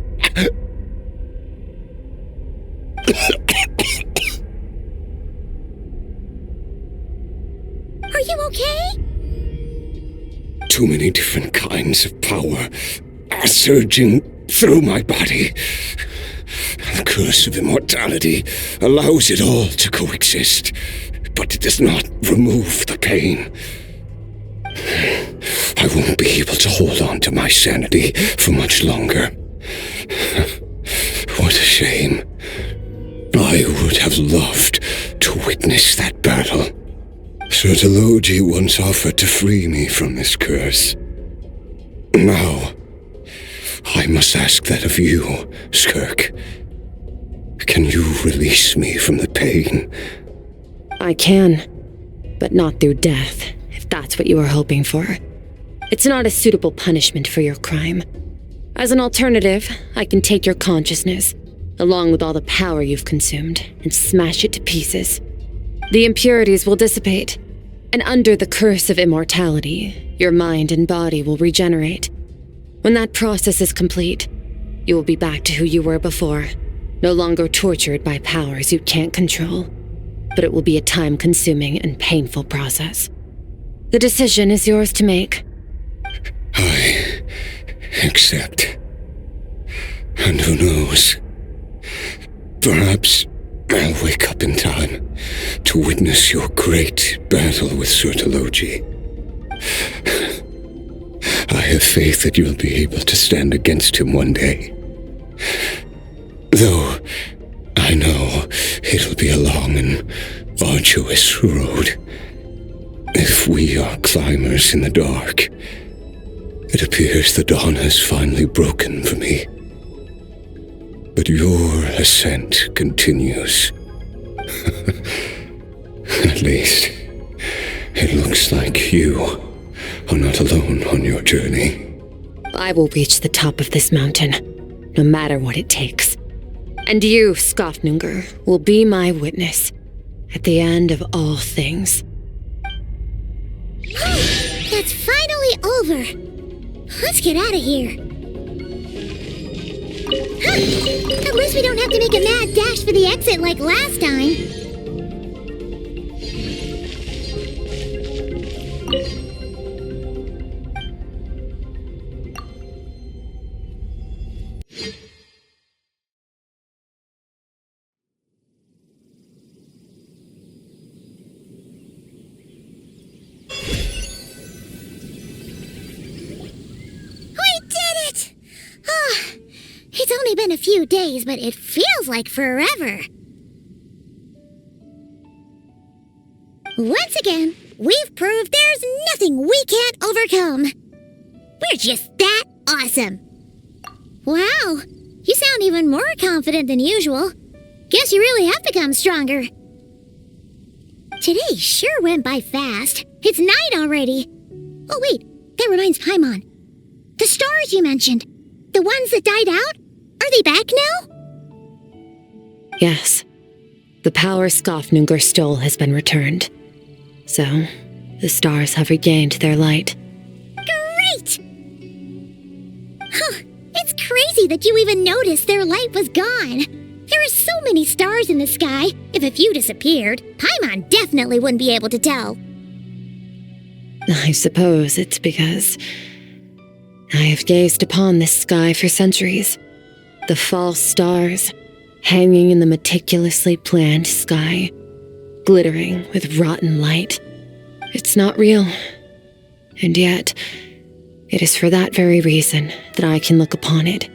Are you okay? Too many different kinds of power are surging through my body. The curse of immortality allows it all to coexist, but it does not remove the pain. I won't be able to hold on to my sanity for much longer. What a shame. I would have loved to witness that battle. Sertologi once offered to free me from this curse. Now, I must ask that of you, Skirk. Can you release me from the pain? I can, but not through death, if that's what you were hoping for. It's not a suitable punishment for your crime. As an alternative, I can take your consciousness, along with all the power you've consumed, and smash it to pieces. The impurities will dissipate, and under the curse of immortality, your mind and body will regenerate. When that process is complete, you will be back to who you were before, no longer tortured by powers you can't control. But it will be a time-consuming and painful process. The decision is yours to make. I accept. And who knows? Perhaps I'll wake up in time to witness your great battle with Sertologi. I have faith that you'll be able to stand against him one day. Though I know it'll be a long and arduous road. If we are climbers in the dark, it appears the dawn has finally broken for me. But your ascent continues. At least, it looks like you are not alone on your journey. I will reach the top of this mountain, no matter what it takes. And you, Skofnunger, will be my witness at the end of all things. That's finally over. Let's get out of here. At least we don't have to make a mad dash for the exit like last time. It's only been a few days, but it feels like forever. Once again, we've proved there's nothing we can't overcome. We're just that awesome. Wow, you sound even more confident than usual. Guess you really have become stronger. Today sure went by fast. It's night already. Oh wait, that reminds Paimon. The stars you mentioned, the ones that died out? Are they back now? Yes. The power Skafnungur stole has been returned. So, the stars have regained their light. Great! Huh, it's crazy that you even noticed their light was gone. There are so many stars in the sky. If a few disappeared, Paimon definitely wouldn't be able to tell. I suppose it's because I have gazed upon this sky for centuries. The false stars, hanging in the meticulously planned sky, glittering with rotten light. It's not real. And yet, it is for that very reason that I can look upon it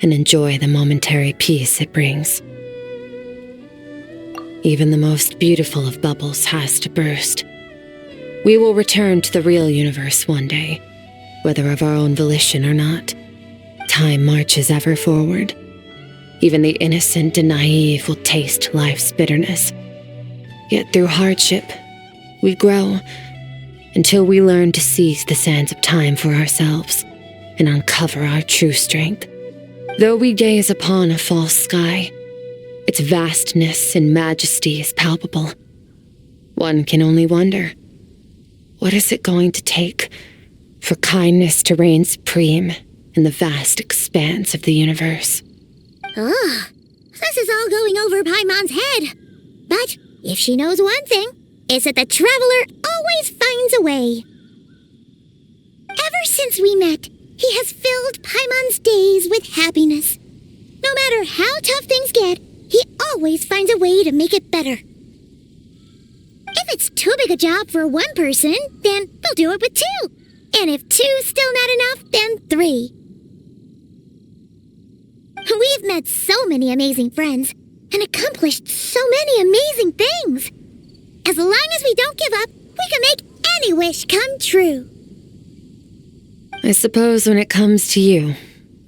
and enjoy the momentary peace it brings. Even the most beautiful of bubbles has to burst. We will return to the real universe one day, whether of our own volition or not. Time marches ever forward. Even the innocent and naive will taste life's bitterness. Yet through hardship, we grow until we learn to seize the sands of time for ourselves and uncover our true strength. Though we gaze upon a false sky, its vastness and majesty is palpable. One can only wonder, what is it going to take for kindness to reign supreme in the vast expanse of the universe? Ugh, this is all going over Paimon's head. But if she knows one thing, it's that the traveler always finds a way. Ever since we met, he has filled Paimon's days with happiness. No matter how tough things get, he always finds a way to make it better. If it's too big a job for one person, then we'll do it with two. And if two's still not enough, then 3. We've met so many amazing friends and accomplished so many amazing things. As long as we don't give up, we can make any wish come true. I suppose when it comes to you,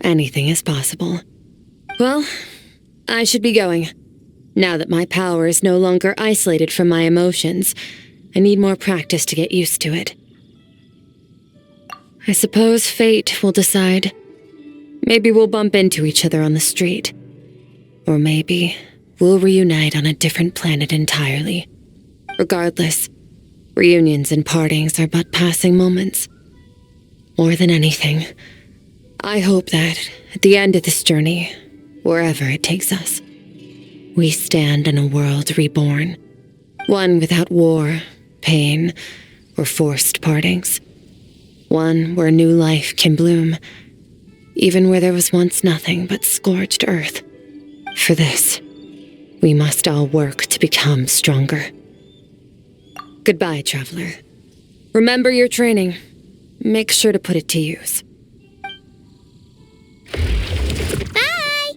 anything is possible. Well, I should be going. Now that my power is no longer isolated from my emotions, I need more practice to get used to it. I suppose fate will decide. Maybe we'll bump into each other on the street. Or maybe we'll reunite on a different planet entirely. Regardless, reunions and partings are but passing moments. More than anything, I hope that at the end of this journey, wherever it takes us, we stand in a world reborn. One without war, pain, or forced partings. One where new life can bloom, even where there was once nothing but scorched earth. For this, we must all work to become stronger. Goodbye, traveler. Remember your training. Make sure to put it to use. Bye!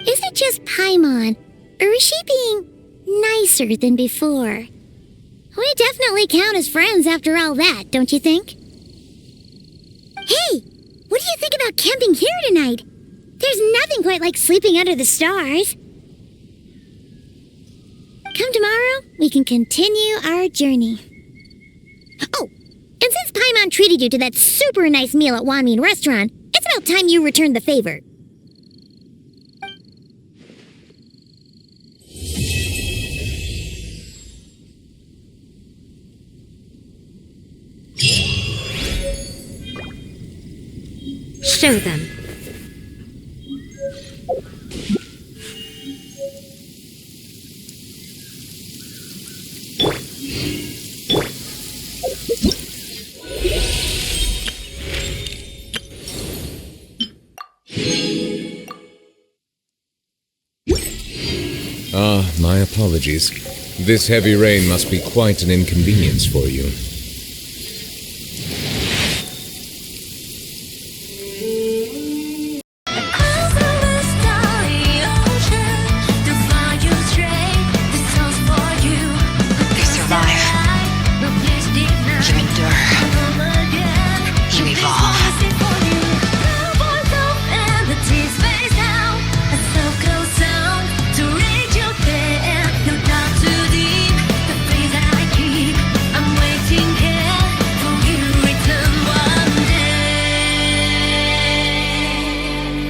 Is it just Paimon, or is she being nicer than before? We definitely count as friends after all that, don't you think? Hey, what do you think about camping here tonight? There's nothing quite like sleeping under the stars. Come tomorrow, we can continue our journey. Oh, and since Paimon treated you to that super nice meal at Wanmin Restaurant, it's about time you returned the favor. Show them. My apologies. This heavy rain must be quite an inconvenience for you.